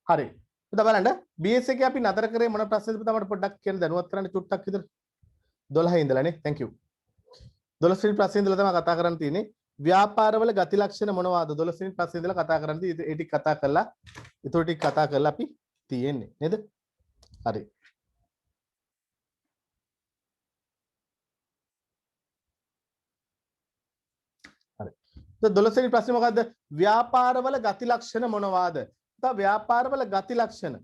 හරි. පුතා බලන්න BS එකේ අපි නතර කරේ මොන ප්‍රශ්නේද පුතා මට පොඩ්ඩක් කියන්න දැනුවත් කරන්න චුට්ටක් විතර. 12 ඉඳලානේ. thank you. 12 වෙනි ප්‍රශ්නේ ඉඳලා තමයි කතා කරන්න තියෙන්නේ. ව්‍යාපාරවල ගති ලක්ෂණ මොනවාද? 12 වෙනි ප්‍රශ්නේ ඉඳලා කතා කරන්න තියෙන්නේ. ඒ ටික කතා කරලා ඊටු ටික කතා කරලා අපි තියෙන්නේ නේද? හරි. හරි. 12 වෙනි ප්‍රශ්නේ මොකද්ද? ව්‍යාපාරවල ගති ලක්ෂණ මොනවාද? පුතා ව්‍යාපාරවල ගති ලක්ෂණ.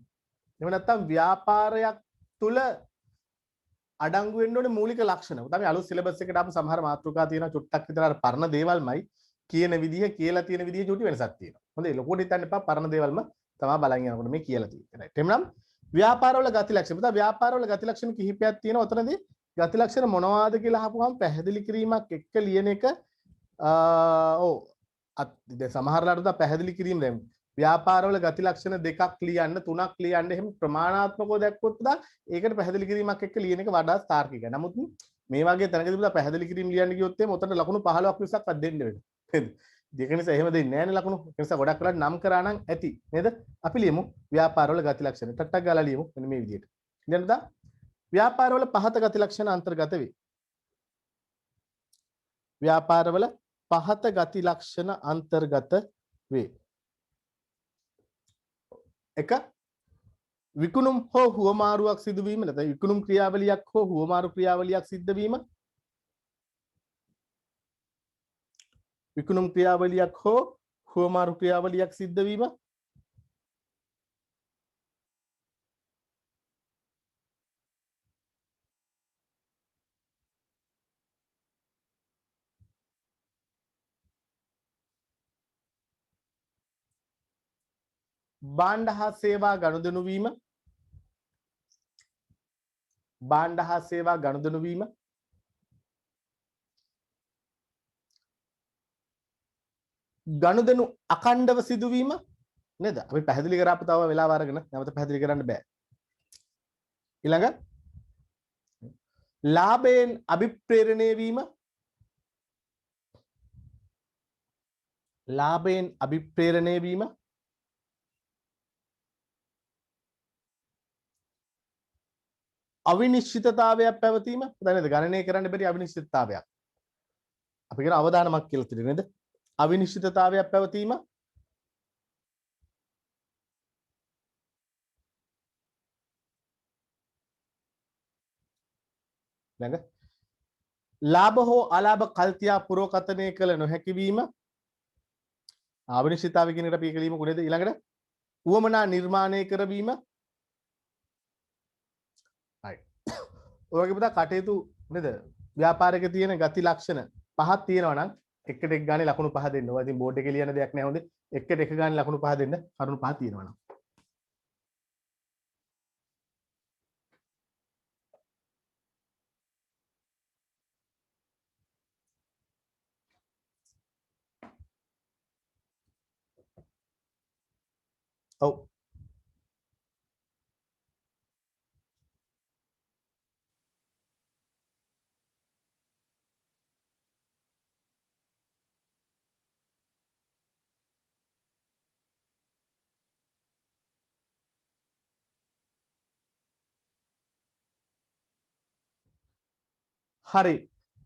එහෙම නැත්නම් ව්‍යාපාරයක් තුල අඩංගු වෙන්න ඕනේ මූලික ලක්ෂණ. තමයි අලුත් සිලබස් එකට ආපු සමහර මාතෘකා තියෙනවා චුට්ටක් විතර අර පරණ දේවල්මයි කියන විදිහ කියලා තියෙන විදිහ චුටි වෙනසක් තියෙනවා. හොඳයි ලොකුවට හිතන්න එපා පරණ දේවල්ම තමයි බලන් යනකොට මේ කියලා තියෙන්නේ. right. එhmenan ව්‍යාපාරවල ගති ලක්ෂණ. පුතා ව්‍යාපාරවල ගති ලක්ෂණ කිහිපයක් තියෙනවා. ඔතනදී ගති ලක්ෂණ මොනවාද කියලා අහපුවම පැහැදිලි කිරීමක් එක්ක ලියන එක ඔව් දැන් සමහරලාට උදා පැහැදිලි කිරීම දැන් ව්‍යාපාරවල ගති ලක්ෂණ දෙකක් ලියන්න තුනක් ලියන්න එහෙම ප්‍රමාණාත්මකව දැක්කොත් උදා ඒකට පැහැදිලි කිරීමක් එක්ක ලියන එක වඩා තාර්කිකයි. නමුත් මේ වගේ තැනකදී උදා පැහැදිලි කිරීම ලියන්න ගියොත් එimhe උතන ලකුණු 15ක් 20ක්වත් දෙන්න වෙනවා. නේද? ඒක නිසා එහෙම දෙන්නේ නැහැ නේ ලකුණු. ඒ නිසා ගොඩක් වෙලාවට නම් කරා නම් ඇති නේද? අපි ලියමු ව්‍යාපාරවල ගති ලක්ෂණ. ටට්ටක් ගාලා ලියමු මෙන්න මේ විදිහට. ඉතින් උදා ව්‍යාපාරවල පහත ගති ලක්ෂණ අන්තර්ගත වේ. ව්‍යාපාරවල පහත ගති ලක්ෂණ අන්තර්ගත වේ. එක විකුණුම් හෝ හුවමාරුවක් සිදුවීම නැත්නම් විකුණුම් ක්‍රියාවලියක් හෝ හුවමාරු ක්‍රියාවලියක් සිද්ධ වීම විකුණුම් ක්‍රියාවලියක් හෝ හුවමාරු ක්‍රියාවලියක් සිද්ධ වීම භාණ්ඩ හා සේවා ගනුදෙනු වීම භාණ්ඩ හා සේවා ගනුදෙනු වීම ගනුදෙනු අඛණ්ඩව සිදුවීම නේද අපි පැහැදිලි කරාපු තව වෙලාව අරගෙන නැවත පැහැදිලි කරන්න බෑ ඊළඟ ලාභයෙන් අභිප්‍රේරණය වීම ලාභයෙන් අභිප්‍රේරණය වීම අවිනිශ්චිතතාවයක් පැවතීම දැන් නේද ගණනය කරන්න බැරි අවිනිශ්චිතතාවයක් අපි කියන අවදානමක් කියලා තියෙන්නේ නේද අවිනිශ්චිතතාවයක් පැවතීම ළඟ ලාභ හෝ අලාභ කල්තියා පුරෝකථනය කළ නොහැකි වීම අවිනිශ්චිතතාවය කියන එකට අපි ඒක ලියමුකෝ නේද ඊළඟට උවමනා නිර්මාණය කරවීම හරි ඔය වගේ පුතා කටයුතු නේද ව්‍යාපාරික තියෙන ගති ලක්ෂණ පහක් තියෙනවා නම් එකට එක ගානේ ලකුණු පහ දෙන්න. ඔය ඉතින් බෝඩ් එකේ ලියන දෙයක් නෑ හොඳේ. එකට එක ගානේ ලකුණු පහ දෙන්න. කරුණු පහ තියෙනවා නම්. ඔව්. හරි.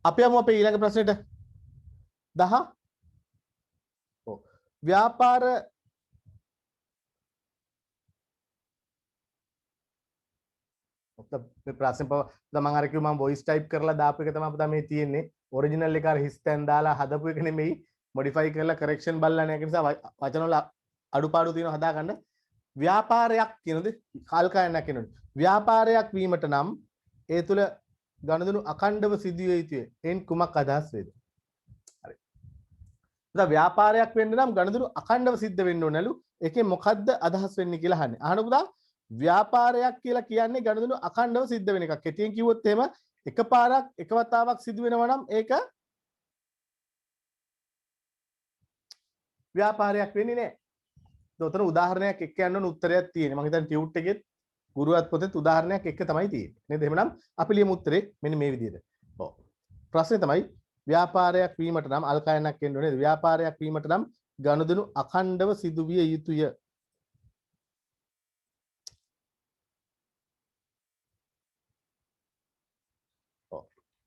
අපි යමු අපේ ඊළඟ ප්‍රශ්නෙට. 10. ඔව්. ව්‍යාපාර මේ ප්‍රශ්න මම අර කිව්ව මම වොයිස් ටයිප් කරලා දාපු එක තමයි අපිට මේ තියෙන්නේ. ඔරිජිනල් එක අර හිස්තැන් දාලා හදපු එක නෙමෙයි. මොඩිෆයි කරලා කරෙක්ෂන් බලලා නැහැ. ඒ නිසා වචන වල අඩුපාඩු තියෙනවා හදාගන්න. ව්‍යාපාරයක් කියනද කාල්කායනක් කියනද ව්‍යාපාරයක් වීමට නම් ඒ තුල ගනුදෙනු අඛණ්ඩව සිදුවිය යුතුය. එයින් කුමක් අදහස් වේද? හරි. දැන් ව්‍යාපාරයක් වෙන්න නම් ගනුදෙනු අඛණ්ඩව සිද්ධ වෙන්න ඕනලු. ඒකේ මොකද්ද අදහස් වෙන්නේ කියලා අහන්නේ. අහනකොට ව්‍යාපාරයක් කියලා කියන්නේ ගනුදෙනු අඛණ්ඩව සිද්ධ වෙන එකක්. කෙටියෙන් කිව්වොත් එහෙම එකපාරක් එකවතාවක් සිදු වෙනවා නම් ඒක ව්‍යාපාරයක් වෙන්නේ නැහැ. උතන උදාහරණයක් එක්ක යන්න ඕන උත්තරයක් තියෙනවා. මම හිතන්නේ ටියුට් එකෙත් ගුරුවත් පොතේ උදාහරණයක් එක්ක තමයි තියෙන්නේ. නේද? එහෙනම් අපි ලියමු උත්තරේ මෙන්න මේ විදිහට. ඔව්. ප්‍රශ්නේ තමයි ව්‍යාපාරයක් වීමට නම් අල්කයන්ක් වෙන්න ඕනේ. ව්‍යාපාරයක් වීමට නම් ගනුදෙනු අඛණ්ඩව සිදුවිය යුතුය.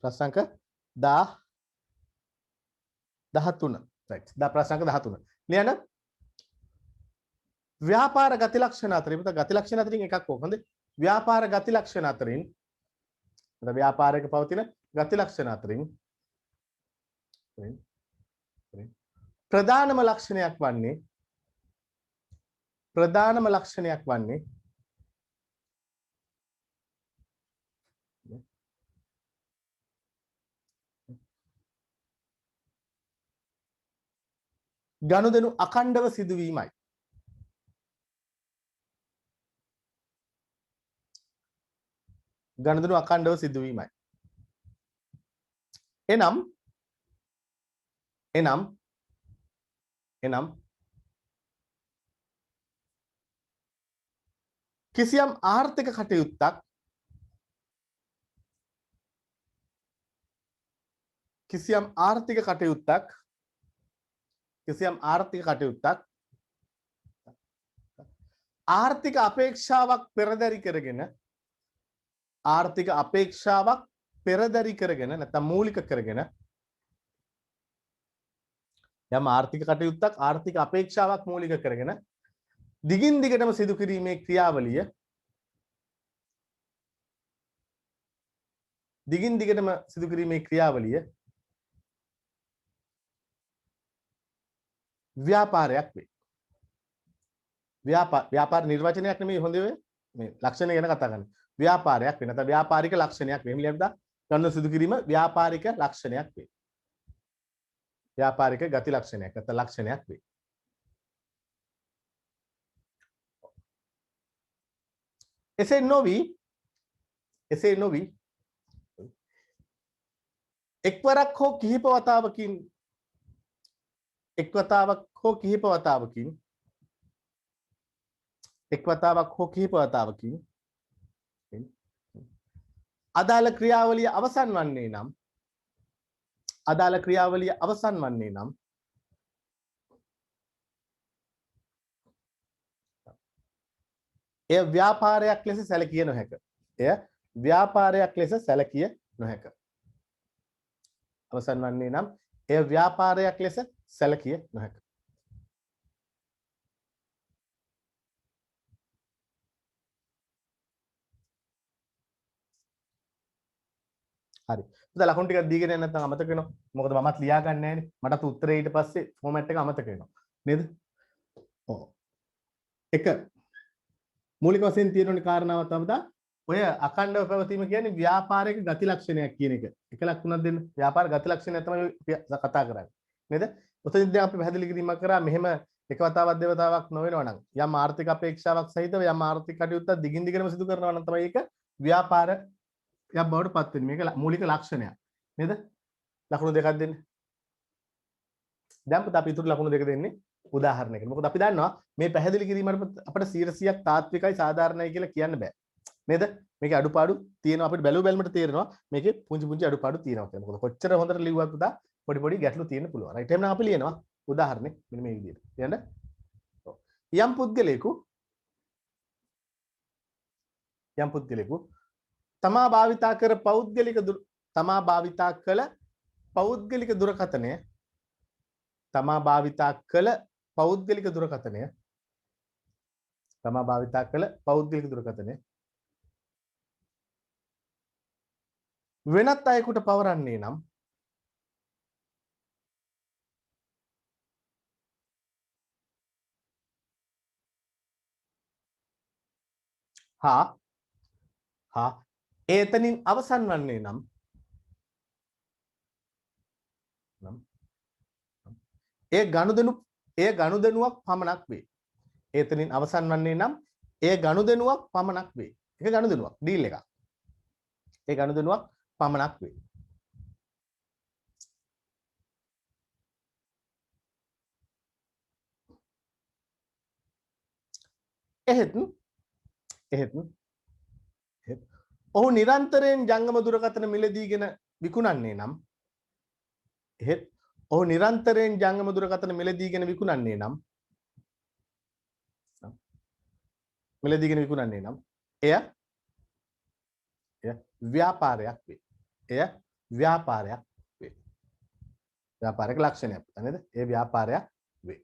ප්‍රශ්නාංක 13 right ප්‍රශ්නාංක 13 ලියන්න ව්‍යාපාර ගති ලක්ෂණ අතරින් ගති ලක්ෂණ අතරින් එකක් කොහොමද ව්‍යාපාර ගති ලක්ෂණ අතරින් ව්‍යාපාරයක පවතින ගති ලක්ෂණ අතරින් ප්‍රධානම ලක්ෂණයක් වන්නේ ගනුදෙනු අඛණ්ඩව සිදුවීමයි. ගනුදෙනු අඛණ්ඩව සිදුවීමයි. එනම් කිසියම් ආර්ථික කටයුත්තක් ආර්ථික අපේක්ෂාවක් පෙරදරි කරගෙන නැත්නම් මූලික කරගෙන යම් ආර්ථික කටයුත්තක් ආර්ථික අපේක්ෂාවක් මූලික කරගෙන දිගින් දිගටම සිදු කිරීමේ ක්‍රියාවලිය ව්‍යාපාරයක් වේ. ව්‍යාපාර නිර්වචනයක් නෙමෙයි හොඳේ මේ ලක්ෂණ ගැන කතා කරන්නේ. ව්‍යාපාරයක් වේ නැත්නම් ව්‍යාපාරික ලක්ෂණයක් වේ. එහෙම ලියන්න ගන්න සිදු කිරීම ව්‍යාපාරික ලක්ෂණයක් වේ. ව්‍යාපාරික ගති ලක්ෂණයක් නැත්නම් ලක්ෂණයක් වේ. එසේ නොවි එක්වරක් හෝ කිහිප වතාවකින් අදාළ ක්‍රියාවලිය අවසන් වන්නේ නම් එය ව්‍යාපාරයක් ලෙස සැලකිය නොහැක. අවසන් වන්නේ නම් එය ව්‍යාපාරයක් ලෙස සැලකිය නොහැක. හරි. දැන් ලකුණු ටිකක් දීගෙන යන්න නැත්නම් අමතක වෙනවා. මොකද මමත් ලියා ගන්න නැහැනේ. මටත් උත්තරේ ඊට පස්සේ ෆෝමැට් එක අමතක වෙනවා. නේද? ඔව්. එක මූලික වශයෙන් තියෙන කාරණාව තමයි ඔය අඛණ්ඩව පැවතීම කියන්නේ ව්‍යාපාරික ගති ලක්ෂණයක් කියන එක. එක ලකුණක් දෙන්න. ව්‍යාපාර ගති ලක්ෂණය තමයි කතා කරන්නේ. නේද? ඔතනදී දැන් අපි පැහැදිලි කිරීමක් කරා මෙහෙම එක වතාවක් දෙවතාවක් නොවෙනවා නම් යම් ආර්ථික අපේක්ෂාවක් සහිතව යම් ආර්ථික කටයුත්තක් දිගින් දිගටම සිදු කරනවා නම් තමයි ඒක ව්‍යාපාරයක් බවට පත් වෙන්නේ. මේක මූලික ලක්ෂණයක්. නේද? ලකුණු දෙකක් දෙන්න. දැන් පුතා අපි ඊටු ලකුණු දෙක දෙන්නේ උදාහරණයකට. මොකද අපි දන්නවා මේ පැහැදිලි කිරීමට අපිට 100ක් තාත්විකයි සාධාරණයි කියලා කියන්න බෑ. නේද? මේකේ අඩුපාඩු තියෙනවා අපිට බැලුවමට තේරෙනවා මේකේ පුංචි අඩුපාඩු තියෙනවා කියලා. මොකද කොච්චර හොඳට ලිව්වත් පුතා පොඩි ගැටලු තියෙන්න පුළුවන්. රයිට් එහෙනම් අපි ලියනවා උදාහරණේ මෙන්න මේ විදිහට. කියන්න. යම් පුද්ගලයෙකු තමා භාවිතා කළ පෞද්ගලික දුරකථනය වෙනත් අයෙකුට පවරන්නේ නම් හා එතනින් අවසන් වන්නේ නම් ඒ ගනුදෙනුවක් පමණක් වේ. එතනින් අවසන් වන්නේ නම් ඒ ගනුදෙනුවක් පමණක් වේ. ඒක ගනුදෙනුවක් ඩීල් එකක්. ඒ ගනුදෙනුවක් පමණක් වේ. එහෙත් ඔහු නිරන්තරයෙන් ජංගම දුරකථන මිලදීගෙන විකුණන්නේ නම් එය ව්‍යාපාරයක් වේ. ව්‍යාපාරයක් වේ. ව්‍යාපාරික ලක්ෂණයක් නේද? ඒ ව්‍යාපාරයක් වේ.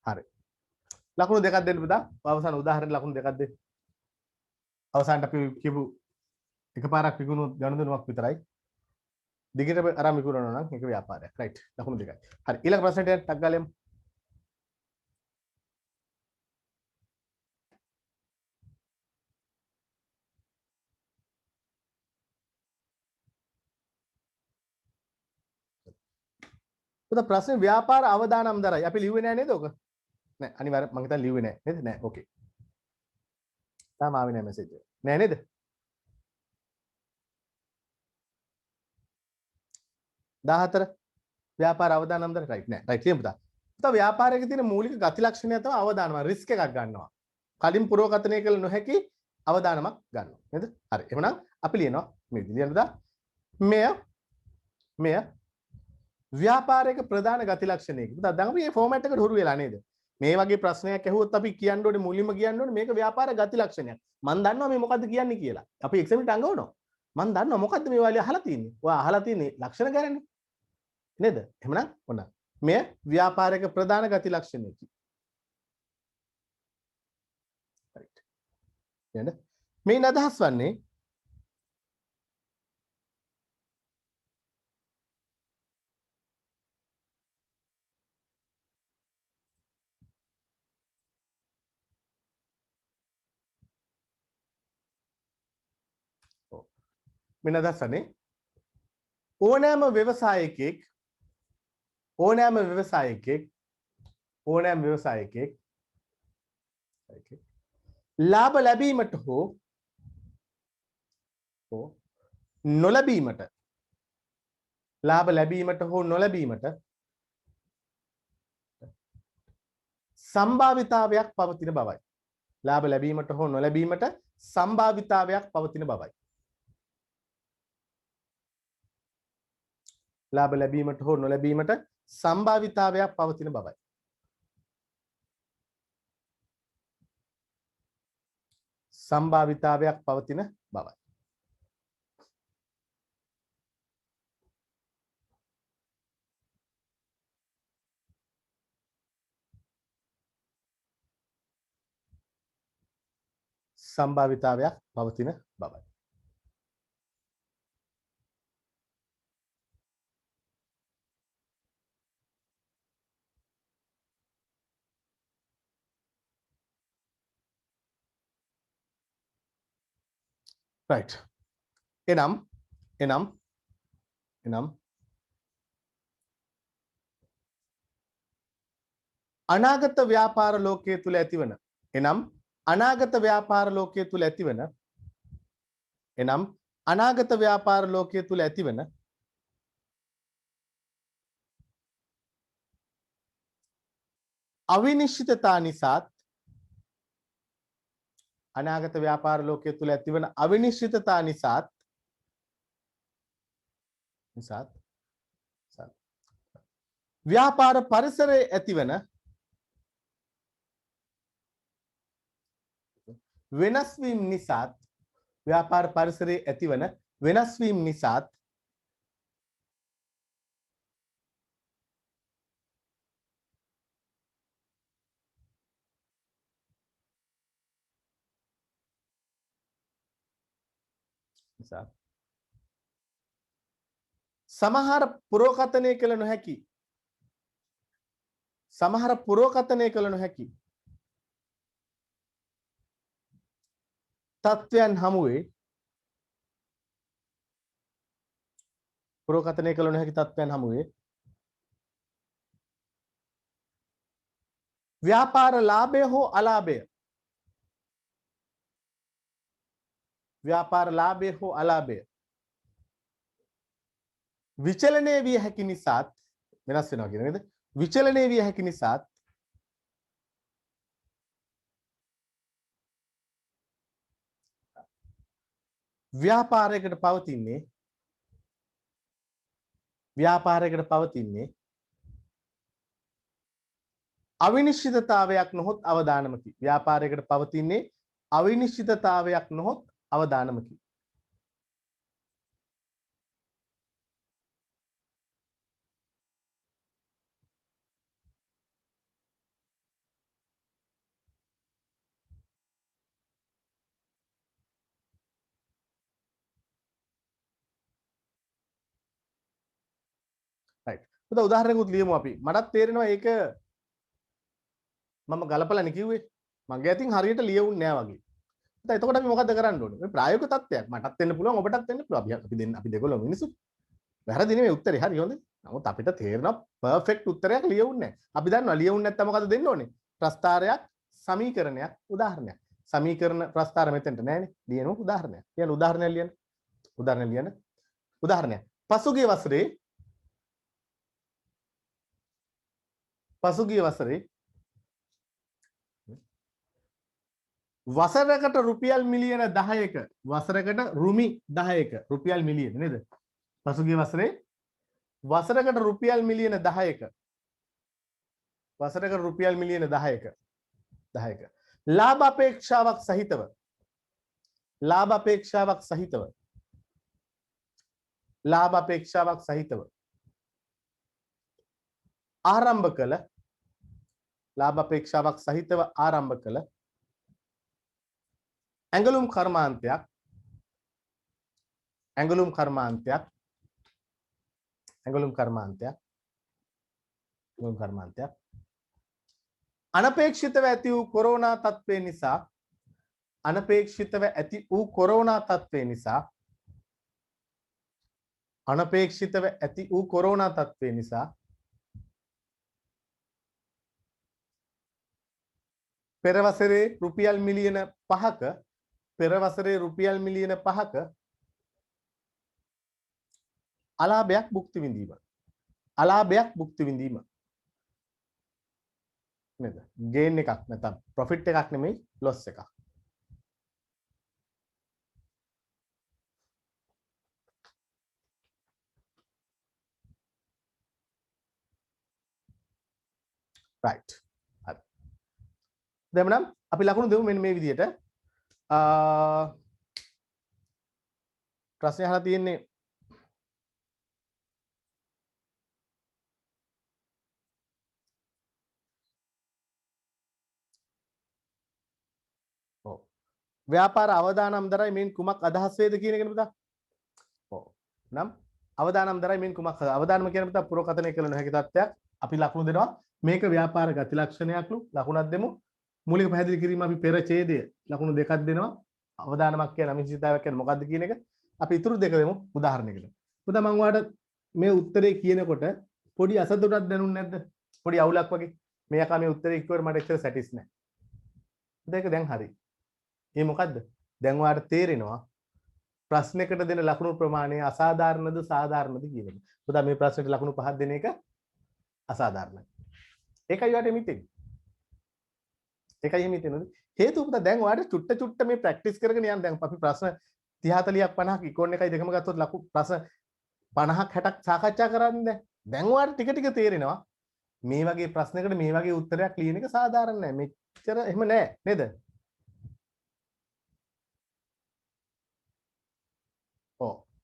හරි. ලකුණු දෙකක් දෙන්න පුතා. අවසාන උදාහරණ ලකුණු දෙකක් දෙන්න. අවසානට අපි කියපු එකපාරක් විකුණු ගනුදෙනුවක් විතරයි. දිගට අරන් විකුණනවා නම් ඒක ව්‍යාපාරයක්. රයිට්. ලකුණු දෙකයි. හරි. ඊළඟ ප්‍රශ්නට ටක් ගාලා යමු. පුතා ප්‍රශ්නේ ව්‍යාපාර අවදානම් දරයි. අපි ලිව්වේ නෑ නේද ඔක? නෑ අනිවාර්යෙන් මම හිතන්නේ ලිව්වේ නෑ නේද? නෑ. ඕකේ. තාම ආවේ නෑ මෙසේජ් එක. නෑ නේද? දාහතර ව්‍යාපාර අවදානම් දර රයිට් නෑ. රයිට් ලියමු පුතා. පුතා ව්‍යාපාරයේ තියෙන මූලික ගති ලක්ෂණය තමයි අවදානම. රිස්ක් එකක් ගන්නවා. කලින් පුරෝකථනය කළ නොහැකි අවදානමක් ගන්නවා. නේද? හරි. එහෙනම් අපි ලියනවා මේ විදිහට දා මෙය ව්‍යාපාරයක ප්‍රධාන ගති ලක්ෂණයක. පුතා දැන් අපි මේ ෆෝමැට් එකට හුරු වෙලා නේද? මේ වගේ ප්‍රශ්නයක් ඇහුවොත් අපි කියන්න ඕනේ මුලින්ම කියන්න ඕනේ මේක ව්‍යාපාර ගති ලක්ෂණයක්. මම දන්නවා මේ මොකද්ද කියන්නේ කියලා. අපි එක්සැම් එකට අඟවනවා. මම දන්නවා මොකද්ද මේ වගේ අහලා තියෙන්නේ. ඔයා අහලා තියෙන්නේ ලක්ෂණ ගැනනේ. නේද? එහෙනම් ඔන්න. මෙය ව්‍යාපාරයක ප්‍රධාන ගති ලක්ෂණයකි. right. නේද? මේ අදහස් වන්නේ මේ අදහස් වන්නේ ඕනෑම ව්‍යවසායකෙක් ලාභ ලැබීමට හෝ නොලැබීමට සම්භාවිතාවයක් පවතින බවයි. ලාභ ලැබීමට හෝ නොලැබීමට සම්භාවිතාවයක් පවතින බවයි. ලාභ ලැබීමට හෝ නොලැබීමට සම්භාවිතාවයක් පවතින බවයි. සම්භාවිතාවයක් පවතින බවයි. සම්භාවිතාවයක් පවතින බවයි. right. එනම් අනාගත ව්‍යාපාර ලෝකයේ තුල ඇතිවන අවිනිශ්චිතතා නිසාත් අනාගත ව්‍යාපාර ලෝකයේ තුල ඇතිවන අවිනිශ්චිතතා නිසාත් ව්‍යාපාර පරිසරයේ ඇතිවන වෙනස් වීම නිසාත් ව්‍යාපාර පරිසරයේ ඇතිවන වෙනස් වීම නිසාත් සමහර පුරෝකථනය කළ නොහැකි තත්ත්වයන් හමුවේ පුරෝකථනය කළ නොහැකි තත්ත්වයන් හමුවේ ව්‍යාපාර ලාභය හෝ අලාභය ව්‍යාපාර ලාභය හෝ අලාභය විචලනය විය හැකි නිසාත් වෙනස් වෙනවා කියන නේද? විචලනය විය හැකි නිසාත් ව්‍යාපාරයකට පවතින්නේ අවිනිශ්චිතතාවයක් නොහොත් අවදානමකි. ව්‍යාපාරයකට පවතින්නේ අවිනිශ්චිතතාවයක් නොහොත් අවදානමකි. right. උදාහරණයකුත් ලියමු අපි. මටත් තේරෙනවා ඒක මම ගලපලා කිව්වේ. මගේ අතින් හරියට ලියවුන්නේ නෑ වගේ. එතකොට අපි මොකද කරන්න ඕනේ? මේ ප්‍රායෝගික තත්ත්වයක්. මටත් වෙන්න පුළුවන්, ඔබටත් වෙන්න පුළුවන්. අපි දෙගොල්ලෝ මිනිස්සු. වැරදි නෙමෙයි උත්තරේ. හරි හොඳයි. නමුත් අපිට තේරෙනවා පර්ෆෙක්ට් උත්තරයක් ලියවුන්නේ නැහැ. අපි දන්නවා ලියවුන්නේ නැත්නම් මොකද දෙන්න ඕනේ? ප්‍රස්තාරයක්, සමීකරණයක්, උදාහරණයක්. සමීකරණ ප්‍රස්තාර මෙතෙන්ට නැහැනේ. ලියනු උදාහරණයක්. කියන උදාහරණයක් ලියන්න. උදාහරණයක්. පසුගිය වසරේ වසරකට රුපියල් මිලියන 10ක වසරකට රුමි 10ක රුපියල් මිලියන නේද? පසුගිය වසරේ වසරකට රුපියල් මිලියන 10ක වසරකට රුපියල් මිලියන 10ක ලාභ අපේක්ෂාවක් සහිතව ආරම්භ කළ ඇඟලුම් කර්මාන්තයක් අනපේක්ෂිතව ඇති වූ කොරෝනා තත්ත්වය නිසා පෙර වසරේ රුපියල් මිලියන 5ක අලාභයක් භුක්ති විඳීම නේද? ගේන් එකක් නැත්නම් ප්‍රොෆිට් එකක් නෙමෙයි ලොස් එකක්. right. හරි. දැන් අපි ලකුණු දෙමු මෙන්න මේ විදිහට. ප්‍රශ්නය අහලා තියෙන්නේ ව්‍යාපාර අවදානම් දරයි මෙන් කුමක් අදහස් වේද කියන එකනේ පුතා. ඔව්. නම් අවදානම් දරයි මෙන් කුමක් අවදානම කියන පුතා පුරෝකථනය කළ නොහැකි තත්ත්වයක්. අපි ලකුණු දෙනවා. මේක ව්‍යාපාර ගති ලක්ෂණයක්ලු. ලකුණක් දෙමු. මූලික පැහැදිලි කිරීම අපි පෙර ඡේදය ලකුණු දෙකක් දෙනවා. අවදානමක් කියන අනිශ්චිතතාවයක් කියන්නේ මොකක්ද කියන එක. අපි ඊටු දෙක දෙමු උදාහරණයකට. පුතා මම ඔයාලට මේ උත්තරේ කියනකොට පොඩි අසතුටක් දැනුන්නේ නැද්ද? පොඩි අවුලක් වගේ. මේ යකා මේ උත්තරේ කිව්වට මට එච්චර සැටිස් නැහැ. ඒක දැන් හරි. ඒ මොකද්ද? දැන් ඔයාලට තේරෙනවා ප්‍රශ්නයකට දෙන ලකුණු ප්‍රමාණය අසාධාරණද සාධාරණද කියන එක. පුතා මේ ප්‍රශ්නෙට ලකුණු 5ක් දෙන එක අසාධාරණයි. ඒකයි ඔයාලට හිතෙන්නේ. හේතුව පුතා දැන් ඔයාලට චුට්ට මේ ප්‍රැක්ටිස් කරගෙන යන්න. දැන් අපි ප්‍රශ්න 30 40ක් 50ක් ඉක්කොන් එකයි දෙකම ගත්තොත් ලකුණු ප්‍රශ්න 50ක් 60ක් සාකච්ඡා කරන්නේ. දැන් ඔයාලට ටික තේරෙනවා මේ වගේ ප්‍රශ්නයකට මේ වගේ උත්තරයක් ලියන එක සාධාරණ නෑ. මෙච්චර එහෙම නෑ නේද?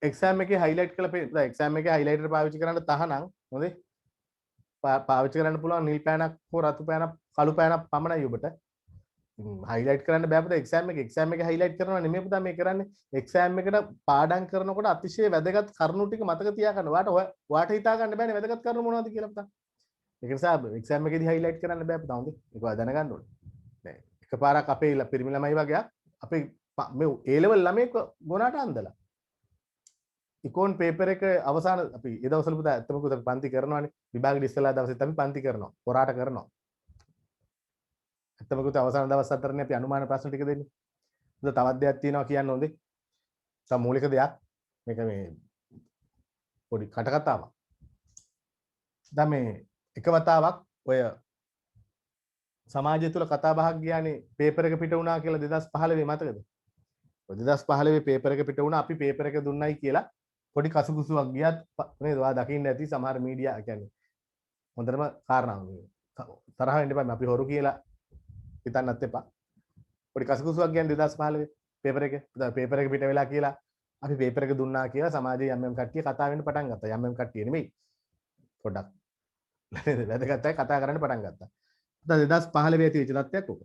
එක්සෑම් එකේ හයිලයිට් කරලා එක්සෑම් එකේ හයිලයිටර් පාවිච්චි කරන්න තහනම් හොඳේ පාවිච්චි කරන්න පුළුවන් නිල් පෑනක් හෝ රතු පෑනක් කළු පෑනක් පමණයි ඔබට හයිලයිට් කරන්න බෑ පුතා එක්සෑම් එකේ හයිලයිට් කරනවා නෙමෙයි පුතා මේ කරන්නේ එක්සෑම් එකට පාඩම් කරනකොට අතිශය වැදගත් කරුණු ටික මතක තියාගන්න ඔයාට හිතා ගන්න බෑනේ වැදගත් කරුණු මොනවද කියලා පුතා ඒක නිසා එක්සෑම් එකේදී හයිලයිට් කරන්න බෑ පුතා හොඳේ ඒක ඔයා දැනගන්න ඕනේ නෑ එකපාරක් අපේ පිරිමි ළමයි වගේ අපේ මේ A level ළමයෙක් ගොනාට අන්දලා ඉකෝන් පේපර් එක අවසාන අපි ඒ දවස්වල පුතා ඇත්තම පුතා පන්ති කරනවානේ විභාගෙ ඉස්සෙල්ලා දවසෙත් අපි පන්ති කරනවා පොරාට කරනවා ඇත්තම පුතා අවසාන දවස් අතරනේ අපි අනුමාන ප්‍රශ්න ටික දෙන්නේ පුතා තවත් දෙයක් තියෙනවා කියන්න හොඳේ තව මූලික දෙයක් මේක මේ පොඩි කටකතාවක් දැන් මේ එක වතාවක් ඔය සමාජය තුල කතා බහක් ගියානේ පේපර් එක පිට වුණා කියලා 2015 මතකද? ඔය 2015 පේපර් එක පිට වුණා අපි පේපර් එක දුන්නයි කියලා පොඩි කසුකුසුවක් ගියත් නේද? ඔයා දකින්න ඇති සමහර මීඩියා කියන්නේ හොඳටම කාරණාව මේ තරහ වෙන්න එපා අපි හොරු කියලා හිතන්නත් එපා. පොඩි කසුකුසුවක් කියන්නේ 2015 පේපර් එක පිට වෙලා කියලා අපි පේපර් එක දුන්නා කියලා සමාජයේ යම් කට්ටිය කතා වෙන්න පටන් ගත්තා. යම් කට්ටිය නෙමෙයි. පොඩ්ඩක් වැදගත් අය කතා කරන්න පටන් ගත්තා. 2015 තියෙච්ච තත්ත්වයක් උක.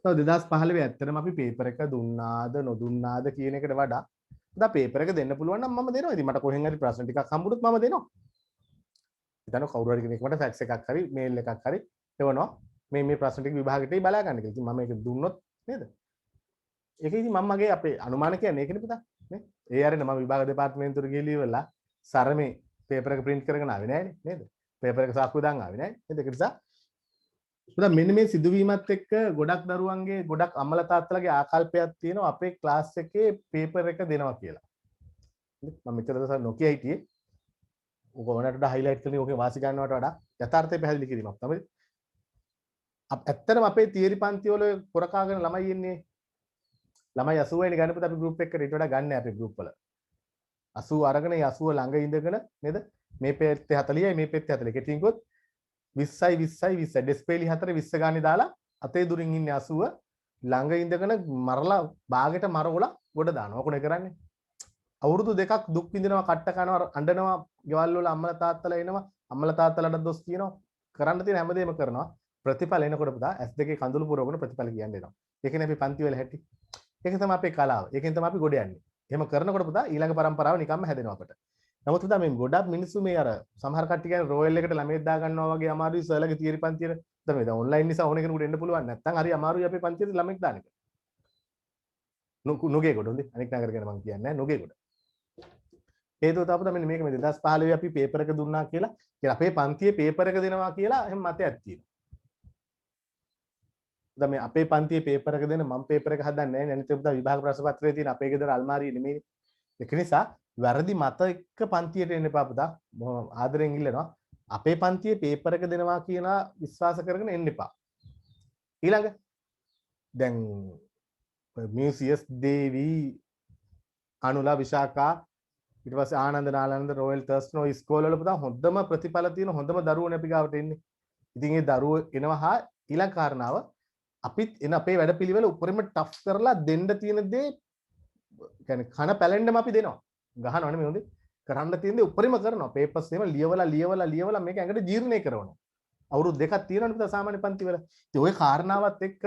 2015 ඇත්තටම අපි පේපර් එක දුන්නාද නොදුන්නාද කියන එකට වඩා දැන් පේපර් එක දෙන්න පුළුවන් නම් මම දෙනවා. ඉතින් මට කොහෙන් හරි ප්‍රශ්න ටිකක් හම්බුනොත් මම දෙනවා. හිතන්න කවුරු හරි කෙනෙක් මට ෆැක්ස් එකක් හරි මේල් එකක් හරි එවනවා. මේ ප්‍රශ්න ටික විභාගෙටයි බලා ගන්න කියලා. ඉතින් මම ඒක දුන්නොත් නේද? ඒක ඉතින් මම මගේ අපේ අනුමාන කියන්නේ ඒකනේ පුතා. නේ? ඒ ආරෙන්න මම විභාග දෙපාර්තමේන්තුවට ගිහලා ඉවරලා සරමේ පේපර් එක print කරගෙන ආවේ නෑනේ නේද? පේපර් එක සාක්කුව දාන් ආවේ නෑ. නේද? ඒක නිසා පුතා මෙන්න මේ සිදුවීමත් එක්ක ගොඩක් දරුවන්ගේ ගොඩක් අම්මලා තාත්තලාගේ ආකල්පයක් තියෙනවා අපේ ක්ලාස් එකේ පේපර් එක දෙනවා කියලා. මම මෙච්චර දවස් නොකිය හිටියේ. ඔක ඕනකට හයිලයිට් කරලා ඔකේ වාසි ගන්නවට වඩා යථාර්ථය පැහැදිලි කිරීමක් තමයි. ඇත්තටම අපේ තියරි පන්ති වල පොරකාගෙන ළමයි ඉන්නේ. ළමයි 80 වෙනි ගන්න පුතා අපි ගෲප් එකකට ඊට වඩා ගන්න අපේ ගෲප් වල. 80 අරගෙන ඒ 80 ළඟ ඉඳගෙන නේද? මේ පෙත්තේ 40යි මේ පෙත්තේ 40. කෙටියෙන් කිව්වොත් 20යි 20යි 20 ඩෙස්පේලි 4 20 ගානේ දාලා අතේ දුරින් ඉන්නේ 80 ළඟ ඉඳගෙන මරලා බාගෙට මරවලා ගොඩ දානවා. ඔකනේ කරන්නේ. අවුරුදු දෙකක් දුක් විඳිනවා, කට්ට කනවා, අඬනවා, ගෙවල් වල අම්මලා තාත්තලා එනවා, අම්මලා තාත්තලාට දොස් කියනවා. කරන්න තියෙන හැමදේම කරනවා. ප්‍රතිඵල එනකොට පුතා S2 කඳුළු පුරවගෙන ප්‍රතිඵල කියන්න එනවා. ඒකනේ අපි පන්ති වල හැටි. ඒක තමයි අපේ කලාව. ඒකෙන් තමයි අපි ගොඩ යන්නේ. එහෙම කරනකොට පුතා ඊළඟ પરම්පරාව නිකම්ම හැදෙනවා අපිට. නමුත් පුතා මේ ගොඩක් මිනිස්සු මේ අර සමහර කට්ටිය කියන්නේ රෝයල් එකට ළමෙක් දා ගන්නවා වගේ අමාරුයි සර්ලගේ තියරි පන්තියට. දැන් ඔන්ලයින් නිසා ඕන කෙනෙකුට එන්න පුළුවන්. නැත්නම් හරි අමාරුයි අපේ පන්තියට ළමෙක් දාන එක. නුගේ කොට හොඳේ. අනික් නගර ගැන මම කියන්නේ නැහැ නුගේ කොට. හේතුව තමයි මෙන්න මේක මේ 2015 අපි පේපර් එක දුන්නා කියලා අපේ පන්තියේ පේපර් එක දෙනවා කියලා එහෙම මතයක් තියෙනවා. දැන් මේ අපේ පන්තියේ පේපර් එක දෙන මම පේපර් එක හදන්නේ නැහැ නේ. අනිත් පුතා විභාග ප්‍රශ්න පත්‍රයේ තියෙන අපේ ගෙදර අල්මාරිය නෙමෙයි. ඒක නිසා වැරදි මත එක්ක පන්තියට එන්න එපා පුතා. බොහොම ආදරෙන් ඉල්ලනවා. අපේ පන්තියේ පේපර් එක දෙනවා කියලා විශ්වාස කරගෙන එන්න එපා. ඊළඟ දැන් මියුසියස් දේවි අනුලා විශාකා ඊට පස්සේ ආනන්ද නාලන්ද රොයල් තර්ස්ටන් ඔය ස්කෝල වල පුතා හොඳම ප්‍රතිඵල තියෙන හොඳම දරුවෝනේ අපි ගාවට එන්නේ. ඉතින් ඒ දරුවෝ එනවා හා ඊළඟ කාරණාව අපිත් එන අපේ වැඩපිළිවෙල උපරිම ටෆ් කරලා දෙන්න තියෙන දේ කියන්නේ කන පැලෙන්නම අපි දෙනවා. ගහනව නෙමෙයි හොඳේ. කරන්න තියෙන දේ උපරිම කරනවා. පේපර්ස් එහෙම ලියවලා මේක ඇඟට ජීර්ණය කරනවා. අවුරුදු දෙකක් තියෙනවනේ පුතා සාමාන්‍ය පන්ති වල. ඉතින් ওই කාරණාවත් එක්ක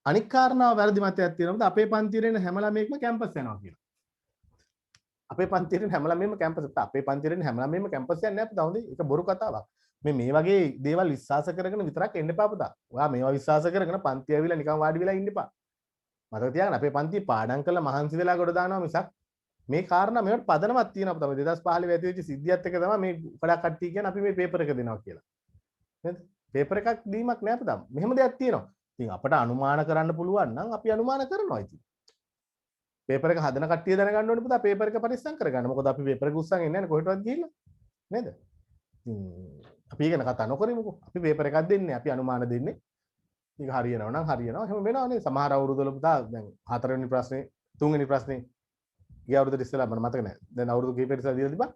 අනික් කාරණාව වැරදි මතයක් තියෙනවා. අපේ පන්තියේ ඉන්න හැම ළමයෙක්ම කැම්පස් යනවා කියලා. අපේ පන්තියේ හැම ළමයෙක්ම කැම්පස් අපේ පන්තියේ හැම ළමයෙක්ම කැම්පස් යන්නේ නැහැ පුතා. හොඳේ. ඒක බොරු කතාවක්. මේ වගේ දේවල් විශ්වාස කරගෙන විතරක් එන්න එපා පුතා. ඔයා මේවා විශ්වාස කරගෙන පන්ති ඇවිල්ලා නිකන් වාඩි වෙලා ඉන්න එපා. මතක තියාගන්න අපේ පන්තියේ පාඩම් කරලා මහන්සි වෙලා ගොඩ දානවා මිසක් මේ කාරණා මේවට පදනමක් තියෙනවා තමයි 2015 ඇති වෙච්ච සිද්ධියත් එක තමයි මේ ගොඩක් කට්ටිය කියන්නේ අපි මේ පේපර් එක දෙනවා කියලා. නේද? පේපර් එකක් දීමක් නෑ පුතා. මෙහෙම දෙයක් තියෙනවා. ඉතින් අපට අනුමාන කරන්න පුළුවන් නම් අපි අනුමාන කරනවා ඉතින්. පේපර් එක හදන කට්ටිය දැනගන්න ඕනේ පුතා පේපර් එක පරිස්සම් කරගන්න. මොකද අපි පේපර් එක උස්සන් එන්නේ නැහැ කොහෙටවත් ගිහිල්ලා. නේද? අපි ගැන කතා නොකරමුකෝ. අපි පේපර් එකක් දෙන්නේ. අපි අනුමාන දෙන්නේ. මේක හරියනවා නම් හරියනවා. එහෙම වෙනවනේ. සමහර අවුරුදු වල පුතා දැන් 4 වෙනි ප්‍රශ්නේ 3 වෙනි ප්‍රශ්නේ ගිය අවුරුද්දට ඉස්සෙල්ලා මට මතක නැහැ. දැන් අවුරුදු කිහිපෙකට ඉස්සෙල්ලා දීලා තිබ්බා.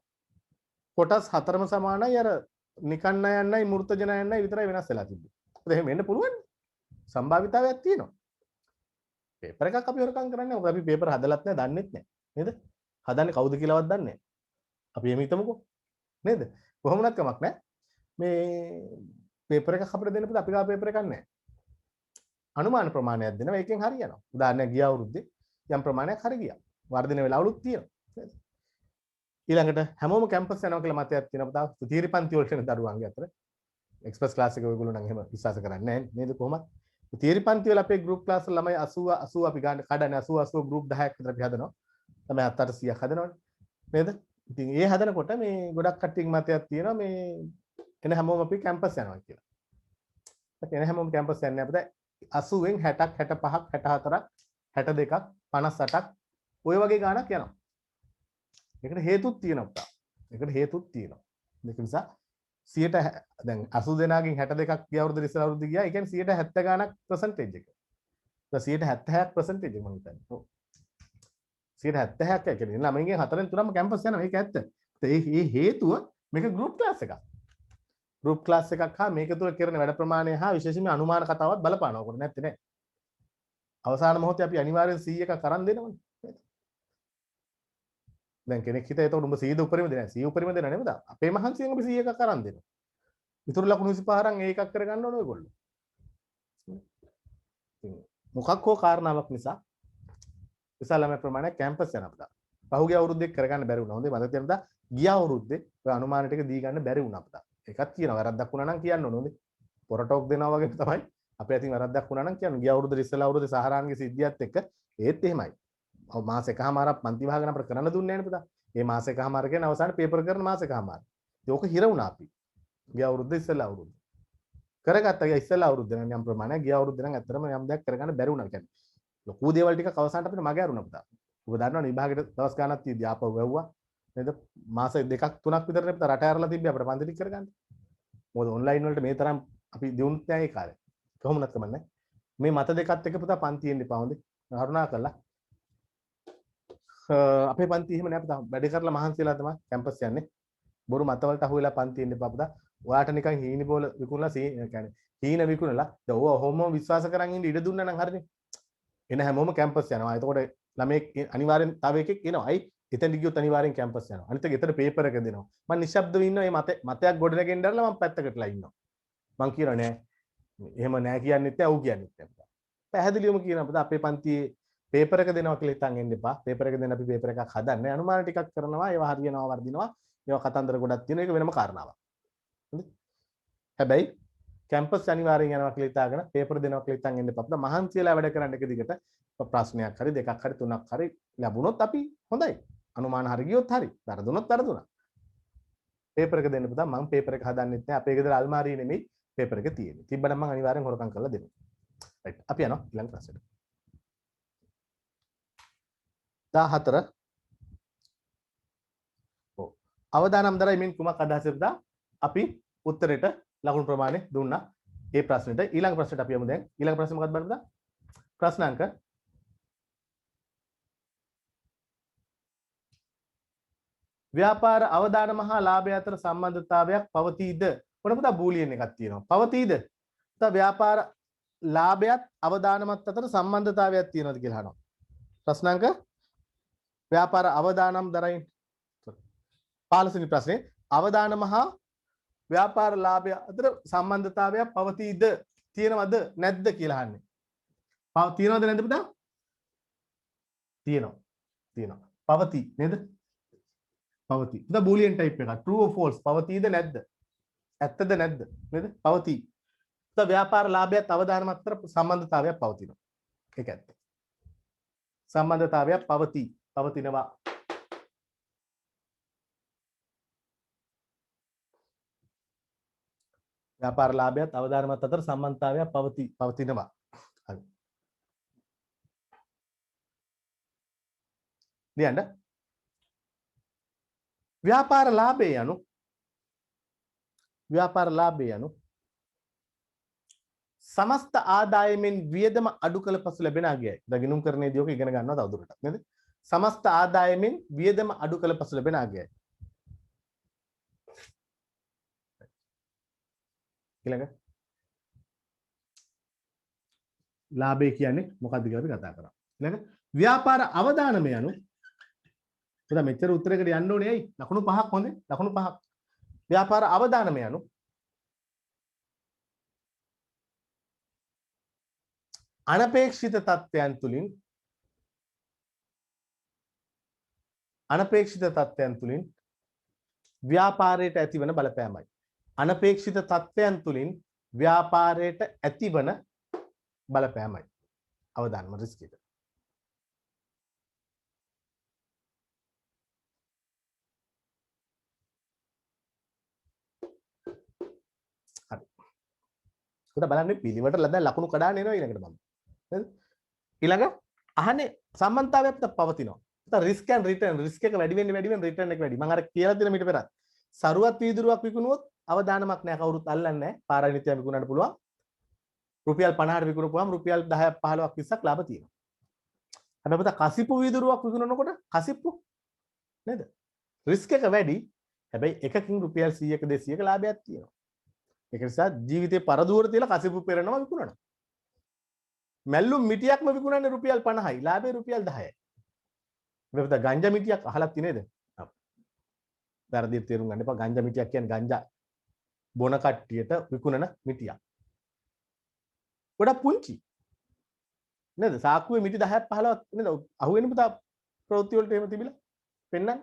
කොටස් 4ම සමානයි අර නිකන් යන්නයි මූර්තජන යන්නයි විතරයි වෙනස් වෙලා තිබ්බේ. මොකද එහෙම වෙන්න පුළුවන්. සම්භාවිතාවයක් තියෙනවා. පේපර් එකක් අපි හොරකම් කරන්නේ. මොකද අපි පේපර් හදලත් නැහැ, දන්නෙත් නැහැ. නේද? හදන්නේ කවුද කියලාවත් දන්නේ නැහැ. අපි එහෙම හිතමුකෝ. නේද? කොහොම වුණත් කමක් නැහැ. මේ පේපර් එකක් අපිට දෙන්න පුතා අපි ගාව පේපර් එකක් නැහැ. අනුමාන ප්‍රමාණයක් දෙනවා. ඒකෙන් හරියනවා. උදාහරණයක් ගිය අවුරුද්දේ යම් ප්‍රමාණයක් හරි ගියා. වර්ධනය වෙලාවලුත් තියෙනවා. නේද? ඊළඟට හැමෝම කැම්පස් යනවා කියලා මතයක් තියෙනවා පුතා. තියරි පන්ති වලට යන දරුවන්ගේ අතර එක්ස්ප්‍රස් ක්ලාස් එක ඔයගොල්ලෝ නම් එහෙම විශ්වාස කරන්නේ නැහැ නේද කොහොමද? තියරි පන්ති වල අපේ ගෲප් ක්ලාස් වල ළමයි 80 අපි ගන්න කඩන්නේ 80 ගෲප් 10ක් විතර අපි හදනවා. තමයි 700ක් හදනවනේ. නේද? ඉතින් ඒ හදනකොට මේ ගොඩක් කට්ටියක මතයක් තියෙනවා මේ එන හැමෝම අපි කැම්පස් යනවා කියලා. එන හැමෝම කැම්පස් යන්නේ අපිට 80න් 60ක් 65ක් 64ක් 62ක් 58ක් ওই වගේ ගාණක් යනවා. ඒකට හේතුත් තියෙනවා පුතා. ඒකට හේතුත් තියෙනවා. ඒක නිසා 100ට දැන් 80 දෙනාගෙන් 62ක් ගිය අවුරුද්ද ඉස්සර අවුරුද්ද ගියා. ඒ කියන්නේ 170 ගාණක් percentage එක. දැන් 170ක් percentage එක මම හිතන්නේ. ඔව්. 170ක් කියන්නේ ළමයින්ගෙන් 4න් 3ම කැම්පස් යනවා. මේක ඇත්ත. ඒ හේතුව මේක ගෲප් ක්ලාස් එකක්. ගෲප් ක්ලාස් එකක් හා මේක තුල කරන වැඩ ප්‍රමාණය හා විශේෂයෙන්ම අනුමාන කතාවත් බලපානවා. කොට නැත්තේ නෑ. අවසාන මොහොතේ අපි අනිවාර්යෙන් 100 එකක් අරන් දෙනවනේ. දැන් කෙනෙක් හිතා එතකොට උඹ 100ද උපරිම දෙන්නේ නැහැ. 100 උපරිම දෙන්න නෙමෙයි. අපේ මහන්සියෙන් අපි 100 එකක් අරන් දෙනවා. ඉතුරු ලකුණු 25 අරන් ඒකක් කරගන්න ඕන ඔයගොල්ලෝ. මොකක් හෝ කාරණාවක් නිසා විශාල ළමයි ප්‍රමාණයක් කැම්පස් යන අපිට. පහුගිය අවුරුද්දේ කරගන්න බැරි වුණා. හොඳේ මතක තියාගන්න. ගිය අවුරුද්දේ ඔය අනුමාන ටික දී ගන්න බැරි වුණා අපිට. ඒකත් කියනවා වැරද්දක් වුණා නම් කියන්න ඕනේ. පොර ටෝක් දෙනවා වගේ තමයි. අපේ අතින් වැරද්දක් වුණා නම් කියන්න. ගිය අවුරුද්දේ ඉස්සෙල්ලා අවුරුද්දේ සහරාන්ගේ සිද්ධියත් එක්ක ඒත් එහෙමයි. මාස එකමාරක් පන්ති වහගෙන අපිට කරන්න දුන්නේ නැහැ නේ පුතා. මේ මාස එකමාර කියන්නේ අවසාන පේපර් කරන මාස එකමාර. ඒක හිර වුණා අපි. ගිය අවුරුද්දේ ඉස්සෙල්ලා අවුරුද්ද. කරගත්තා ගිය ඉස්සෙල්ලා අවුරුද්ද නම් යම් ප්‍රමාණයක් ගිය අවුරුද්ද නම් ඇත්තටම යම් දෙයක් කරගන්න බැරි වුණා කියන්නේ. ලොකු දේවල් ටිකක් අවසානට අපිට මග ඇරුණා පුතා. ඔබ දන්නවනේ විභාගෙට දවස් ගාණක් තියදී ආපහු වැව්වා. නේද? මාස දෙකක් තුනක් විතරනේ පුතා රට ඇරලා තිබ්බේ අපිට පන්ති ටික කරගන්න. මොකද ඔන්ලයින් වලට මේ තරම් අපි දිනුත් නැහැ ඒ කාලේ. කොහොමුණත් කමන්නේ. මේ මත දෙකත් එක පුතා පන්ති එන්න එපා හොඳේ. කරුණා කරලා අපේ පන්ති එහෙම නෑ පුතා. වැඩ කරලා මහන්සියලා තමයි කැම්පස් යන්නේ. බොරු මතවලට අහු වෙලා පන්ති එන්න එපා පුතා. ඔයාට නිකන් හීනි බෝල විකුණලා කියන්නේ හීන විකුණලා දැන් ඕව ඔහොම විශ්වාස කරන් ඉන්න ඉඩ දුන්නා නම් හරිනේ. එන හැමෝම කැම්පස් යනවා. එතකොට ළමෙක් අනිවාර්යෙන් තව එකෙක් එනවා. අයි එතනට ගියොත් අනිවාර්යෙන් කැම්පස් යනවා. අනිත් එක එතන පේපර් එක දෙනවා. මම නිශ්ශබ්දව ඉන්නවා. මේ මතයක් ගොඩනගෙන්න දැරලා මම පැත්තකටලා ඉන්නවා. මං කියනවා නෑ. එහෙම නෑ කියන්නෙත් නෑ. ඔව් කියන්නෙත් නෑ. පැහැදිලිවම කියනවා පුතා අපේ පන්තියේ පේපර් එක දෙනවා කියලා හිතන් එන්න එපා. පේපර් එක දෙන්න අපි පේපර් එකක් හදන්නේ. අනුමාන ටිකක් කරනවා. ඒවා හරියනවා වර්ධිනවා. ඒවා කතන්දර ගොඩක් තියෙනවා. ඒක වෙනම කාරණාවක්. හරිද? හැබැයි කැම්පස් අනිවාර්යෙන් යනවා කියලා හිතාගෙන පේපර් දෙනවා කියලා හිතන් එන්න එපා. මහන්සියලා වැඩ කරන්න එක දිගට ප්‍රශ්නයක් හරි දෙකක් හරි තුනක් හරි ලැබුණොත් අපි හොඳයි. අනුමාන හරි ගියොත් හරි. වැරදුනොත් වැරදුනා. පේපර් එක දෙන්න පුතා. මම පේපර් එක හදන්නෙත් නෑ. අපේ ගෙදර අල්මාරියේ නෙමෙයි පේපර් එක තියෙන්නේ. තිබ්බනම් මම අනිවාර්යෙන් හොරකම් කරලා දෙනවා. රයිට්. අපි යනවා ඊළඟ ප්‍රශ්නෙට. 14 ඔව්. අවදානම් දරයි මින් කුමක් අදහසද? අපි උත්තරේට ලකුණු ප්‍රමාණය දුන්නා. ඒ ප්‍රශ්නෙට ඊළඟ ප්‍රශ්නෙට අපි යමු දැන්. ඊළඟ ප්‍රශ්නේ මොකක්ද බලන්න පුතා? ප්‍රශ්න අංක ව්‍යාපාර අවදානම හා ලාභය අතර සම්බන්ධතාවයක් පවතීද? මොන පුතා බූලියන් එකක් තියෙනවා. පවතීද? පුතා ව්‍යාපාර ලාභයත් අවදානමත් අතර සම්බන්ධතාවයක් තියෙනවද කියලා අහනවා. ප්‍රශ්න අංක ව්‍යාපාර අවදානම් දරයි 15 වෙනි ප්‍රශ්නේ අවදානම හා ව්‍යාපාර ලාභය අතර සම්බන්ධතාවයක් පවතීද? තියෙනවද නැද්ද කියලා අහන්නේ. තියෙනවද නැද්ද පුතා? තියෙනවා. තියෙනවා. පවතී නේද? පවතී. පුතා බූලියන් ටයිප් එකක්. true or false පවතීද නැද්ද? ඇත්තද නැද්ද? නේද? පවතී. පුතා ව්‍යාපාර ලාභයත් අවදානම අතර සම්බන්ධතාවයක් පවතිනවා. ඒක ඇත්ත. සම්බන්ධතාවයක් පවතී. පවතිනවා. ව්‍යාපාර ලාභයත් අවදානමත් අතර සම්බන්ධතාවයක් පවතිනවා. හරි. ලියන්න. ව්‍යාපාර ලාභය යනු සමස්ත ආදායමෙන් වියදම අඩු කළ පසු ලැබෙන අගයයි. දගිනුම් කරන්නේදී ඔක ඉගෙන ගන්නවා තවදුරටත් නේද? සමස්ත ආදායමෙන් වියදම අඩු කළ පසු ලැබෙන අගයයි. ඊළඟ ලාභය කියන්නේ මොකක්ද කියලා අපි කතා කරා. ඊළඟ ව්‍යාපාර අවදානම යනු පුතා මෙච්චර උත්තරයකට යන්න ඕනේ ඇයි? ලකුණු 5ක් හොඳේ. ලකුණු 5ක්. ව්‍යාපාර අවදානම යනු අනපේක්ෂිත තත්ත්වයන් තුලින් ව්‍යාපාරයට ඇතිවන බලපෑමයි. අනපේක්ෂිත තත්ත්වයන් තුලින් ව්‍යාපාරයට ඇතිවන බලපෑමයි. අවදානම රිස්ක් එක. උදා බලන්න පිළිවෙලට දැන් ලකුණු කඩාගෙන එනවා ඊළඟට මම. නේද? ඊළඟ අහන්නේ සම්බන්ධතාවයක් පවතිනවා. නැත්නම් රිස්ක් ඇන්ඩ් රිටර්න් රිස්ක් එක වැඩි වෙන්න රිටර්න් එක වැඩි. මම අර කියලා දෙන මීට පෙරත්. සරුවත් වීදුරුවක් විකුණුවොත් අවදානමක් නැහැ කවුරුත් අල්ලන්නේ නැහැ. පාරායි නිත්‍යම විකුණන්න පුළුවන්. රුපියල් 50ට විකුණපුවාම රුපියල් 10ක් 15ක් 20ක් ලාභ තියෙනවා. හැබැයි පුතා කසිප්පු වීදුරුවක් විකුණනකොට කසිප්පු නේද? රිස්ක් එක වැඩි. හැබැයි එකකින් රුපියල් 100ක 200ක ලාභයක් තියෙනවා. ඒක නිසා ජීවිතේ පරදුවර තියලා කසිප්පු පෙරනවා විකුණනවා. මැල්ලුම් මිටියක්ම විකුණන්නේ රුපියල් 50යි. ලාභේ රුපියල් 10යි. මේ පුතා ගංජා මිටියක් අහලා තියෙනේද? වැරදියට තේරුම් ගන්න එපා. ගංජා මිටියක් කියන්නේ ගංජා බොන කට්ටියට විකුණන මිටියක්. ගොඩක් පුංචි. නේද? සාක්කුවේ මිටි 10ක් 15ක් නේද? අහුවෙන පුතා ප්‍රවෘත්ති වලට එහෙම තිබිලා පෙන්නන්න.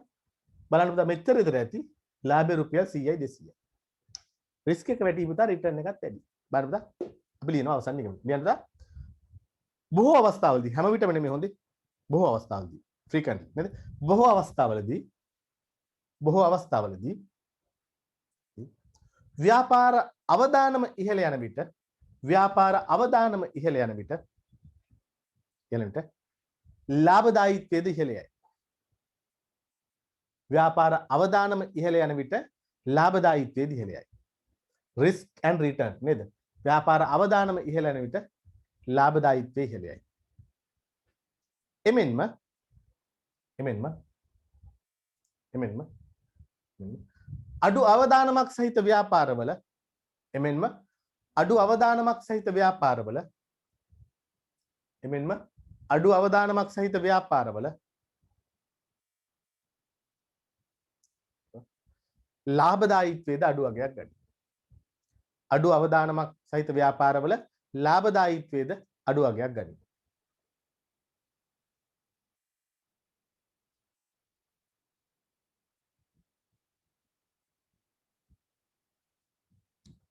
බලන්න පුතා මෙච්චර විතර ඇති. ලාභේ රුපියල් 100යි 200යි. රිස්ක් එක වැඩි පුතා රිටර්න් එකත් වැඩි. බලන්න පුතා අපි ලියනවා අවසන් නිගමනය. ලියන්න පුතා බොහෝ අවස්ථාවලදී හැම විටම නෙමෙයි හොඳේ. බොහෝ අවස්ථාවලදී ෆ්‍රීකන්ට්ලි නේද? බොහෝ අවස්ථාවලදී ව්‍යාපාර අවදානම ඉහළ යන විට ලාභදායීත්වයේද ඉහළයයි. ව්‍යාපාර අවදානම ඉහළ යන විට ලාභදායීත්වයේද ඉහළයයි. රිස්ක් ඇන්ඩ් රිටර්න් නේද? ව්‍යාපාර අවදානම ඉහළ යන විට ලාභදායීත්වය ඉහළයයි. එමෙන්ම අඩු අවදානමක් සහිත ව්‍යාපාරවල ලාභදායීත්වයේද අඩු වගයක් ගනී. අඩු අවදානමක් සහිත ව්‍යාපාරවල ලාභදායීත්වයේද අඩු වගයක් ගනී.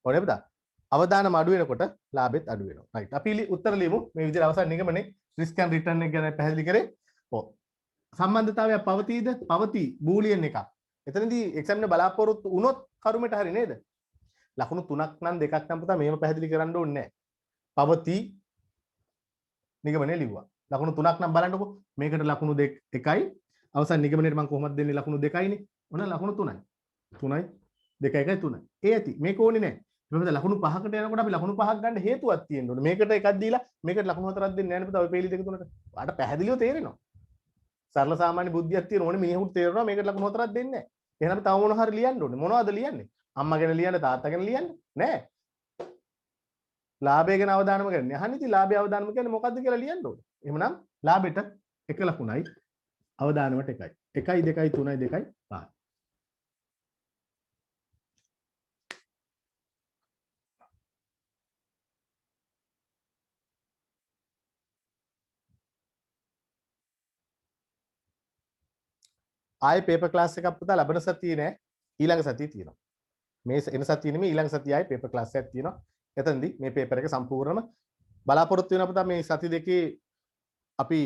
ඕනේ පුතා. අවදානම අඩු වෙනකොට ලාභෙත් අඩු වෙනවා. රයිට්. අපි උත්තර ලියමු. මේ විදිහට අවසන් නිගමනේ රිස්ක් ඇන්ඩ් රිටර්න් එක ගැන පැහැදිලි කරේ. ඔව්. සම්බන්ධතාවයක් පවතීද? පවතී. බූලියන් එකක්. එතනදී එක්සැම් එක බලාපොරොත්තු වුණොත් කරුමෙට හරි නේද? ලකුණු 3ක් නම් 2ක් නම් පුතා මේව පැහැදිලි කරන්න ඕනේ නැහැ. පවතී නිගමනය ලිව්වා. ලකුණු 3ක් නම් බලන්නකො. මේකට ලකුණු 2යි. අවසන් නිගමනයේට මම කොහොමද දෙන්නේ ලකුණු 2යිනේ. ඔන්න ලකුණු 3යි. 3යි 2 1යි 3යි. ඒ ඇති. මේක ඕනේ නැහැ. මොකද ලකුණු 5කට යනකොට අපි ලකුණු 5ක් ගන්න හේතුවක් තියෙන්න ඕනේ. මේකට එකක් දීලා මේකට ලකුණු 4ක් දෙන්නේ නැහැ නේ පුතා. ඔය පේලි 2 3ට. ඔයාලට පැහැදිලිව තේරෙනවා. සරල සාමාන්‍ය බුද්ධියක් තියෙන ඕනේ මිනිහෙකුට තේරෙනවා මේකට ලකුණු 4ක් දෙන්නේ නැහැ. එහෙනම් තව මොන හරි ලියන්න ඕනේ. මොනවද ලියන්නේ? අම්මා ගැන ලියන්න, තාත්තා ගැන ලියන්න නෑ. ලාභය ගැන අවදානම ගන්න. අහන්නේ ඉතින් ලාභය අවදානම කියන්නේ මොකද්ද කියලා ලියන්න ඕනේ. එහෙමනම් ලාභෙට 1 ලකුණයි අවදානමට 1යි. 1යි 2යි 3යි 2යි 5යි. ආයේ පේපර් ක්ලාස් එකක් පුතා ලබන සතියේ නෑ ඊළඟ සතියේ තියෙනවා. මේ එන සතියේ නෙමෙයි ඊළඟ සතියේ ආයේ පේපර් ක්ලාස් එකක් තියෙනවා. එතනදී මේ පේපර් එක සම්පූර්ණම බලාපොරොත්තු වෙනවා පුතා මේ සති දෙකේ අපි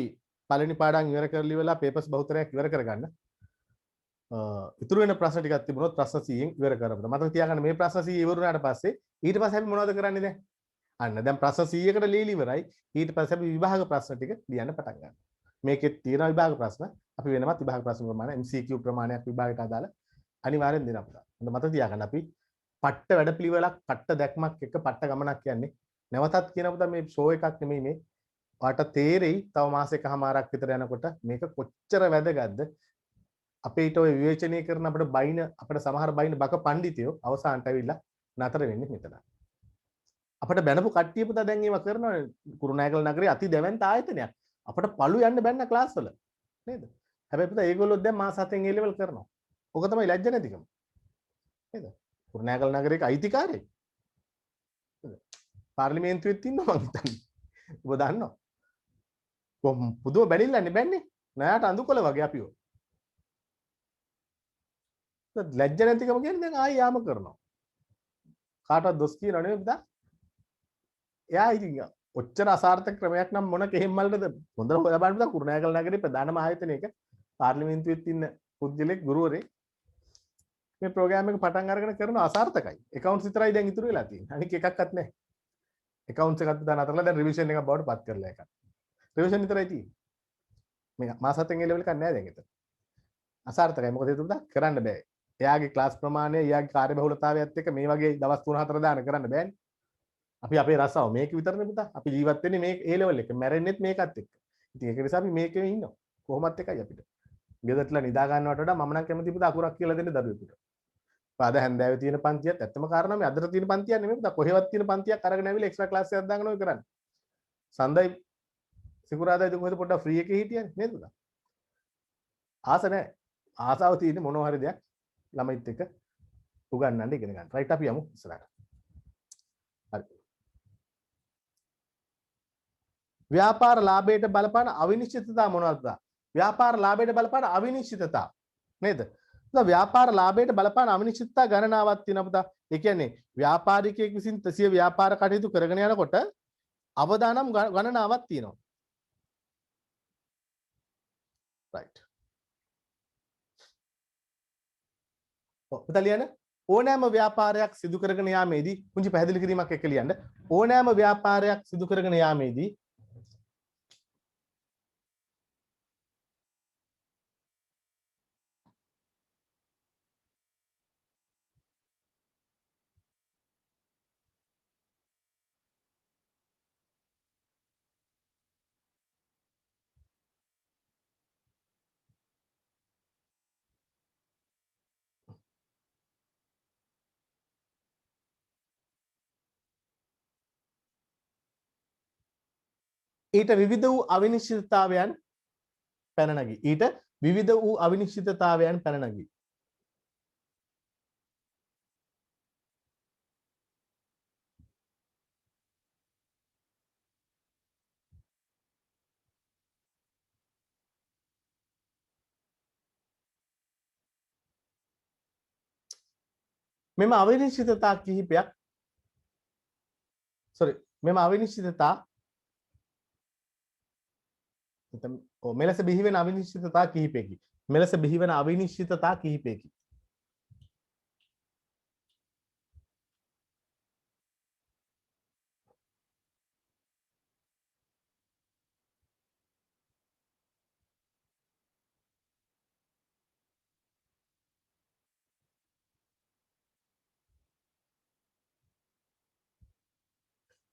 පළවෙනි පාඩම් ඉවර කරලි වෙලා පේපර්ස් බහුතරයක් ඉවර කරගන්න. ඉතුරු වෙන ප්‍රශ්න ටිකක් තිබුණොත් ප්‍රශ්න 100න් ඉවර කරපුවා. මතක තියාගන්න මේ ප්‍රශ්න 100 ඉවර වුණාට පස්සේ ඊට පස්සේ අපි මොනවද කරන්නේ දැන්? අන්න දැන් ප්‍රශ්න 100කට ලියලා ඉවරයි. ඊට පස්සේ අපි විභාග ප්‍රශ්න ටික ලියන්න පටන් ගන්නවා. මේකෙත් තියෙන විභාග ප්‍රශ්න අපි වෙනමත් විභාග ප්‍රශ්න ප්‍රමාණය MCQ ප්‍රමාණයක් විභාගයට අදාළ අනිවාර්යෙන් දෙනවා පුතා. හොඳ මතක තියාගන්න අපි පට්ට වැඩපිළිවෙලක් පට්ට දැක්මක් එක පට්ට ගමනක් යන්නේ. නැවතත් කියන පුතා මේ ෂෝ එකක් නෙමෙයි මේ. ඔයාට තේරෙයි තව මාසෙකමාරක් විතර යනකොට මේක කොච්චර වැදගත්ද. අපේ ඊට ඔය විවේචනය කරන අපිට බයින අපිට සමහර බයින බක පඬිතියෝ අවසානට ඇවිල්ලා නතර වෙන්නේ මෙතන. අපිට බැනපු කට්ටිය පුතා දැන් ඒව කරනවා කුරුණෑගල නගරේ අති දැවැන්ත ආයතනයක්. අපිට පළු යන්න බැන්න ක්ලාස් වල නේද? හැබැයි පුතා ඒගොල්ලෝ දැන් මාස 7න් A level කරනවා. ඔක තමයි ලැජ්ජ නැතිකම. නේද? කුරුණෑගල නගරේක අයිතිකාරයෙක්. නේද? පාර්ලිමේන්තුවෙත් ඉන්නවා මං හිතන්නේ. ඔබ දන්නවා. කොහොම පුදුම බැනිල්ලන්නේ බැන්නේ. නෑට අඳුකොළ වගේ අපිව. ලැජ්ජ නැතිකම කියන්නේ දැන් ආයෙ යාම කරනවා. කාටවත් දොස් කියනව නෙවෙයි පුතා. එයා ඉතින් ඔච්චර අසාර්ථක ක්‍රමයක් නම් මොන කෙහෙම්මල්ටද හොඳට හොයලා බලන්න පුතා කුරුණෑගල නගරේ ප්‍රධානම ආයතනයක පාර්ලිමේන්තුවෙත් ඉන්න පුද්ගලෙක් ගුරුවරයෙක් මේ ප්‍රෝග්‍රෑම් එක පටන් අරගෙන කරන අසාර්ථකයි. accounts විතරයි දැන් ඉතුරු වෙලා තියෙන්නේ. අනික එකක්වත් නැහැ. accounts එකත් දාන අතරලා දැන් revision එකක් බවට පත් කරලා එකක්. revision විතරයි තියෙන්නේ. මේ මාස 7න් ඒ level එකක් නැහැ දැන් එතන. අසාර්ථකයි. මොකද ඒක පුතා කරන්න බෑ. එයාගේ ක්ලාස් ප්‍රමාණය, එයාගේ කාර්යබහුලතාවයත් එක්ක මේ වගේ දවස් 3-4 දාන කරන්න බෑනේ. අපි අපේ රසාව මේක විතරනේ පුතා. අපි ජීවත් වෙන්නේ මේ ඒ level එක. මැරෙන්නෙත් මේකත් එක්ක. ඉතින් ඒක නිසා අපි මේකේ ඉන්නවා. කොහොමත් එකයි අපිට. ගෙදරටලා නිදා ගන්නවට වඩා මම නම් කැමති පුතා අකුරක් කියලා දෙන්න දරුවෙකුට. පාද හැන්දෑවේ තියෙන පන්තියත් ඇත්තම කාරණා මේ අදට තියෙන පන්තියක් නෙමෙයි පුතා. කොහෙවත් තියෙන පන්තියක් අරගෙන ඇවිල්ලා එක්ස්ට්‍රා ක්ලාස් එකක් දාගෙන ඔය කරන්නේ. සඳයි සිකුරාදා ඉතින් කොහෙද පොඩ්ඩක් ෆ්‍රී එකේ හිටියන්නේ නේද පුතා? ආස නැහැ. ආසාව තියෙන්නේ මොනවා හරි දෙයක් ළමයිත් එක්ක උගන්වන්න ඉගෙන ගන්න. රයිට් අපි යමු ඉස්සරහට. හරි. ව්‍යාපාර ලාභයට බලපාන අවිනිශ්චිතතා මොනවද? ව්‍යාපාර ලාභයට බලපාන අවිනිශ්චිතතා නේද? ව්‍යාපාර ලාභයට බලපාන අවිනිශ්චිතතා ගණනාවක් තියෙනවා පුතා. ඒ කියන්නේ ව්‍යාපාරිකයෙක් විසින් සිය ව්‍යාපාර කටයුතු කරගෙන යනකොට අවදානම් ගණනාවක් තියෙනවා. right. පුතා ලියන්න ඕනෑම ව්‍යාපාරයක් සිදු කරගෙන යාමේදී පුංචි පැහැදිලි කිරීමක් එක්ක ලියන්න. ඕනෑම ව්‍යාපාරයක් සිදු කරගෙන යාමේදී ඊට විවිධ වූ අවිනිශ්චිතතාවයන් පැන නැගී. ඊට විවිධ වූ අවිනිශ්චිතතාවයන් පැන නැගී. මෙම අවිනිශ්චිතතා කිහිපයක් මෙම අවිනිශ්චිතතා මෙලෙස බිහිවෙන අවිනිශ්චිතතා කිහිපයකි. මෙලෙස බිහිවෙන අවිනිශ්චිතතා කිහිපයකි.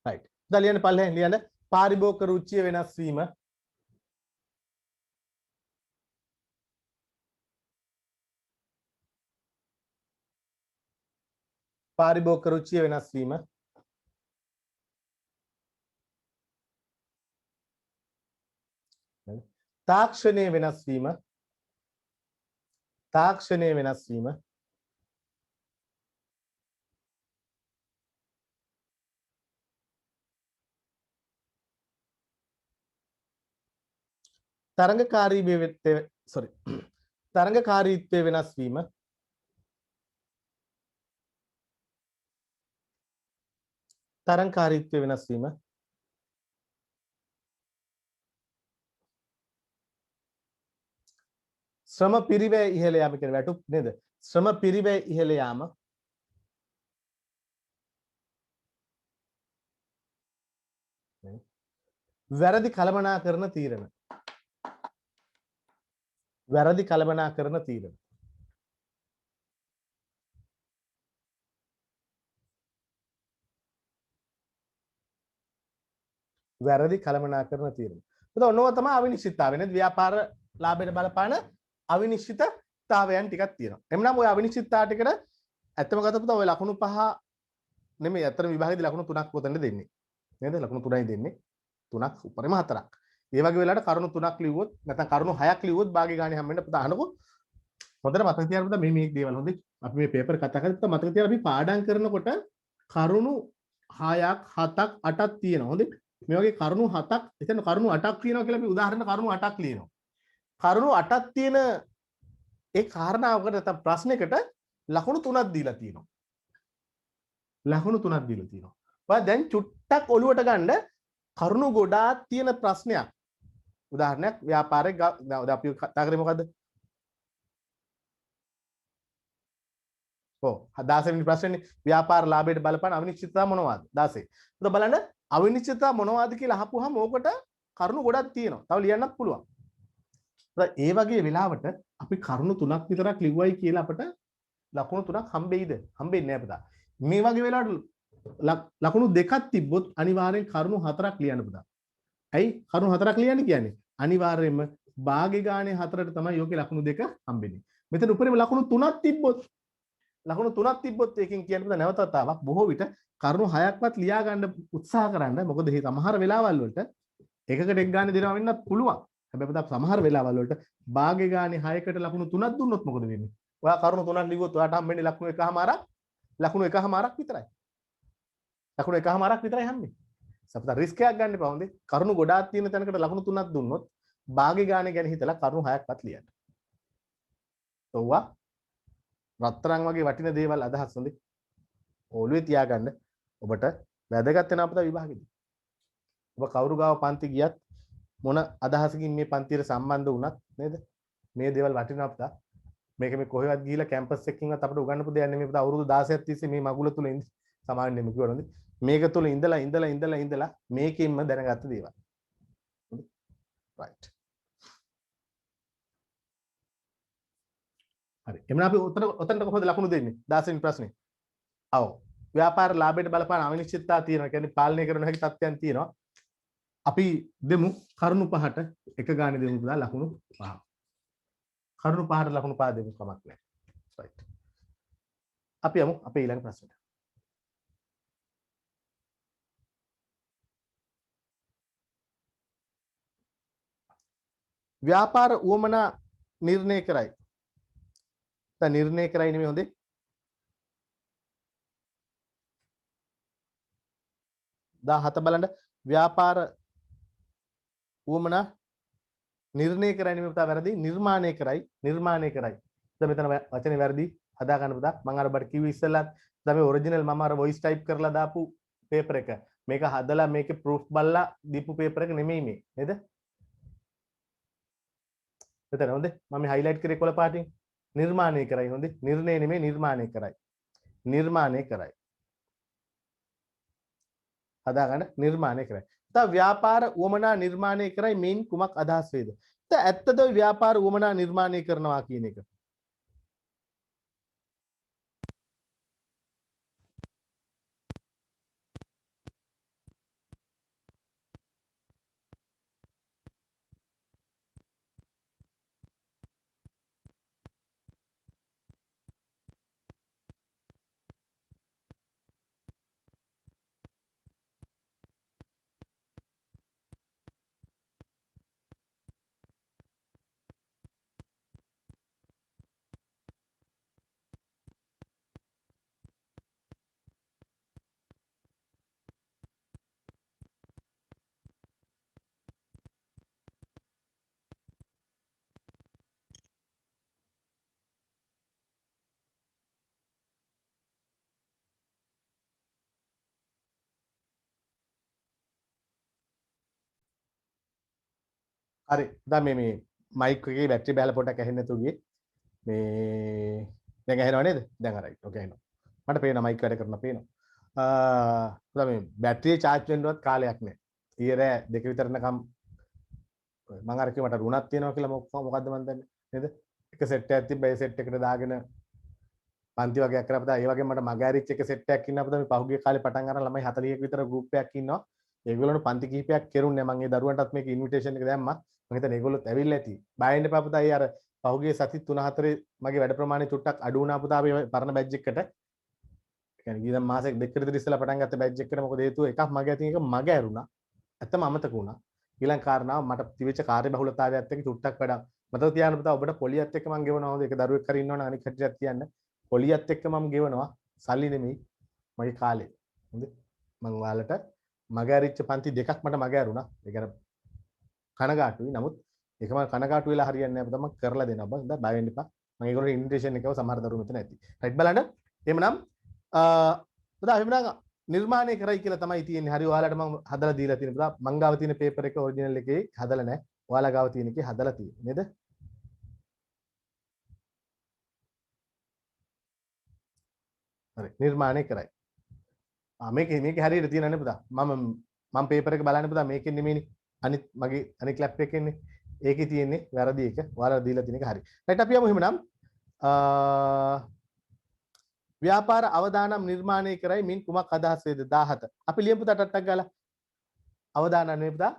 right. දැන් ලියන්න පල්ලෙන් ලියන්න පාරිභෝගික රුචිය වෙනස් වීම පාරිභෝගික රුචිය වෙනස් වීම තාක්ෂණයේ වෙනස් වීම තරංගකාරීත්වය වෙනස් වීම ශ්‍රම පිරිවැය ඉහළ යාම කියන වැටුප් නේද? ශ්‍රම පිරිවැය ඉහළ යාම වැරදි කළමනාකරන තීරණ වැරදි කළමනාකරන තීරණ ඔන්නෝව තමයි අවිනිශ්චිතතාවය නේද? ව්‍යාපාර ලාභයට බලපාන අවිනිශ්චිතතාවයන් ටිකක් තියෙනවා. එhmenan ඔය අවිනිශ්චිතතාව ටිකට ඇත්තම ගත්තොත් ඔය ලකුණු 5 නෙමෙයි අතර විභාගයේදී ලකුණු 3ක් පොතෙන්ද දෙන්නේ. නේද? ලකුණු 3යි දෙන්නේ. 3ක් උපරිම 4ක්. ඒ වගේ වෙලාවට කරුණු 3ක් ලිව්වොත් නැත්නම් කරුණු 6ක් ලිව්වොත් භාගය ගානේ හැම වෙන්න පුතා අහනකො හොඳට මතක තියාගන්න පුතා මේ දේවල් හොඳයි. අපි මේ පේපර් කතා කරද්දි පුතා මතක තියාගන්න අපි පාඩම් කරනකොට කරුණු 6ක් 7ක් 8ක් තියෙනවා. හොඳයි. මේ වගේ කරුණු 7ක් එතන කරුණු 8ක් තියෙනවා කියලා අපි උදාහරණ කරුණු 8ක් ලියනවා. කරුණු 8ක් තියෙන ඒ කාරණාවකට නැත්නම් ප්‍රශ්නයකට ලකුණු 3ක් දීලා තියෙනවා. ඔයා දැන් චුට්ටක් ඔලුවට ගන්න කරුණු ගොඩාක් තියෙන ප්‍රශ්නයක්. උදාහරණයක් ව්‍යාපාරයක් අපි කතා කරේ මොකද්ද? 16 වෙනි ප්‍රශ්නේ ව්‍යාපාර ලාභයට බලපාන අවිනිශ්චිතතා මොනවද? 16. එතකොට බලන්න අවිනිශ්චිතතා මොනවද කියලා අහපුවාම ඕකට කරුණු ගොඩක් තියෙනවා. තව ලියන්නත් පුළුවන්. ඒ වගේ වෙලාවට අපි කරුණු 3ක් විතරක් ලිව්වයි කියලා අපිට ලකුණු 3ක් හම්බෙයිද? හම්බෙන්නේ නැහැ පුතා. මේ වගේ වෙලාවට ලකුණු 2ක් තිබ්බොත් අනිවාර්යෙන් කරුණු 4ක් ලියන්න පුතා. ඇයි කරුණු 4ක් ලියන්න කියන්නේ? අනිවාර්යයෙන්ම භාග්‍ය ගානේ 4ට තමයි යෝගේ ලකුණු 2 හම්බෙන්නේ. මෙතන උඩරිම ලකුණු 3ක් තිබ්බොත් ඒකෙන් කියන්න පුතා නැවත වතාවක් බොහෝ විට කරුණු 6ක්වත් ලියා ගන්න උත්සාහ කරන්න. මොකද මේ සමහර වෙලාවල් වලට එකකට එක් ගානේ දෙනවා වෙන්නත් පුළුවන්. හැබැයි පුතා සමහර වෙලාවල් වලට භාග්‍ය ගානේ 6කට ලකුණු 3ක් දුන්නොත් මොකද වෙන්නේ? ඔයා කරුණු 3ක් ලිව්වොත් ඔයාට හම්බෙන්නේ ලකුණු 1මාරක් විතරයි. ලකුණු 1මාරක් විතරයි හම්බෙන්නේ. සපුතා රිස්ක් එකක් ගන්න එපා හොඳේ. කරුණු ගොඩාක් තියෙන තැනකට ලකුණු 3ක් දුන්නොත් භාග්‍ය ගානේ ගැන හිතලා කරුණු 6ක්වත් ලියන්න. ඔව්වා රත්තරන් වගේ වටින දේවල් අදහස් හොඳේ. ඔළුවේ තියාගන්න. ඔබට වැදගත් වෙන අපිට විභාගෙදී. ඔබ කවුරු ගාව පන්ති ගියත් මොන අදහසකින් මේ පන්තියට සම්බන්ධ වුණත් නේද? මේ දේවල් වටිනවා අපිට. මේක මේ කොහෙවත් ගිහිලා කැම්පස් එකකින්වත් අපිට උගන්නපු දෙයක් නෙමෙයි. අපිට අවුරුදු 16ක් තිස්සේ මේ මගුල තුල ඉඳි සමාවෙන්නේ කිව්වොත් මේක තුල ඉඳලා මේකෙන්ම දැනගත්ත දේවල්. right. හරි. එමුනම් අපි ඔතනට කොහොමද ලකුණු දෙන්නේ? 16 වෙනි ප්‍රශ්නේ. ඔව්. ව්‍යාපාර ලාභයට බලපාන අවිනිශ්චිතතා තියෙනවා. කියන්නේ පාලනය කරන හැකි තත්ත්වයන් තියෙනවා. අපි දෙමු කරුණු 5ට එක ගානේ දෙමු පුතා ලකුණු 5. කරුණු 5ට ලකුණු 5 දෙමු කමක් නැහැ. right. අපි යමු අපේ ඊළඟ ප්‍රශ්නට. ව්‍යාපාර උවමනා නිර්ණය කරයි. දැන් නිර්ණය කරයි නෙමෙයි හොඳේ. දා 7 බලන්න ව්‍යාපාර උවමනා නිර්ණය කරයි නෙමෙයි පුතා වැරදි නිර්මාණය කරයි. දැන් මෙතන වචනේ වැරදි හදා ගන්න පුතා. මම අර ඔබට කිව්ව ඉස්සෙල්ලත් දැන් මේ ඔරිජිනල් මම අර වොයිස් ටයිප් කරලා දාපු පේපර් එක. මේක හදලා මේකේ ප්‍රූෆ් බලලා දීපු පේපර් එක නෙමෙයි මේ. නේද? මෙතන හොඳේ. මම මේ හයිලයිට් කරේ කොළ පාටින්. නිර්මාණය කරයි හොඳේ. නිර්ණය නෙමෙයි නිර්මාණය කරයි. හදාගන්න නිර්මාණය කරයි. තව ව්‍යාපාර උවමනා නිර්මාණය කරයි මේන් කුමක් අදහස් වේද? ඇත්තද ව්‍යාපාර උවමනා නිර්මාණය කරනවා කියන එක? හරි. දැන් මේ මයික් එකේ බැටරි බැලලා පොඩ්ඩක් ඇහෙන්න නැතුව ගියේ. මේ දැන් ඇහෙනව නේද? දැන් හරි. ඔකේ ඇහෙනවා. මට පේනවා මයික් වැඩ කරනවා පේනවා. දැන් මේ බැටරිය charge වෙන්නවත් කාලයක් නැහැ. ඊයේ රෑ 2 විතර නිකම් මම අර කිව්ව මට රුණක් තියෙනවා කියලා මොකද්ද මන් දන්නේ නේද? එක සෙට් එකක් තිබ්බා ඒ සෙට් එකට දාගෙන පන්ති වගේක් කරා අපදා ඒ වගේ මට මග ඇරිච්ච එක සෙට් එකක් ඉන්න අපදා මේ පහුගිය කාලේ පටන් ගන්න ළමයි 40ක විතර ගෲප් එකක් ඉන්නවා. ඒගොල්ලන්ට පන්ති කිහිපයක් කෙරුන්නේ මම ඒ දරුවන්ටත් මේක ඉන්විටේෂන් එක දැම්මා. මම හිතන්නේ ඒගොල්ලොත් ඇවිල්ලා ඇති. බය වෙන්න එපා පුතා. ඒ අර පහුගිය සති 3-4 මගේ වැඩ ප්‍රමාණය චුට්ටක් අඩු වුණා පුතා මේ පරණ බැජ් එකකට. කියන්නේ ගිය මාසෙක දෙකකට විතර ඉස්සෙල්ලා පටන් ගත්ත බැජ් එකකට මොකද හේතුව එකක් මගේ අතින් එක මග ඇරුණා. ඇත්තම අමතක වුණා. ඊළඟ කාරණාව මට තිබිච්ච කාර්ය බහුලතාවයත් එක්ක චුට්ටක් වැඩක්. මතක තියාගන්න පුතා ඔබට පොලියත් එක්ක මම ගෙවනවා. හොඳ එක දරුවෙක් හරි ඉන්නවනම් අනික් කට්ටියත් කියන්න. පොලියත් එක්ක මම ගෙවනවා. සල්ලි නෙමෙයි. මගේ කාලේ. හොඳේ. මම ඔයාලට මග ඇරිච්ච පන්ති දෙකක් මට මග ඇරුණා. ඒ කියන්නේ කනගාටුයි. නමුත් ඒක මම කනගාටු වෙලා හරියන්නේ නැහැ. මම කරලා දෙනවා. බං බය වෙන්න එපා. මම ඒගොල්ලෝ ඉන්විටේෂන් එකව සමහර දරුවෝ මෙතන ඇති. රයිට් බලන්න. එහෙමනම් පුතා එහෙමනම් නිර්මාණය කරයි කියලා තමයි තියෙන්නේ. හරි ඔයාලට මම හදලා දීලා තියෙන පුතා. මං ගාව තියෙන පේපර් එක ඔරිජිනල් එකේ හදලා නැහැ. ඔයාලා ගාව තියෙන එකේ හදලා තියෙන්නේ. නේද? හරි නිර්මාණය කරයි. මේක හරියට තියෙනනේ පුතා. මම මම පේපර් එක බලන්න පුතා මේකෙන් නෙමෙයිනේ අනිත් මගේ අනිත් ලැප් එකේ ඉන්නේ ඒකේ තියෙන්නේ වැරදි එක ඔයාලා දීලා තියෙන එක හරි රයිට් අපි යමු එහෙමනම් ව්‍යාපාර අවදානම් නිර්මාණය කරයි මින් කුමක් අදහස් වේද 17 අපි ලියමු පුතා ටට්ටක් ගාලා අවදානම් නේ පුතා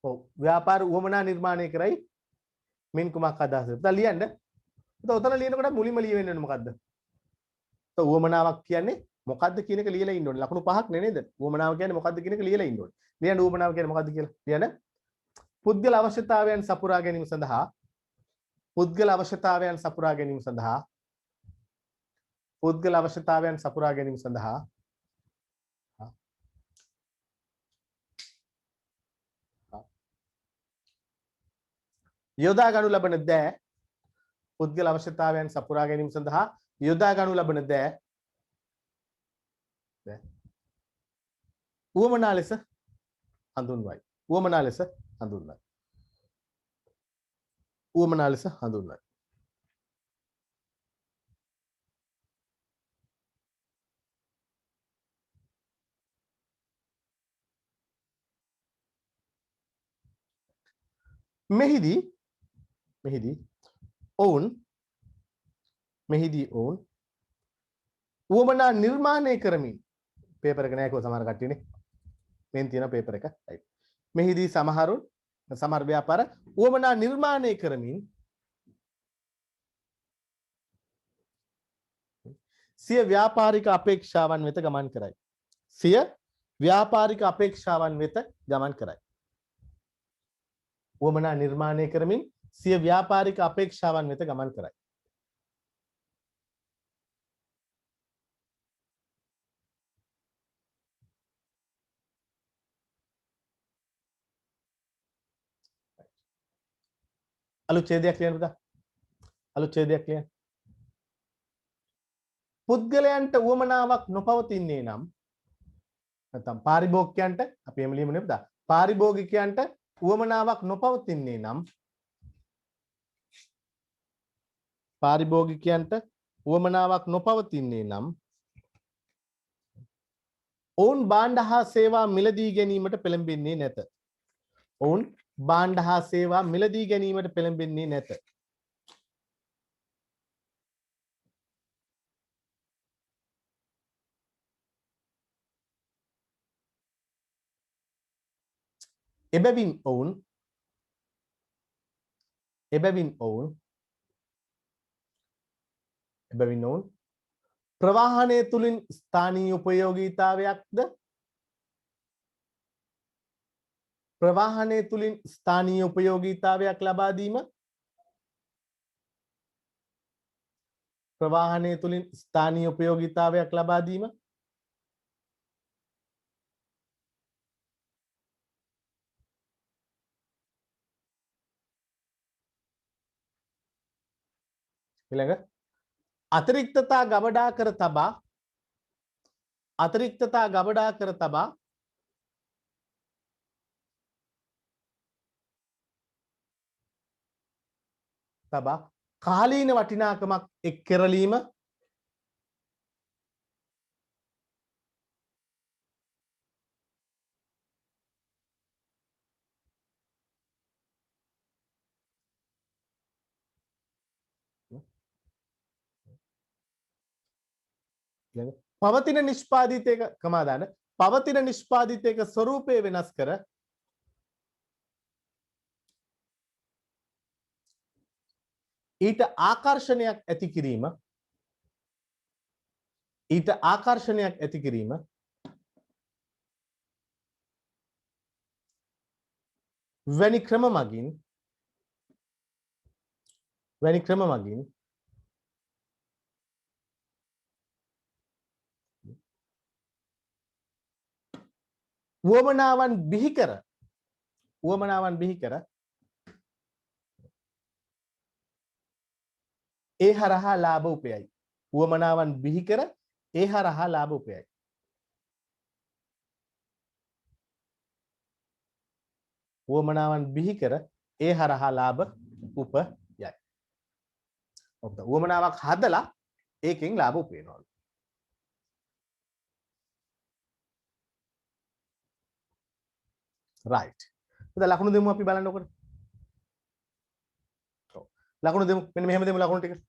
ඔව් ව්‍යාපාර උවමනා නිර්මාණය කරයි මින් කුමක් අදහස් වේද පුතා ලියන්න පුතා උතන ලියනකොට මුලින්ම ලියවෙන්නේ මොකද්ද පුතා උවමනාවක් කියන්නේ මොකද්ද කියන එක ලියලා ඉන්න ඕනේ ලකුණු පහක් නේ නේද උවමනාව කියන්නේ මොකද්ද කියන එක ලියලා ඉන්න ඕනේ ලියන්න උවමනාව කියන්නේ මොකද්ද කියලා ලියන්න පුද්ගල අවශ්‍යතාවයන් සපුරා ගැනීම සඳහා පුද්ගල අවශ්‍යතාවයන් සපුරා ගැනීම සඳහා පුද්ගල අවශ්‍යතාවයන් සපුරා ගැනීම සඳහා යොදා ගනු ලබන දෑ පුද්ගල අවශ්‍යතාවයන් සපුරා ගැනීම සඳහා යොදා ගනු ලබන දෑ උවමනා ලෙස හඳුන්වයි උවමනා ලෙස හඳුන්වයි උවමනා ලෙස හඳුන්වයි මෙහිදී ඔවුන් උවමනා නිර්මාණය කරමින් පේපර් එක නෑ කො සමහර කට්ටියනේ මෙන් තියෙන පේපර් එක රයිට් මෙහිදී සමහර ව්‍යාපාර උවමනා නිර්මාණය කරමින් සිය ව්‍යාපාරික අපේක්ෂාවන් වෙත ගමන් කරයි සිය ව්‍යාපාරික අපේක්ෂාවන් වෙත ගමන් කරයි උවමනා නිර්මාණය කරමින් සිය ව්‍යාපාරික අපේක්ෂාවන් වෙත ගමන් කරයි අලුත් ඡේදයක් ලියන්න පුතා අලුත් ඡේදයක් ලියන්න පුද්ගලයන්ට උවමනාවක් නොපවතින්නේ නම් නැත්නම් පාරිභෝගිකයන්ට අපි එහෙම ලියමු නේ පුතා පාරිභෝගිකයන්ට උවමනාවක් නොපවතින්නේ නම් පාරිභෝගිකයන්ට උවමනාවක් නොපවතින්නේ නම් ඔවුන් භාණ්ඩ හා සේවා මිලදී ගැනීමට පෙළඹෙන්නේ නැත ඔවුන් භාණ්ඩ හා සේවා මිලදී ගැනීමට පෙළඹෙන්නේ නැත එබැවින් ඔවුන් ප්‍රවාහනය තුලින් ස්ථානීය උපයෝගීතාවයක්ද ප්‍රවාහනය තුලින් ස්ථානීය උපයෝගීතාවයක් ලබා දීම ප්‍රවාහනය තුලින් ස්ථානීය උපයෝගීතාවයක් ලබා දීම ඊළඟ අතිරික්තතා ගබඩා කර තබා කාලීන වටිනාකමක් එක් කරලීම පවතින නිෂ්පාදිතයක කමාදාන පවතින නිෂ්පාදිතයක ස්වරූපය වෙනස් කර ඊට ආකර්ෂණයක් ඇති කිරීම වැනි ක්‍රම මගින් උවමනාවන් බිහි කර ඒ හරහා ලාභ උපයයි උවමනාවන් බිහි කර ඒ හරහා ලාභ උපයයි උවමනාවන් බිහි කර ඒ හරහා ලාභ උපයයි උවමනාවක් හදලා ඒකෙන් ලාභ උපයනවලු right. දැන් ලකුණු දෙමු අපි බලන්නකොට. ඔව්. ලකුණු දෙමු. මෙන්න මෙහෙම දෙමු ලකුණු ටික.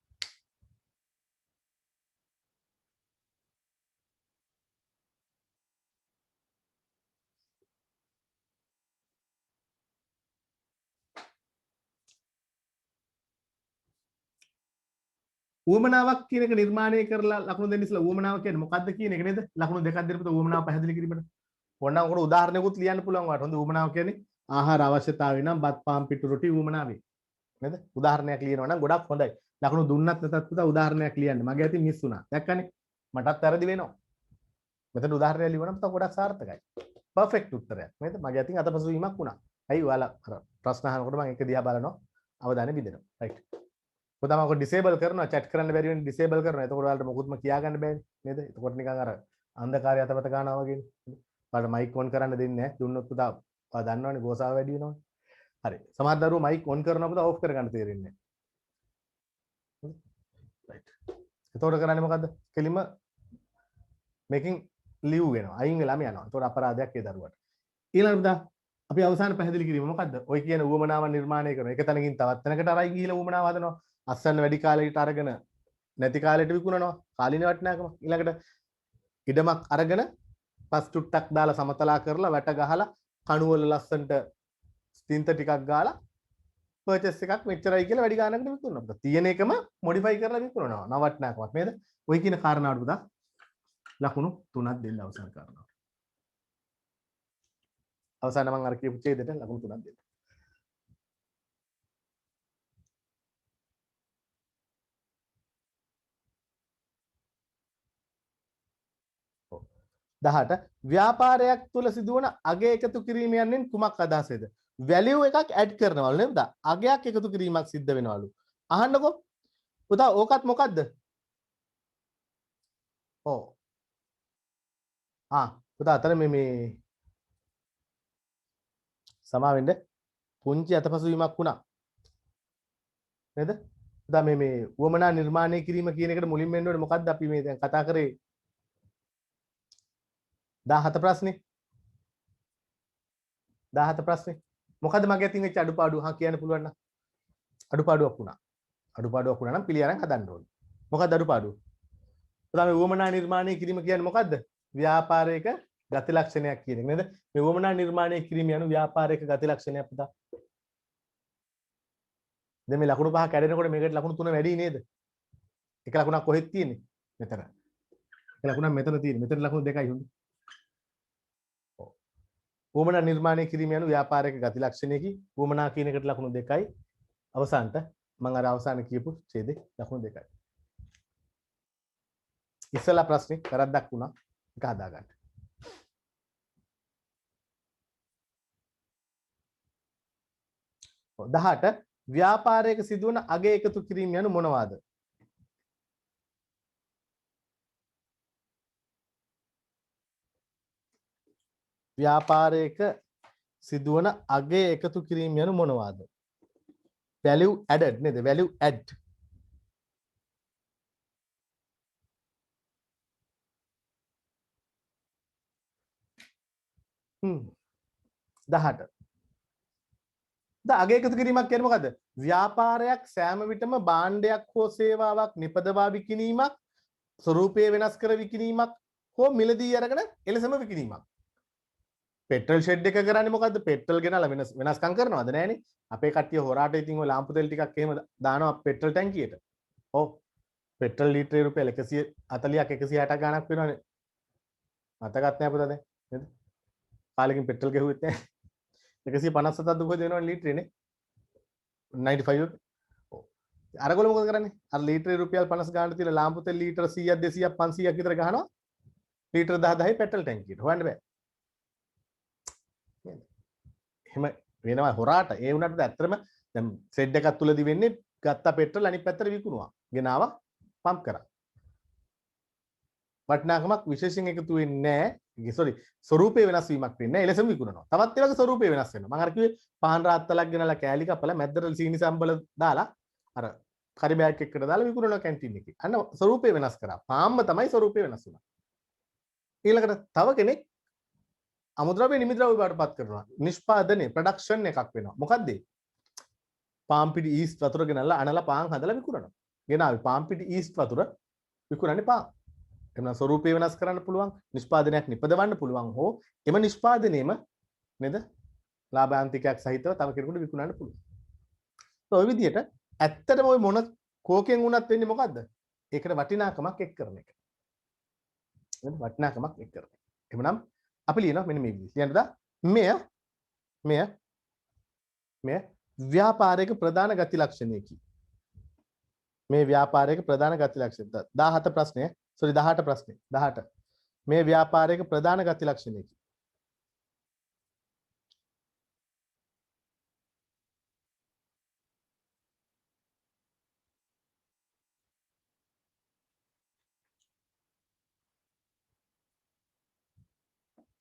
ඌමනාවක් කියන එක නිර්මාණය කරලා ලකුණු දෙන්න ඉස්සලා ඌමනාව කියන්නේ මොකක්ද කියන එක නේද? ලකුණු දෙකක් දෙනකොට ඌමනාව පැහැදිලි කිරීමට. ඕනනම් උකට උදාහරණයකුත් ලියන්න පුළුවන් වාට. හොඳ ඌමනාව කියන්නේ ආහාර අවශ්‍යතාවය නම් බත් පාන් පිටු රොටි ඌමනාවේ. නේද? උදාහරණයක් ලියනවා නම් ගොඩක් හොඳයි. ලකුණු දුන්නත් නැතත් පුතා උදාහරණයක් ලියන්න. මගේ අතින් මිස් වුණා. දැක්කනේ? මටත් වැරදි වෙනවා. මෙතන උදාහරණයක් ලියවනම් පුතා ගොඩක් සාර්ථකයි. පර්ෆෙක්ට් උත්තරයක්. නේද? මගේ අතින් අතපසු වීමක් වුණා. ඇයි ඔයාලා අර ප්‍රශ්න අහනකොට මම ඒක දිහා බලනවා. අවධානය බිඳෙනවා. රයිට්. කොහොමද මම ඩිසේබල් කරනවා chat කරන්න බැරි වෙන ඩිසේබල් කරනවා. එතකොට ඔයාලට මොකුත්ම කියා ගන්න බෑනේ. නේද? එතකොට නිකන් අර අන්ධකාරය අතපත ගන්නවා වගේ. ඔයාලට මයික් ඔන් කරන්න දෙන්නේ නැහැ. දුන්නොත් පුතා ඔයා දන්නවනේ ගෝසාව වැඩි වෙනවනේ. හරි. සමහර දරුවෝ මයික් ඔන් කරනවා පුතා ඕෆ් කරගන්න තේරෙන්නේ නැහැ. රයිට්. එතකොට කරන්නේ මොකද්ද? කෙලිම මේකෙන් ලිව් වෙනවා. අයින් වෙලාම යනවා. එතකොට අපරාධයක් ඒ දරුවට. ඊළඟට පුතා අපි අවසාන පැහැදිලි කිරීම මොකද්ද? ඔය කියන උවමනාව නිර්මාණය කරන එක තැනකින් තවත් තැනකට අරයි ගිහිලා උවමනාව හදනවා. අස්සන්න වැඩි කාලයකට අරගෙන නැති කාලයට විකුණනවා. කාලින වටිනාකම. ඊළඟට ඉඩමක් අරගෙන පස් චුට්ටක් දාලා සමතලා කරලා වැට ගහලා කණු වල ලස්සන්ට ස්තින්ත ටිකක් ගාලා පර්චේස් එකක් මෙච්චරයි කියලා වැඩි ගානකට විකුණනවා. තියෙන එකම මොඩිෆයි කරලා විකුණනවා. නව වටිනාකමක් නේද? ඔය කියන කාරණාවට පුතා ලකුණු 3ක් දෙන්න අවසන් කරනවා. අවසාන මම අර කියපු ඡේදයට ලකුණු 3ක් දෙන්න. ඔව්. 18 ව්‍යාපාරයක් තුල සිදුවන අගය එකතු කිරීම යන්නේ කුමක් අදහසේද? වැලියු එකක් ඇඩ් කරනවලු නේද? අගයක් එකතු කිරීමක් සිද්ධ වෙනවලු. අහන්නකෝ. පුතා ඕකත් මොකද්ද? ඔව්. පුතා අතන මේ සමාවෙන්න පුංචි අතපසු වීමක් වුණා. නේද? පුතා මේ උවමනා නිර්මාණය කිරීම කියන එකට මුලින්ම එන්න ඕනේ මොකද්ද අපි මේ දැන් කතා කරේ 17 ප්‍රශ්නේ. 17 ප්‍රශ්නේ. මොකද්ද මගේ අතින් වෙච්ච අඩුපාඩුව? කියන්න පුළුවන් නම්. අඩුපාඩුවක් වුණා. අඩුපාඩුවක් වුණා නම් පිළියරන් හදන්න ඕනේ. මොකද්ද අඩුපාඩුව? පුතා මේ උවමනා නිර්මාණය කිරීම කියන්නේ මොකද්ද? ව්‍යාපාරයක ගති ලක්ෂණයක් කියන එක නේද? මේ වමනා නිර්මාණය කිරීම යන ව්‍යාපාරයක ගති ලක්ෂණයක් පුතා. දැන් මේ ලකුණු පහ කැඩෙනකොට මේකට ලකුණු 3 වැඩි නේද? එක ලකුණක් කොහෙද තියෙන්නේ? මෙතන. එක ලකුණක් මෙතන තියෙන්නේ. මෙතන ලකුණු දෙකයි හොඳ. ඔව්. වමනා නිර්මාණය කිරීම යන ව්‍යාපාරයක ගති ලක්ෂණයකි වමනා කියන එකට ලකුණු දෙකයි. අවසානට මම අර අවසාන කියපු ඡේදේ ලකුණු දෙකයි. ඉස්සලා ප්‍රශ්නේ වැරද්දක් වුණා. ඒක හදාගන්න. 18 ව්‍යාපාරයක සිදුවන අගය එකතු කිරීම යනු මොනවාද? ව්‍යාපාරයක සිදුවන අගය එකතු කිරීම යනු මොනවාද? value added නේද? value add. හ්ම් 18 අගය එකතු කිරීමක් කියන්නේ මොකද්ද? ව්‍යාපාරයක් සෑම විටම භාණ්ඩයක් හෝ සේවාවක් නිපදවා විකිණීමක්, ස්වරූපය වෙනස් කර විකිණීමක් හෝ මිලදී අරගෙන එලෙසම විකිණීමක්. පෙට්‍රල් ෂෙඩ් එක කරන්නේ මොකද්ද? පෙට්‍රල් ගෙනලා වෙනස්කම් කරනවද? නෑනේ. අපේ කට්ටිය හොරාට ඉතින් ඔය ලාම්පු තෙල් ටිකක් එහෙම දානවා පෙට්‍රල් ටැංකියට. ඔව්. පෙට්‍රල් ලීටරේ රුපියල් 140ක් 160ක් ගාණක් වෙනවනේ. මතකත් නෑ පුතා දැන්. නේද? කාලෙකින් පෙට්‍රල් ගෙහුවෙත් නෑ. 157ක් දුක දෙනවා ලීටරේනේ 95 ඔව් අරගොල්ලෝ මොකද කරන්නේ අර ලීටරේ රුපියල් 50 ගානට තියලා ලාම්පු තෙල් ලීටර 100ක් 200ක් 500ක් විතර ගහනවා ලීටර 10 පෙට්‍රල් ටැංකියට හොයන්න බෑ එහෙම වෙනවා හොරාට ඒ වුණාට ඇත්තටම දැන් සෙඩ් එකක් තුලදී වෙන්නේ ගත්ත පෙට්‍රල් අනිත් පැත්තට විකුණුවා ගෙනාවා පම්ප් කරා වටිනාකමක් විශේෂයෙන් එකතු වෙන්නේ නැහැ සෝරි ස්වරූපේ වෙනස් වීමක් වෙන්නේ නැහැ එලෙසම විකුණනවා තවත් ඒ වගේ ස්වරූපේ වෙනස් වෙනවා මම අර කිව්වේ පහන් රාත්තලක් ගෙනලා කෑලි කපලා මැද්දට සීනි සම්බල දාලා අර කරි බෑග් එකකට දාලා විකුණනවා කැන්ටින් එකේ අන්න ස්වරූපේ වෙනස් කරා පාම්ම තමයි ස්වරූපේ වෙනස් වුණා ඊළඟට තව කෙනෙක් අමුද්‍රව්‍ය නිමිද්‍රව්‍ය බවට පත් කරනවා. නිෂ්පාදනයේ ප්‍රොඩක්ෂන් එකක් වෙනවා. මොකද්ද? පාම් පිටි ඊස්ට් වතුර ගෙනල්ලා අනලා පාන් හදලා විකුණනවා. ගෙනාවි පාම් පිටි ඊස්ට් වතුර විකුණන්නේ පාන්. එමනම් ස්වරූපය වෙනස් කරන්න පුළුවන්, නිෂ්පාදනයක් නිපදවන්න පුළුවන් හෝ එම නිෂ්පාදනයේම නේද? ලාභාන්තිකයක් සහිතව තව කෙනෙකුට විකුණන්න පුළුවන්. ඔය විදිහට ඇත්තටම ওই මොන කෝකෙන් වුණත් වෙන්නේ මොකද්ද? ඒකට වටිනාකමක් එක් කරන එක. නේද? වටිනාකමක් එක් කරන එක. එhmenan අපි ලියනවා මෙන්න මේ විදිහට. ලියන්නද? මෙය ව්‍යාපාරයක ප්‍රධාන ගති ලක්ෂණයකි. මේ ව්‍යාපාරයක ප්‍රධාන ගති ලක්ෂණ 17 ප්‍රශ්නය. සෝරි 18 ප්‍රශ්නේ. 18. මේ ව්‍යාපාරයක ප්‍රධාන ගති ලක්ෂණයකි.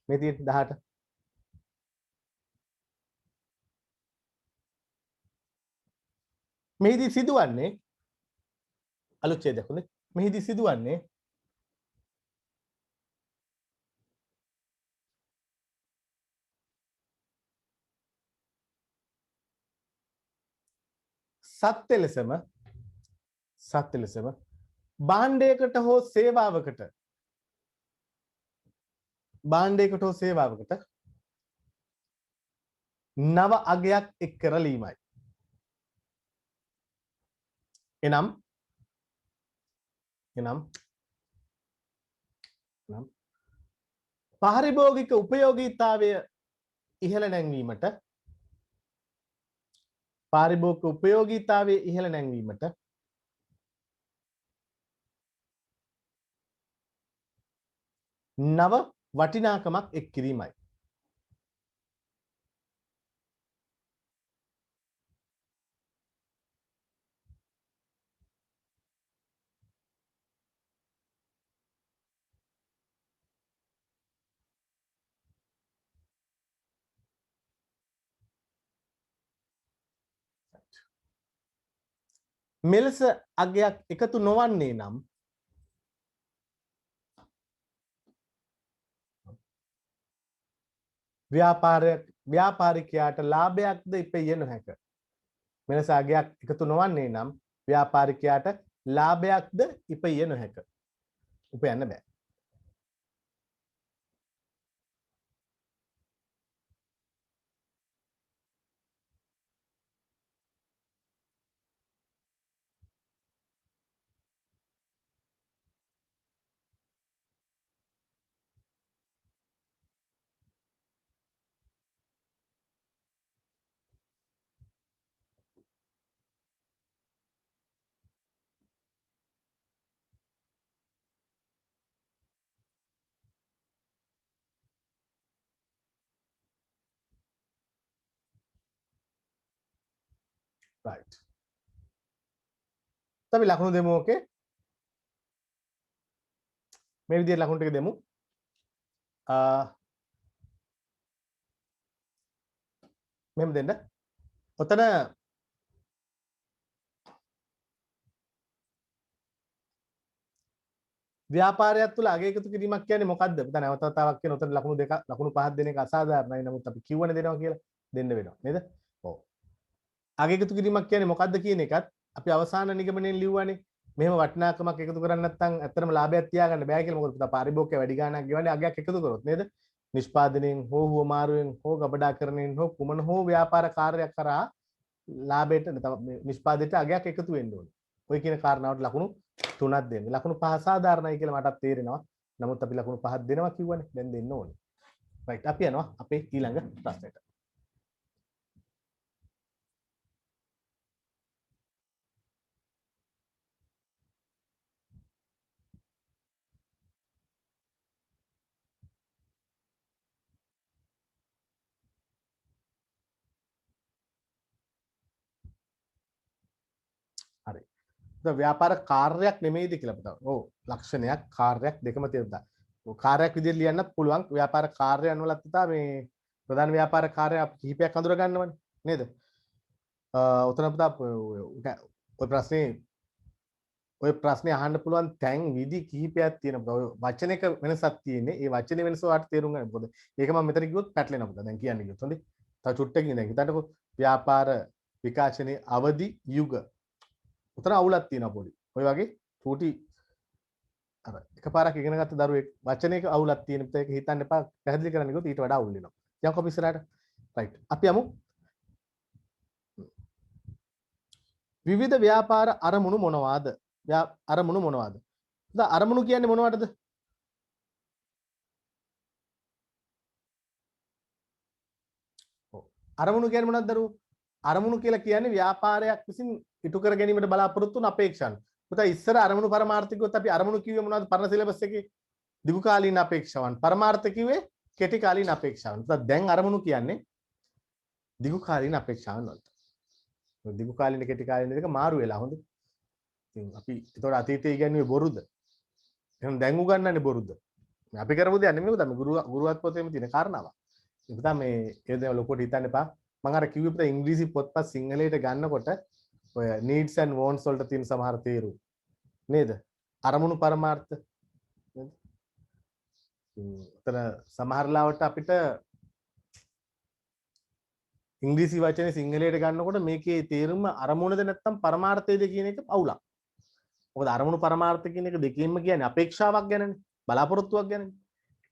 මේ තියෙන 18. මෙහිදී සිදුවන්නේ අලුත් ඡේදයක් හොඳේ. මෙහිදී සිදුවන්නේ සත්‍ය ලෙසම භාණ්ඩයකට හෝ සේවාවකට නව අගයක් එක් කරලීමයි. එනම් පාරිභෝගික උපයෝගීතාවය ඉහළ නැංවීමට නව වටිනාකමක් එක් කිරීමයි. මෙලෙස අගයක් එකතු නොවන්නේ නම් ව්‍යාපාරිකයාට ලාභයක්ද ඉපෙය නොහැක. මෙලෙස අගයක් එකතු නොවන්නේ නම් ව්‍යාපාරිකයාට ලාභයක්ද ඉපෙය නොහැක. උපයන්න බෑ. right. අපි ලකුණු දෙමු ඕකේ. මේ විදිහට ලකුණු ටික දෙමු. මෙහෙම දෙන්න. ඔතන ව්‍යාපාරයක් තුළ අගය එකතු කිරීමක් කියන්නේ මොකද්ද? දැන් නැවත වතාවක් කියන උතන ලකුණු පහක් දෙන එක අසාධාරණයි. නමුත් අපි කිව්වනේ දෙනවා කියලා දෙන්න වෙනවා නේද? ඔව්. අගය එකතු කිරීමක් කියන්නේ මොකද්ද කියන එකත් අපි අවසාන නිගමනයෙන් ලිව්වනේ. මෙහෙම වටිනාකමක් එකතු කරන්නේ නැත්නම් ඇත්තටම ලාභයක් තියාගන්න බෑ කියලා. මොකද පාරිභෝගිකය වැඩි ගාණක් ගෙවන්නේ අගයක් එකතු කරොත් නේද? නිෂ්පාදනයෙන් හෝ හුවමාරුවෙන් හෝ ගබඩාකරණයෙන් හෝ කුමන හෝ ව්‍යාපාර කාර්යයක් කරා ලාභයට නිෂ්පාදනයට අගයක් එකතු වෙන්න ඕනේ. ඔය කියන කාරණාවට ලකුණු 3ක් දෙන්න. ලකුණු 5 සාධාරණයි කියලා මටත් තේරෙනවා. නමුත් අපි ලකුණු 5ක් දෙනවා කිව්වනේ. දැන් දෙන්න ඕනේ. right අපි යනවා අපේ ඊළඟ ප්‍රශ්නෙට. හරි. ව්‍යාපාර කාර්යයක් නෙමෙයිද කියලා අපිට. ඔව් ලක්ෂණයක් කාර්යයක් දෙකම තියෙනවා. කාර්යයක් විදිහට ලියන්නත් පුළුවන්. ව්‍යාපාර කාර්යයන් වලත් තා මේ ප්‍රධාන ව්‍යාපාර කාර්ය අපි කිහිපයක් අඳුර ගන්නවනේ නේද? උතන පුතා ඔය ප්‍රශ්නේ ඔය ප්‍රශ්නේ අහන්න පුළුවන් තැන් විදි කිහිපයක් තියෙනවා. ඔය වචනයක වෙනසක් තියෙන්නේ. ඒ වචනේ වෙනස ඔයාලට තේරුම් ගන්න. මොකද ඒක මම මෙතන කිව්වොත් පැටලෙනවා. මොකද දැන් කියන්නේ කිව්වොත් හොඳේ. තව චුට්ටකින් දැන් හිතන්නකෝ ව්‍යාපාර විකාශනයේ අවදි යුග. උතන අවුලක් තියෙනවා පොඩි. ඔය වගේ චූටි අර එකපාරක් ඉගෙන ගත්ත දරුවෙක් වචනයක අවුලක් තියෙන පිට ඒක හිතන්න එපා. පැහැදිලි කරන්න කිව්වොත් ඊට වඩා අවුල් වෙනවා. යන්කො අපි ඉස්සරහට. රයිට්. අපි යමු. විවිධ ව්‍යාපාර අරමුණු මොනවාද? අරමුණු මොනවාද? දැන් අරමුණු කියන්නේ මොනවටද? අරමුණු කියන්නේ මොනවද දරුවෝ? අරමුණු කියලා කියන්නේ ව්‍යාපාරයක් විසින් ඉටු කර ගැනීමට බලාපොරොත්තු වන අපේක්ෂාන්. පුතා ඉස්සර අරමුණු පරමාර්ථ කිව්වොත් අපි අරමුණු කිව්වේ මොනවද? පරණ සිලබස් එකේ දිගු කාලීන අපේක්ෂාවන්. පරමාර්ථ කිව්වේ කෙටි කාලීන අපේක්ෂාවන්. පුතා දැන් අරමුණු කියන්නේ දිගු කාලීන අපේක්ෂාවන් වලට. දිගු කාලීන කෙටි කාලීන දෙක මාරු වෙලා හොඳේ. ඉතින් අපි ඒතකොට අතීතයේ ඉගෙනුවේ බොරුද? එහෙනම් දැන් උගන්වන්නේ බොරුද? මේ අපි කරපු දෙයක් නෙමෙයි පුතා. මේ ගුරුවත් පොතේම තියෙන කාරණාවක්. ඒ පුතා මේ ඒ දේ ලොකුට හිතන්න එපා. මම අර කිව්වේ පුතා ඉංග්‍රීසි පොත්පත් සිංහලයට ගන්නකොට ඔය needs and wants වලට තියෙන සමහර තේරුම් නේද? අරමුණු පරමාර්ථ නේද? උතන සමහර ලාවට අපිට ඉංග්‍රීසි වචනේ සිංහලයට ගන්නකොට මේකේ තේරුම අරමුණද නැත්නම් පරමාර්ථයද කියන එක අවුලක්. මොකද අරමුණු පරමාර්ථ කියන එක දෙකෙන්ම කියන්නේ අපේක්ෂාවක් ගැනනේ, බලාපොරොත්තුවක් ගැනනේ.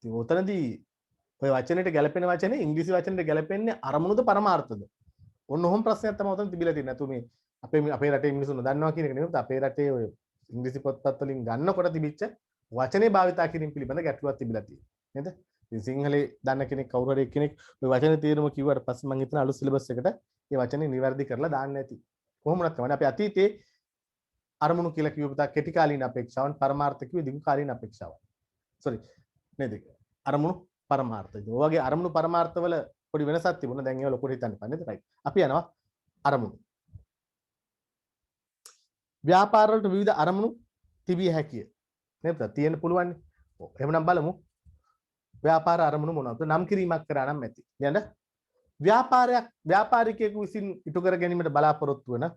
ඉතින් උතනදී ඔය වචනෙට ගැලපෙන වචනේ ඉංග්‍රීසි වචනෙට ගැලපෙන්නේ අරමුණුද පරමාර්ථද? ඔන්න ඔහොම ප්‍රශ්නයක් තමයි උතන තිබිලා තියෙන්නේ. නැතු මේ අපේ රටේ මිනිස්සු නොදන්නවා කියන එක නෙමෙයි. අපේ රටේ ඔය ඉංග්‍රීසි පොත්පත් වලින් ගන්නකොට තිබිච්ච වචනේ භාවිතා කිරීම පිළිබඳ ගැටලුවක් තිබිලා තියෙනවා. නේද? ඉතින් සිංහලේ දන්න කෙනෙක් කවුරු හරි කෙනෙක් ඔය වචනේ තේරුම කිව්වට පස්සේ මම හිතන අලුත් සිලබස් එකට මේ වචනේ නිවැරදි කරලා දාන්න ඇති. කොහොම වුණත් කමන්නේ අපි අතීතේ අරමුණු කියලා කිව්ව පුතා කෙටි කාලීන අපේක්ෂාවන් පරමාර්ථ කිව්වේ දිගු කාලීන අපේක්ෂාවන්. සෝරි නේද? අරමුණු පරමාර්ථ. ඒ වගේ අරමුණු පරමාර්ථ වල පොඩි වෙනසක් තිබුණා. දැන් ඒව ලොකුට හිතන්න එපා නේද? රයිට්. අපි යනවා අරමුණු. ව්‍යාපාර වලට විවිධ අරමුණු තිබිය හැකිය. නේද? තියෙන්න පුළුවන්. ඔව්. එහෙමනම් බලමු. ව්‍යාපාර අරමුණු මොනවද? නම් කිරීමක් කරා නම් ඇති. නේද? ව්‍යාපාරිකයෙකු විසින් ඉටු කර ගැනීමට බලාපොරොත්තු වන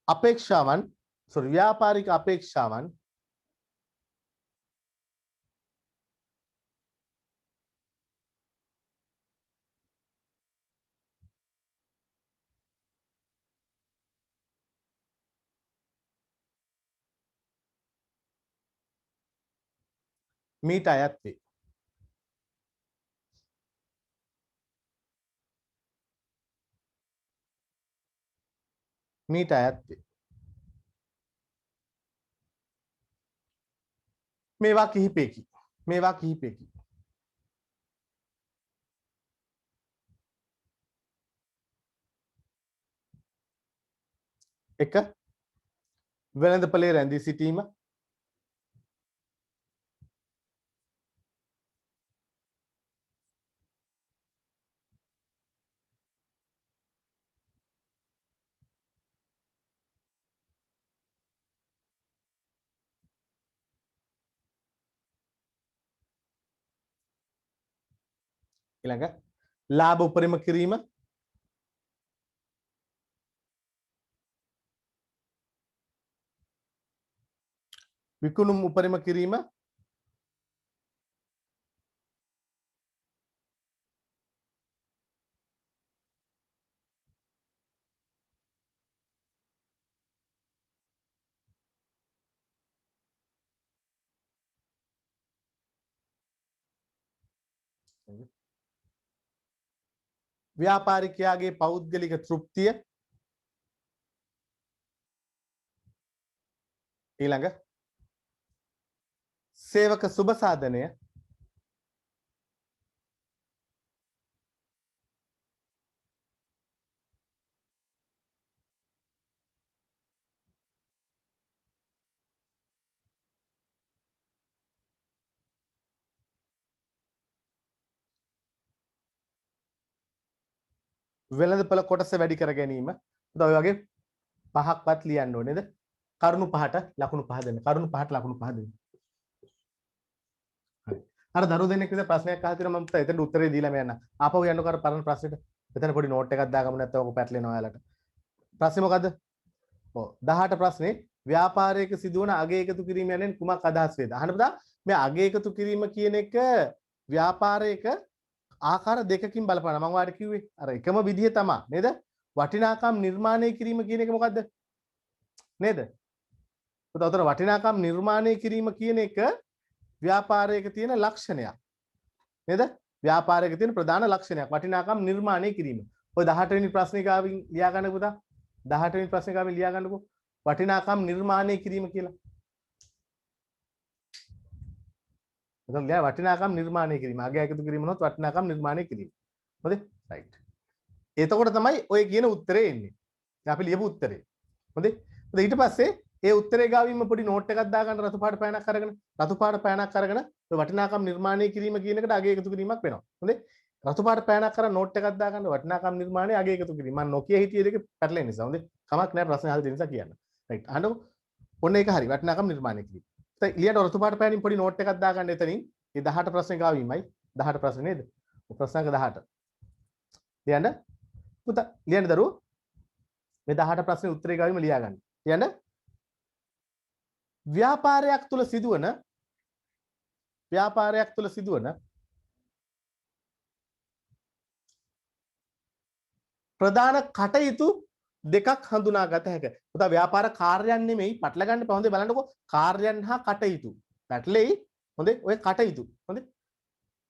අපේක්ෂාවන් ව්‍යාපාරික අපේක්ෂාවන් මීට අයත් වේ. මීට අයත් වේ. මේවා කිහිපයකි. මේවා කිහිපයකි. එක වෙළඳපොලේ රැඳී සිටීම ඊළඟ ලාභ උපරිම කිරීම විකුණුම් උපරිම කිරීම ව්‍යාපාරිකයාගේ පෞද්ගලික තෘප්තිය ඊළඟ සේවක සුබ සාධනය වෙළඳපොළ කොටස වැඩි කර ගැනීම. ඔය වගේ පහක්වත් ලියන්න ඕනේ නේද? කරුණු පහට ලකුණු පහ දෙන්න. කරුණු පහට ලකුණු පහ දෙන්න. හරි. අර දරුවෝ දෙන්නෙක් විතර ප්‍රශ්නයක් අහලා තියෙනවා මම එතනට උත්තරේ දීලා මම යන්න. ආපහු යන්නකෝ අර පරණ ප්‍රශ්නෙට. එතන පොඩි නෝට් එකක් දාගමු නැත්නම් ඔක පැටලෙනවා ඔයාලට. ප්‍රශ්නේ මොකද්ද? ඔව් 18 ප්‍රශ්නේ ව්‍යාපාරයක සිදුවන අගය එකතු කිරීම යන්නේ කුමක් අදහස් වේද? අහන්න පුතා මේ අගය එකතු කිරීම කියන එක ව්‍යාපාරයක ආකාර දෙකකින් බලපාන. මම ඔයාලට කිව්වේ අර එකම විදිය තමයි නේද? වටිනාකම් නිර්මාණය කිරීම කියන එක මොකද්ද? නේද? පුතා උතන වටිනාකම් නිර්මාණය කිරීම කියන එක ව්‍යාපාරයක තියෙන ලක්ෂණයක්. නේද? ව්‍යාපාරයක තියෙන ප්‍රධාන ලක්ෂණයක් වටිනාකම් නිර්මාණය කිරීම. ඔය 18 වෙනි ප්‍රශ්නේ ගාවින් ලියා ගන්න පුතා. 18 වෙනි ප්‍රශ්නේ ගාවින් ලියා ගන්නකො. වටිනාකම් නිර්මාණය කිරීම කියලා. එතන ලියා වටිනාකම් නිර්මාණය කිරීම. අගය එකතු කිරීම නොත් වටිනාකම් නිර්මාණය කිරීම. හොඳේ? රයිට්. එතකොට තමයි ඔය කියන උත්තරේ එන්නේ. අපි ලියපු උත්තරේ. හොඳේ? ඊට පස්සේ ඒ උත්තරේ ගාවින්ම පොඩි නෝට් එකක් දාගන්න රතු පාට පෑනක් අරගෙන ඔය වටිනාකම් නිර්මාණය කිරීම කියන එකට අගය එකතු කිරීමක් වෙනවා. හොඳේ? රතු පාට පෑනක් කරන් නෝට් එකක් දාගන්න වටිනාකම් නිර්මාණය අගය එකතු කිරීම. මම නොකිය හිටියේ දෙක පැටලෙන නිසා. හොඳේ? කමක් නැහැ ප්‍රශ්න අහලා තියෙන නිසා කියන්න. රයිට්. අහන්නකො. ඔන්න ඒක හරි. වටිනාකම් නිර්මාණය කිරීම. ලියන්න රතු පාට පෑනින් පොඩි නෝට් එකක් දාගන්න එතනින්. මේ 18 ප්‍රශ්නේ ගාවින්මයි. 18 ප්‍රශ්නේ නේද? ප්‍රශ්නක 18. ලියන්න. පුතා ලියන්න දරුවෝ. මේ 18 ප්‍රශ්නේ උත්තරේ ගාවින්ම ලියා ගන්න. ලියන්න. ව්‍යාපාරයක් තුල සිදුවන ප්‍රධාන කටයුතු දෙකක් හඳුනාගත හැකියි. පුතා ව්‍යාපාර කාර්යයන් නෙමෙයි පටල ගන්න එපා. හොඳේ බලන්නකෝ. කාර්යයන් හා කටයුතු. පැටලෙයි. හොඳේ ඔය කටයුතු. හොඳේ.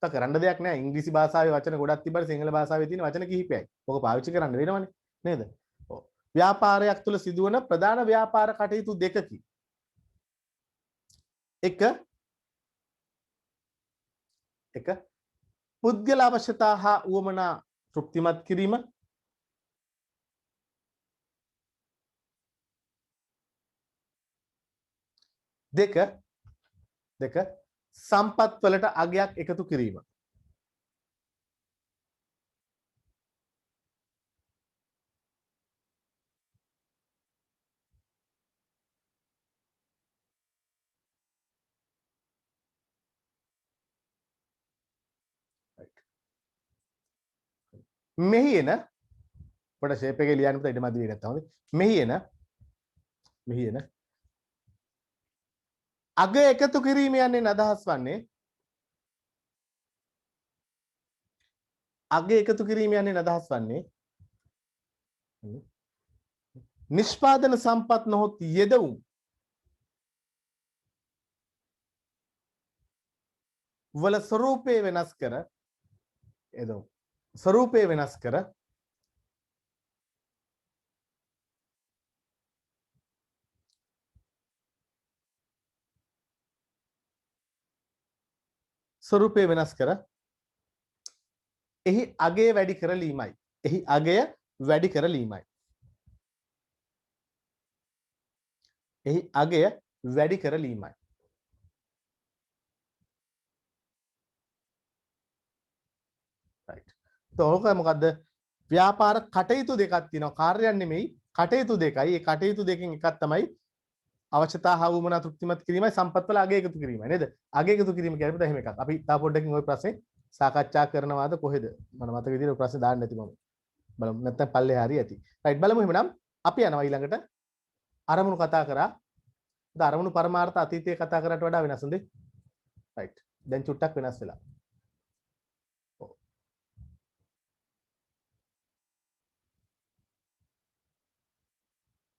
තා කරන්න දෙයක් නෑ. ඉංග්‍රීසි භාෂාවේ වචන ගොඩක් තිබ්බට සිංහල භාෂාවේ තියෙන වචන කිහිපයයි. ඔක පාවිච්චි කරන්න වෙනවනේ. නේද? ඔව්. ව්‍යාපාරයක් තුල සිදුවන ප්‍රධාන ව්‍යාපාර කටයුතු දෙකකි. එක පුද්ගල අවශ්‍යතා හා උවමනා තෘප්තිමත් කිරීම. දෙක සම්පත් වලට අගයක් එකතු කිරීම. මෙහි එන පොඩ ෂේප් එකේ ලියන්න පුතා ඉඩ මදි වෙයි නැත්තම් හොඳේ. මෙහි එන අග එකතු කිරීම යන්නේ අදහස් වන්නේ නිෂ්පාදන සම්පත් නොහොත් යෙදවුම් වල ස්වරූපය වෙනස් කර එහි අගය වැඩි කරලීමයි. right. තෝක මොකද්ද? ව්‍යාපාර කටයුතු දෙකක් තියෙනවා. කාර්යයන් නෙමෙයි කටයුතු දෙකයි. ඒ කටයුතු දෙකෙන් එකක් තමයි අවශ්‍යතා හා වුමනා තෘප්තිමත් කිරීමයි සම්පත් වල අගය එකතු කිරීමයි නේද? අගය එකතු කිරීම කියන්නේ එහෙම එකක්. අපි තා පොඩ්ඩකින් ওই ප්‍රශ්නේ සාකච්ඡා කරනවාද කොහෙද? මම මතක විදිහට ඔය ප්‍රශ්නේ දාන්න නැති මම. බලමු නැත්නම් පල්ලේ හරි ඇති. right බලමු එහෙනම් අපි යනවා ඊළඟට අරමුණු කතා කරා. අරමුණු පරමාර්ථ අතීතයේ කතා කරාට වඩා වෙනස් හොඳේ. right. දැන් චුට්ටක් වෙනස් වෙලා.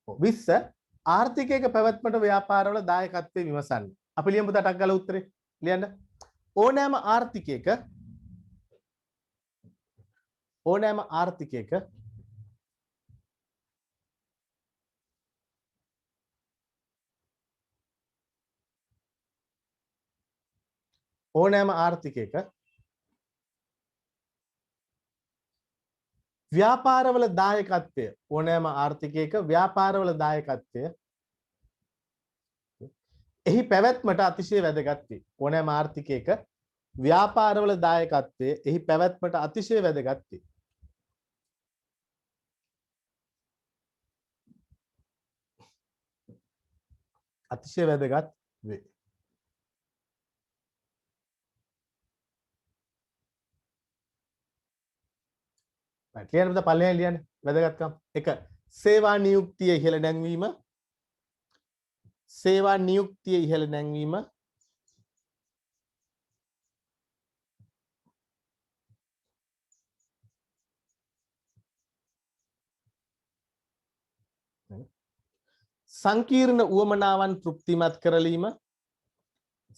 20 ආර්ථිකයක පැවැත්මට ව්‍යාපාරවල දායකත්වයේ විමසන්න. අපි ලියමු ටක් ගාලා උත්තරේ. ලියන්න. ඕනෑම ආර්ථිකයක ව්‍යාපාරවල දායකත්වය එහි පැවැත්මට අතිශය වැදගත් වේ. ඕනෑම ආර්ථිකයක ව්‍යාපාරවල දායකත්වය එහි පැවැත්මට අතිශය වැදගත් වේ. ලියන්න පුතා පල්ලෙහාන් ලියන්න වැදගත්කම් එක සේවා නියුක්තිය ඉහළ නැංවීම සේවා නියුක්තිය ඉහළ නැංවීම සංකීර්ණ උවමනාවන් තෘප්තිමත් කරලීම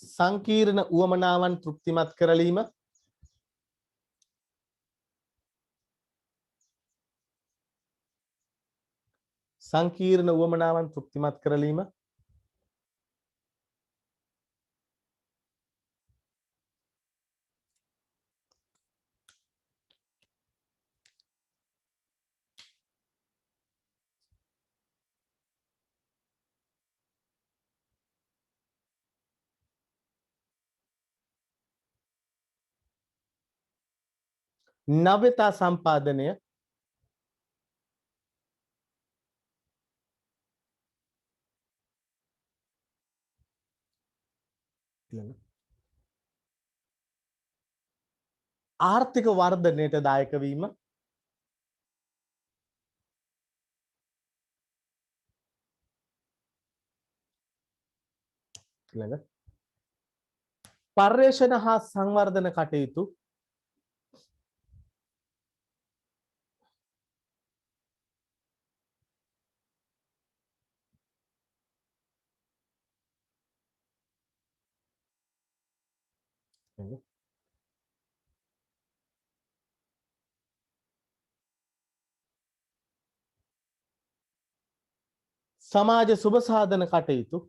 සංකීර්ණ උවමනාවන් තෘප්තිමත් කරලීම සංකීර්ණ උවමනාවන් තෘප්තිමත් කරලීම නව්‍යතා සම්පාදනය ආර්ථික වර්ධනයට දායක වීම ඊළඟ පර්යේෂණ හා සංවර්ධන කටයුතු සමාජ සුබ සාධන කටයුතු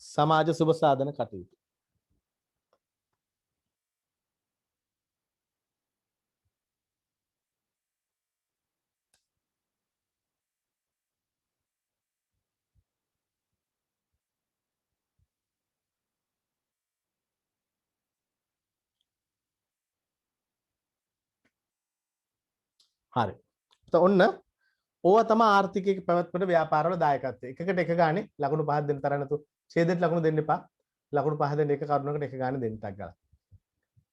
සමාජ සුබ සාධන කටයුතු හරි. ඔන්න ඕවා තමයි ආර්ථිකයේ පැවැත්මට ව්‍යාපාරවල දායකත්වය. එකකට එක ගානේ ලකුණු 5ක් දෙන්න තරම් නැතු. ඡේදයට ලකුණු දෙන්න එපා. ලකුණු 5 දෙන්න එක කරුණකට එක ගානේ දෙන්න ටක් ගාලා.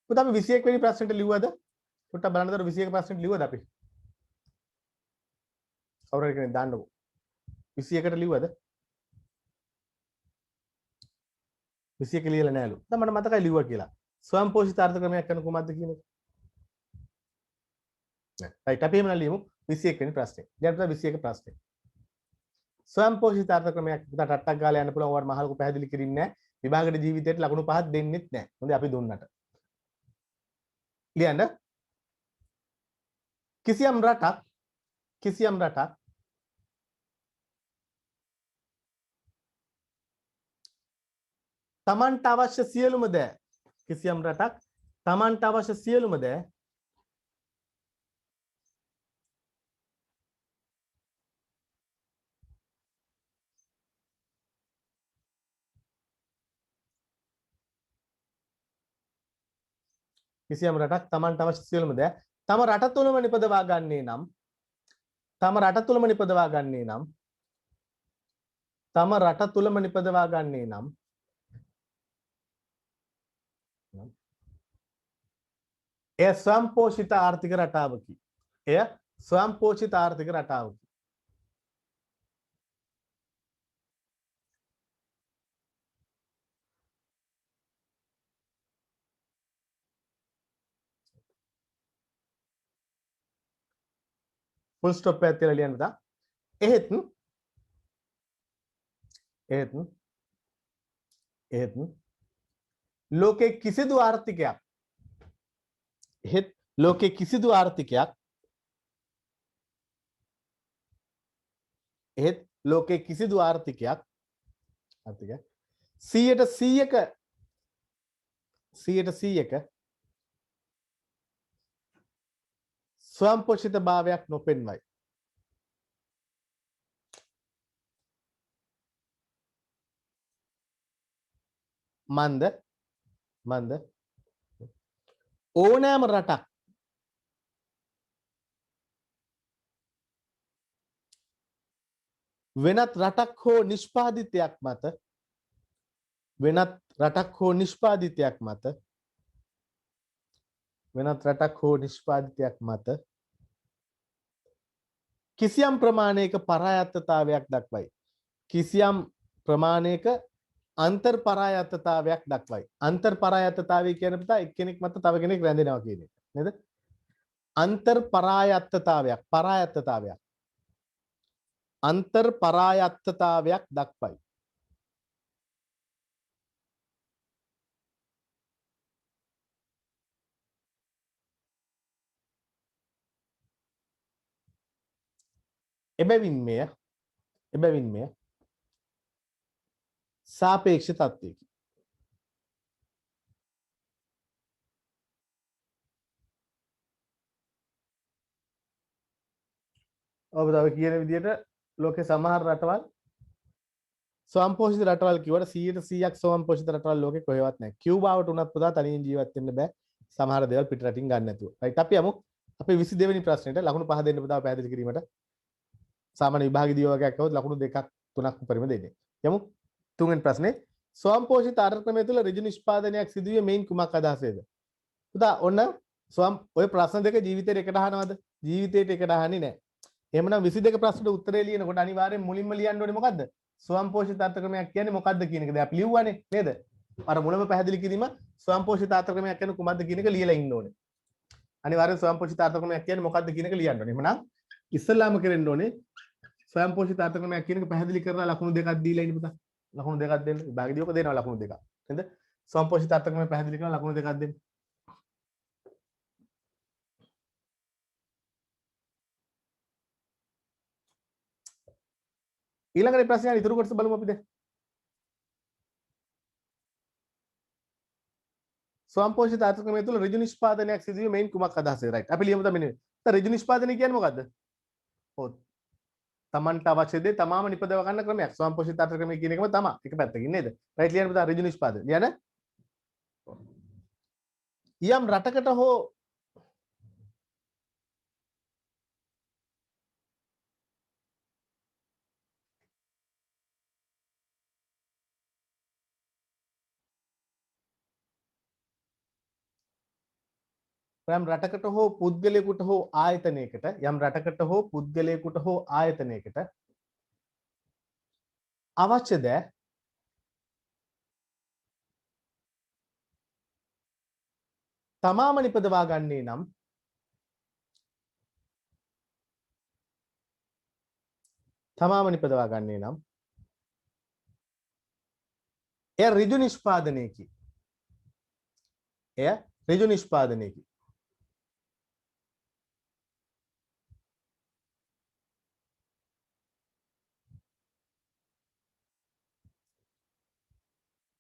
පුතා අපි 21 වෙනි ප්‍රශ්නෙට ලිව්වද? පුතා බලන්නතර 21 ප්‍රශ්නෙට ලිව්වද අපි? කවුරු හරි කෙනෙක් දාන්නකෝ. 21ට ලිව්වද? 21 ලියලා නෑලු. දැන් මට මතකයි ලිව්වා කියලා. ස්වයං පෝෂිත ආර්ථික ක්‍රමයක් කරන කුමක්ද කියන එක? නෑ. රයිට් අපි එහෙම ලියමු 21 වෙනි ප්‍රශ්නේ. දැන් පුතා 21 ප්‍රශ්නේ. ස්වයං පෝෂිත ආර්ථික ක්‍රමයක් පුතා ටට්ටක් ගාලා යන්න පුළුවන්. ඔයාලට මහලුකු පැහැදිලි කිරින්නේ නෑ. විභාගයේ ජීවිතේට ලකුණු 5ක් දෙන්නෙත් නෑ. හොඳයි අපි දුන්නට. ලියන්න. කිසියම් රටක් තමන්ට අවශ්‍ය සියලුම දෑ කිසියම් රටක් තමන්ට අවශ්‍ය සියලුම දෑ කිසියම් රටක් තමන්ට අවශ්‍ය සියලුම දෑ තම රට තුළම නිපදවා ගන්නේ නම් තම රට තුළම නිපදවා ගන්නේ නම් තම රට තුළම නිපදවා ගන්නේ නම් එය ස්වයංපෝෂිත ආර්ථික රටාවකි. එය ස්වයංපෝෂිත ආර්ථික රටාවකි. ෆුල් ස්ටොප් එකක් තියලා ලියන්න පුතා. එහෙත් ලෝකේ කිසිදු ආර්ථිකයක් එහෙත් ලෝකේ කිසිදු ආර්ථිකයක් එහෙත් ලෝකේ කිසිදු ආර්ථිකයක් 100% ස්වයංපෝෂිත භාවයක් නොපෙන්වයි. මන්ද ඕනෑම රටක් වෙනත් රටක් හෝ නිෂ්පාදිතයක් මත වෙනත් රටක් හෝ නිෂ්පාදිතයක් මත කිසියම් ප්‍රමාණයක පරායත්තතාවයක් දක්වයි. කිසියම් ප්‍රමාණයක අන්තර් පරායත්තතාවයක් දක්වයි. අන්තර් පරායත්තතාවය කියන පුතා එක්කෙනෙක් මත තව කෙනෙක් රැඳෙනවා කියන එක. නේද? අන්තර් පරායත්තතාවයක් අන්තර් පරායත්තතාවයක් දක්වයි. එබැවින් මෙය සාපේක්ෂ තත්ත්වයකි. ඔබ තව කියන විදිහට ලෝකේ සමහර රටවල් ස්වයංපෝෂිත රටවල් කිව්වට 100%ක් ස්වයංපෝෂිත රටවල් ලෝකේ කොහෙවත් නැහැ. කියුබාවට උනත් පුතා තනියෙන් ජීවත් වෙන්න බෑ. සමහර දේවල් පිට රටින් ගන්න නැතුව. රයිට් අපි යමු. අපි 22 වෙනි ප්‍රශ්නෙට ලකුණු 5 දෙන්න පුතා පැහැදිලි කිරීමට. සාමාන්‍ය විභාග දියෝගයක් આવොත් ලකුණු 2ක් 3ක් උපරිම දෙන්නේ. යමු. තුන්වෙනි ප්‍රශ්නේ ස්වයංපෝෂිත ආර්ථික ක්‍රමය තුළ ඍජු නිෂ්පාදනයක් සිදුවේ මෙයින් කුමක් අදහසේද? පුතා ඔන්න ඔය ප්‍රශ්න දෙක ජීවිතේට එකට අහනවද? ජීවිතේට එකට අහන්නේ නැහැ. එහෙමනම් 22 ප්‍රශ්නට උත්තරේ ලියනකොට අනිවාර්යෙන් මුලින්ම ලියන්න ඕනේ මොකද්ද? ස්වයංපෝෂිත ආර්ථික ක්‍රමයක් කියන්නේ මොකද්ද කියන එක. දැන් අපි ලිව්වනේ නේද? අර මුලම පැහැදිලි කිරීම ස්වයංපෝෂිත ආර්ථික ක්‍රමයක් කියන්නේ කුමක්ද කියන එක ලියලා ඉන්න ඕනේ. අනිවාර්යෙන් ස්වයංපෝෂිත ආර්ථික ක්‍රමයක් කියන්නේ මොකද්ද කියන එක ලියන්න ඕනේ. එහෙමනම් ඉස්සෙල්ලාම කරන්න ඕනේ ස්වයංපෝෂිත ආර්ථික ක්‍රමයක් කියන එක පැහැදිලි කරලා ලකුණු දෙකක් දීලා ඉන්න පුතා. ලකුණු දෙකක් දෙන්න. විභාගෙදී ඔක දෙනවා ලකුණු දෙකක්. නේද? ස්වයංපෝෂිත ආර්ථික ක්‍රමය පැහැදිලි කරලා ලකුණු දෙකක් දෙන්න. ඊළඟට ප්‍රශ්නය ඉතුරු කොටස බලමු අපි දැන්. ස්වයංපෝෂිත ආර්ථික ක්‍රමය තුළ ඍජු නිෂ්පාදනයක් සිදුවීම මෙයින් කුමක් අදහසද? රයිට්. අපි ලියමු තමයි. ඍජු නිෂ්පාදනය කියන්නේ මොකද්ද? ඔව්. තමන්ට අවශ්‍ය දේ තමාම නිපදව ගන්න ක්‍රමයක්. ස්වයංපෝෂිත ආර්ථික ක්‍රමය කියන එකම තමයි. එක පැත්තකින් නේද? රයිට් ලියන්න පුතා ඍජු නිෂ්පාදනය. ලියන්න. යම් රටකට හෝ යම් රටකට හෝ පුද්ගලයෙකුට හෝ ආයතනයකට අවශ්‍ය දෑ තමාම නිපදවා ගන්නේ නම් එය ඍජු නිෂ්පාදනයකි.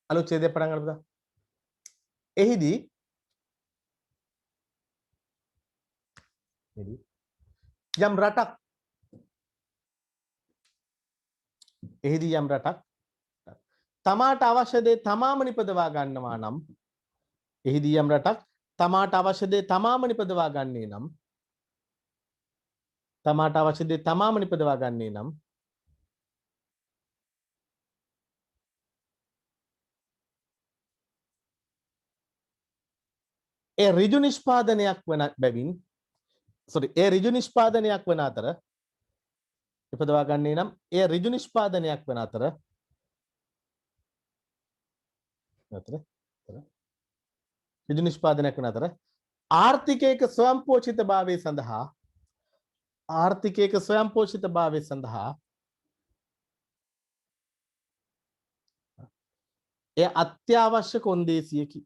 අලුත් ඡේදයක් පටන් ගන්න පුතා. එහිදී යම් රටක් තමාට අවශ්‍ය දේ තමාම නිපදවා ගන්නවා නම් ඒ ඍජු නිෂ්පාදනයක් වන බැවින් ඒ ඍජු නිෂ්පාදනයක් වන අතර නිපදවා ගන්නේ නම් ඒ ඍජු නිෂ්පාදනයක් වන අතර ආර්ථිකයක ස්වයංපෝෂිතභාවය සඳහා එය අත්‍යවශ්‍ය කොන්දේසියකි.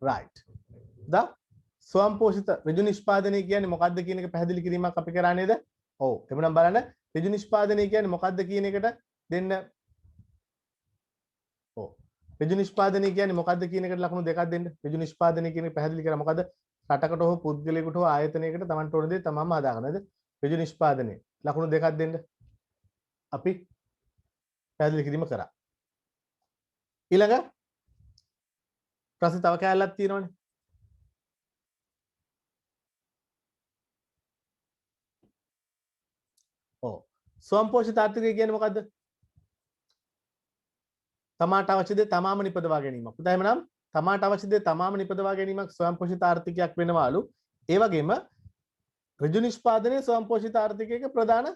right. ස්වයංපෝෂිත ඍජු නිෂ්පාදනය කියන්නේ මොකක්ද කියන එක පැහැදිලි කිරීමක් අපි කරා නේද? ඔව්. එමුනම් බලන්න ඍජු නිෂ්පාදනය කියන්නේ මොකක්ද කියන එකට දෙන්න. ඔව්. ඍජු නිෂ්පාදනය කියන්නේ මොකද්ද කියන එකට ලකුණු දෙකක් දෙන්න. ඍජු නිෂ්පාදනය කියන එක පැහැදිලි කරා මොකද්ද? රටකට හෝ පුද්ගලයෙකුට හෝ ආයතනයකට තමන්ට ඕන දේ තමන්ම හදාගන්න නේද? ඍජු නිෂ්පාදනය. ලකුණු දෙකක් දෙන්න. අපි පැහැදිලි කිරීම කරා. ඊළඟ ප්‍රශ්න තව කැලලක් තියෙනවනේ. ඔව්. ස්වයංපෝෂිත ආර්ථිකය කියන්නේ මොකද්ද? තමාට අවශ්‍ය දේ තමාම නිපදවා ගැනීමක්. උදා එහෙමනම් තමාට අවශ්‍ය දේ තමාම නිපදවා ගැනීමක් ස්වයංපෝෂිත ආර්ථිකයක් වෙනවාලු. ඒ වගේම ඍජු නිෂ්පාදනයේ ස්වයංපෝෂිත ආර්ථිකයක ප්‍රධාන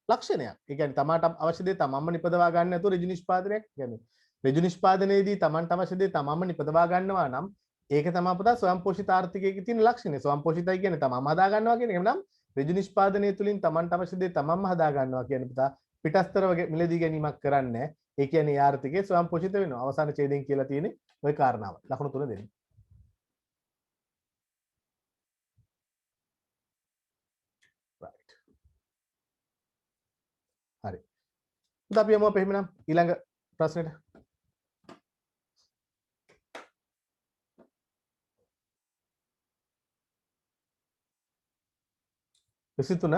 ලක්ෂණයක්. ඒ කියන්නේ තමාට අවශ්‍ය දේ තමන්ම නිපදවා ගන්න නැතුව ඍජු නිෂ්පාදනයක් කියන්නේ. ඍජු නිෂ්පාදනයේදී තමන්ට අවශ්‍ය දේ තමන්ම නිපදවා ගන්නවා නම් ඒක තමයි පුතා ස්වයංපෝෂිත ආර්ථිකයේ තියෙන ලක්ෂණය. ස්වයංපෝෂිතයි කියන්නේ තමන්ම හදා ගන්නවා කියන්නේ. එහෙනම් ඍජු නිෂ්පාදනයේ තුලින් තමන්ට අවශ්‍ය දේ තමන්ම හදා ගන්නවා කියන්නේ පුතා පිටස්තරව මිලදී ගැනීමක් කරන්නේ නැහැ. ඒ කියන්නේ ආර්ථිකයේ ස්වයංපෝෂිත වෙනවා. අවසාන ඡේදයෙන් කියලා තියෙන්නේ ওই කාරණාව. ලකුණු 3 දෙන්න. right. හරි. උදා අපි යමු අපේ එහෙනම් ඊළඟ ප්‍රශ්නෙට. විසිතුන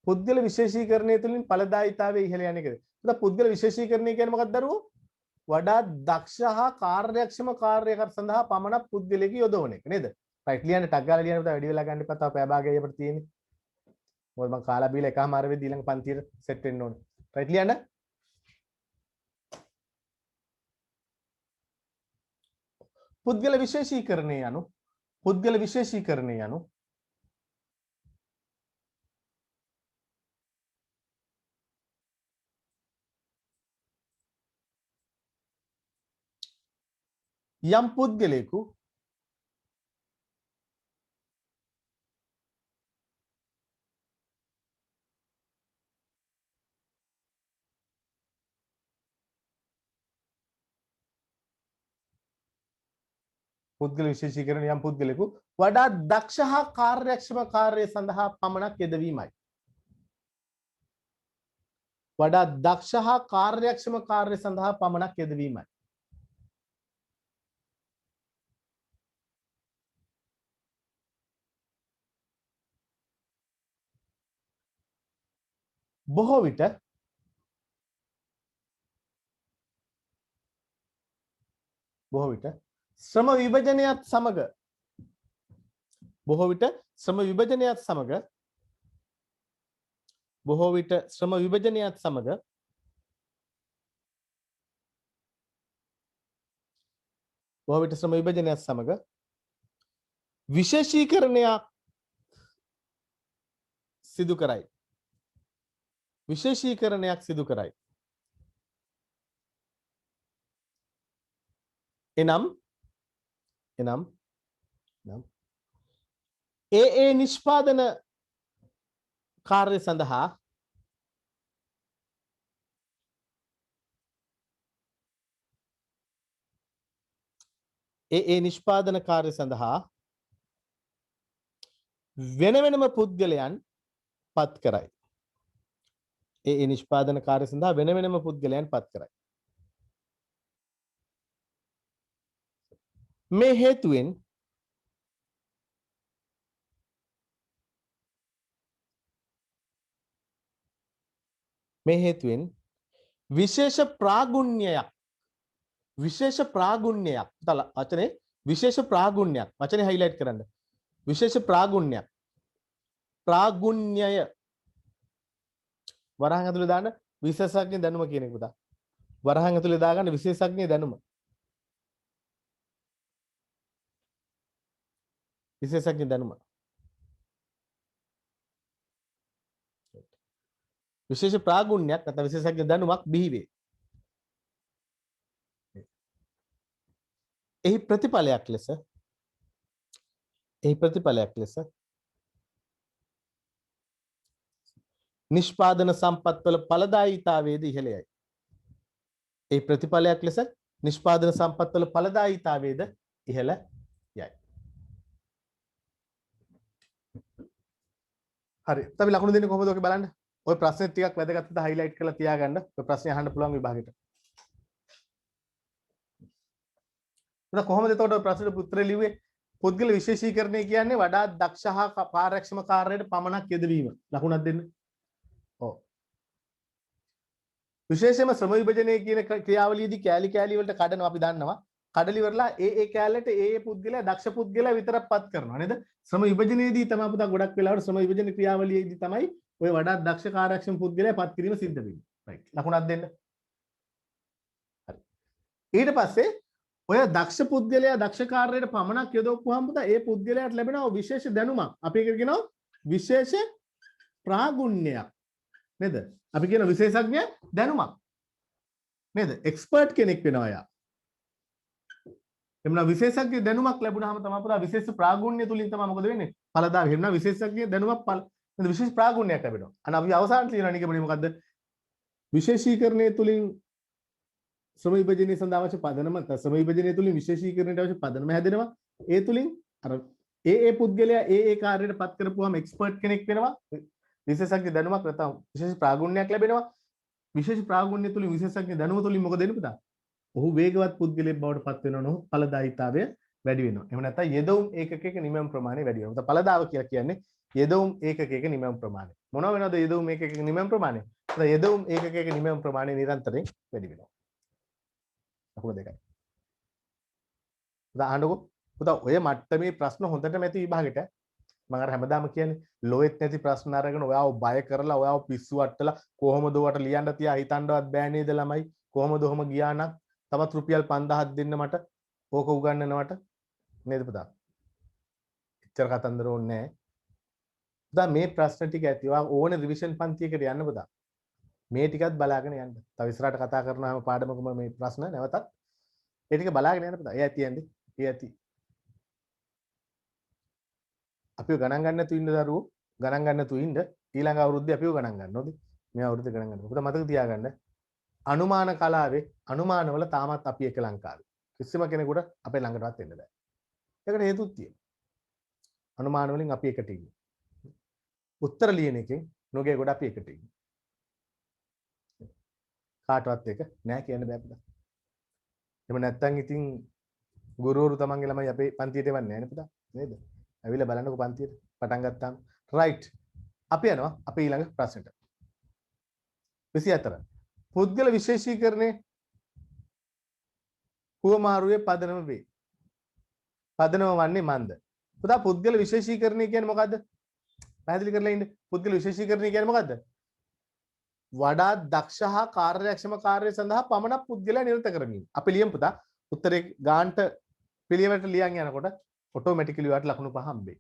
පුද්ගල විශේෂීකරණය තුළින් ඵලදායීතාවය ඉහළ යන එකද? උදා පුද්ගල විශේෂීකරණය කියන්නේ මොකක්ද දරුවෝ? වඩා දක්ෂ හා කාර්යක්ෂම කාර්යකර සඳහා පමණක් පුද්ගලයෙකු යොදවන එක නේද? රයිට් ලියන්න ටග් ගාලා ලියන්න පුතා වැඩි වෙලා ගන්න එපා. තව පැය භාගයයි අපිට තියෙන්නේ. මොකද මම කාලා බීලා එකමාර වෙද්දී ඊළඟ පන්තියට සෙට් වෙන්න ඕනේ. රයිට් ලියන්න. පුද්ගල විශේෂීකරණය යනු යම් පුද්ගලයෙකු පුද්ගල විශේෂීකරණ යම් පුද්ගලයෙකු වඩා දක්ෂ හා කාර්යක්ෂම කාර්ය සඳහා පමණක් යෙදවීමයි. වඩා දක්ෂ හා කාර්යක්ෂම කාර්ය සඳහා පමණක් යෙදවීමයි. බොහෝ විට ශ්‍රම විභජනයත් සමග බොහෝ විට ශ්‍රම විභජනයත් සමග විශේෂීකරණයක් සිදු කරයි. එනම් ඒ නිෂ්පාදන කාර්ය සඳහා වෙන වෙනම පුද්ගලයන් පත් කරයි. නිෂ්පාදන කාර්ය සඳහා වෙන වෙනම පුද්ගලයන් පත් කරයි. මේ හේතුවෙන් විශේෂ ප්‍රාගුණ්‍යයක් වචනේ විශේෂ ප්‍රාගුණ්‍යයක් වචනේ හයිලයිට් කරන්න. විශේෂ ප්‍රාගුණ්‍යය වරහන් ඇතුලේ දාන්න විශේෂඥ දැනුම කියන එක පුතා. වරහන් ඇතුලේ දාගන්න විශේෂඥ දැනුම. විශේෂ ප්‍රාගුණ්‍යයක් නැත්නම් විශේෂඥ දැනුමක් බිහි වේ. එහි ප්‍රතිඵලයක් ලෙස නිෂ්පාදන සම්පත්වල ඵලදායීතාවයේද ඉහළ යයි. එහි ප්‍රතිඵලයක් ලෙස නිෂ්පාදන සම්පත්වල ඵලදායීතාවයේද ඉහළ යයි. හරි. අපි ලකුණු දෙන්නේ කොහොමද ඔක බලන්න. ඔය ප්‍රශ්නේ ටිකක් වැදගත් හින්දා හයිලයිට් කරලා තියාගන්න. ඔය ප්‍රශ්නේ අහන්න පුළුවන් විභාගෙට. පුතා කොහොමද එතකොට ප්‍රශ්නෙට උත්තර ලිව්වේ? පුද්ගල විශේෂීකරණය කියන්නේ වඩාත් දක්ෂ හා කාර්යක්ෂම කාර්යයට පමණක් යෙදවීම. ලකුණක් දෙන්න. ඔව්. විශේෂයෙන්ම ශ්‍රම විභජනය කියන ක්‍රියාවලියේදී කෑලි කෑලි වලට කඩනවා අපි දන්නවා. කඩලි වලලා ඒ කෑල්ලට ඒ පුද්ගලයා දක්ෂ පුද්ගලයා විතරක් පත් කරනවා නේද? ශ්‍රම විභජනයේදී තමයි පුතා ගොඩක් වෙලාවට ශ්‍රම විභජන ක්‍රියාවලියේදී තමයි ඔය වඩාත් දක්ෂ කාර්යක්ෂම පුද්ගලයා පත් කිරීම සිද්ධ වෙන්නේ. රයිට්. ලකුණක් දෙන්න. හරි. ඊට පස්සේ ඔය දක්ෂ පුද්ගලයා දක්ෂ කාර්යයට පමණක් යොදවපුවාම පුතා ඒ පුද්ගලයාට ලැබෙනවා විශේෂ දැනුමක්. අපි ඒක කියනවා විශේෂ ප්‍රාගුණ්‍යයක්. නේද? අපි කියන විශේෂඥ දැනුමක්. නේද? එක්ස්පර්ට් කෙනෙක් වෙනවා යා. එමුනා විශේෂඥ දැනුමක් ලැබුණාම තමයි පුතා විශේෂ ප්‍රාගුණ්‍ය තුලින් තමයි මොකද වෙන්නේ? ඵලදායක. එමුනා විශේෂඥ දැනුමක් නේද? විශේෂ ප්‍රාගුණ්‍යයක් ලැබෙනවා. අන්න අපි අවසානයේ තියෙන නිගමනය මොකද්ද? විශේෂීකරණය තුලින් ශ්‍රම විභජනයේ සඳහා අවශ්‍ය පදනම ශ්‍රම විභජනයේ තුලින් විශේෂීකරණයට අවශ්‍ය පදනම හැදෙනවා. ඒ තුලින් අර ඒ පුද්ගලයා ඒ කාර්යයට පත් කරපුවාම එක්ස්පර්ට් කෙනෙක් වෙනවා. විශේෂඥ දැනුමක් නැත්නම් විශේෂ ප්‍රාගුණ්‍යයක් ලැබෙනවා. විශේෂ ප්‍රාගුණ්‍ය තුලින් විශේෂඥ දැනුම තුලින් මොකද වෙන්නේ පුතා? ඔහු වේගවත් පුද්ගලයෙක් බවට පත් වෙනවා නෝ ඵලදායීතාවය වැඩි වෙනවා. එහෙම නැත්නම් යෙදවුම් ඒකකයක නිමම් ප්‍රමාණය වැඩි වෙනවා. පුතා ඵලදාව කියලා කියන්නේ යෙදවුම් ඒකකයක නිමම් ප්‍රමාණය. මොනව වෙනවද යෙදවුම් ඒකකයක නිමම් ප්‍රමාණය? පුතා යෙදවුම් ඒකකයක නිමම් ප්‍රමාණය නිරන්තරයෙන් වැඩි වෙනවා. ලකුණු දෙකයි. පුතා අහන්නකෝ. පුතා ඔය මට්ටමේ ප්‍රශ්න හොඳටම ඇති විභාගෙට. මම අර හැමදාම කියන්නේ ලෝයෙත් නැති ප්‍රශ්න අරගෙන ඔයාව බය කරලා ඔයාව පිස්සු වට්ටලා කොහොමද ඔයාට ලියන්න තියා හිතන්නවත් බෑ නේද ළමයි කොහොමද ඔහම ගියා නම් තවත් රුපියල් 5000ක් දෙන්න මට ඕක උගන්වනවට නේද පුතා එච්චර කතන්දර ඕනේ නැහැ පුතා මේ ප්‍රශ්න ටික ඇති ඔයා ඕනේ රිවිෂන් පන්තියකට යන්න පුතා මේ ටිකත් බලාගෙන යන්න තව ඉස්සරහට කතා කරනවාම පාඩමකම මේ ප්‍රශ්න නැවතත් ඒ ටික බලාගෙන යන්න පුතා ඒ ඇති යන්නේ ඒ ඇති අපිව ගණන් ගන්න නැතුව ඉන්න දරුවෝ ගණන් ගන්න නැතුව ඉන්න ඊළඟ අවුරුද්දේ අපිව ගණන් ගන්නවද මේ අවුරුද්දේ ගණන් ගන්න. මොකද මතක තියාගන්න අනුමාන කලාවේ අනුමානවල තාමත් අපි එක ලංකාවේ. කිසිම කෙනෙකුට අපේ ළඟටවත් එන්න බෑ. ඒකට හේතුත් තියෙනවා. අනුමාන වලින් අපි එකට ඉන්නේ. උත්තර ලියන එකෙන් නොගේ කොට අපි එකට ඉන්නේ. කාටවත් එක නෑ කියන්න බෑ පුතා. එහෙම නැත්තම් ඉතින් ගුරුවරු තමන්ගේ ළමයි අපේ පන්තියට එවන්නේ නෑනේ පුතා. නේද? ඇවිල්ලා බලන්නකො පන්තියට පටන් ගත්තාම රයිට් අපි යනවා අපේ ඊළඟ ප්‍රශ්නෙට 24 පුද්ගල විශේෂීකරණේ හුවමාරුවේ පදනම වේ පදනම වන්නේ මන්ද පුතා පුද්ගල විශේෂීකරණය කියන්නේ මොකද්ද පැහැදිලි කරලා ඉන්න පුද්ගල විශේෂීකරණය කියන්නේ මොකද්ද වඩා දක්ෂ හා කාර්යක්ෂම කාර්ය සඳහා පමණක් පුද්ගලයා නිරත කරමින් අපි ලියමු පුතා උත්තරේ ගාන්ට පිළිවෙලට ලියන් යනකොට ඔටෝමැටිකලි ඔයාලට ලකුණු 5 හම්බෙයි.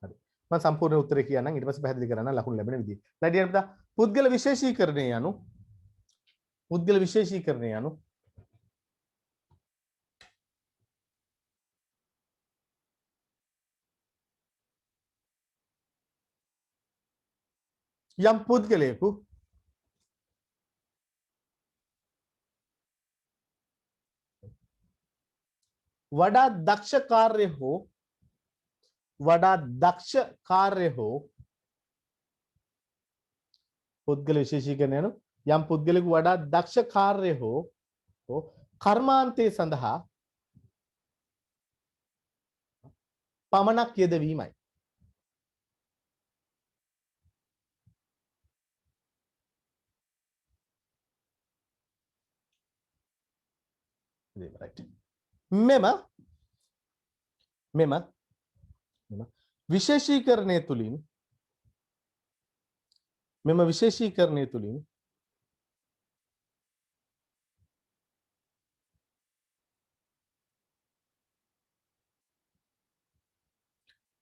හරි. මම සම්පූර්ණ උත්තරේ කියන්නම් ඊට පස්සේ පැහැදිලි කරන්න ලකුණු ලැබෙන විදිය. ලැබියන් පුතා පුද්ගල විශේෂීකරණය යනු යම් පුද්ගලයෙකු වඩා දක්ෂ කාර්ය හෝ පුද්ගල විශේෂීකරණය යනු යම් පුද්ගලයෙකු වඩා දක්ෂ කාර්ය හෝ කර්මාන්තය සඳහා පමණක් යෙදවීමයි.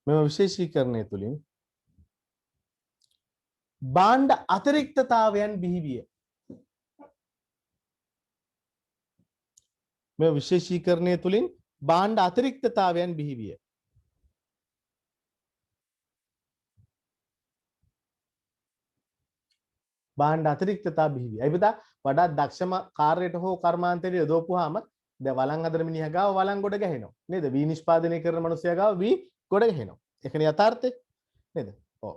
මෙම විශේෂීකරණය තුලින් භාණ්ඩ අතිරික්තතාවයන් බිහිවිය. මේ විශේෂීකරණය තුලින් භාණ්ඩ අතිරික්තතාවයන් බිහිවිය. භාණ්ඩ අතිරික්තතාව බිහිවිය. ඒ පුතා වඩා දක්ෂම කාර්යයට හෝ කර්මාන්තයට යොදවපුවාම දැන් වළං අදන මිනිහා ගාව වළං ගොඩ ගැහෙනවා. නේද? වී නිෂ්පාදනය කරන මිනිහයා ගාව වී ගොඩ ගැහෙනවා. ඒකනේ යථාර්ථය. නේද? ඔව්.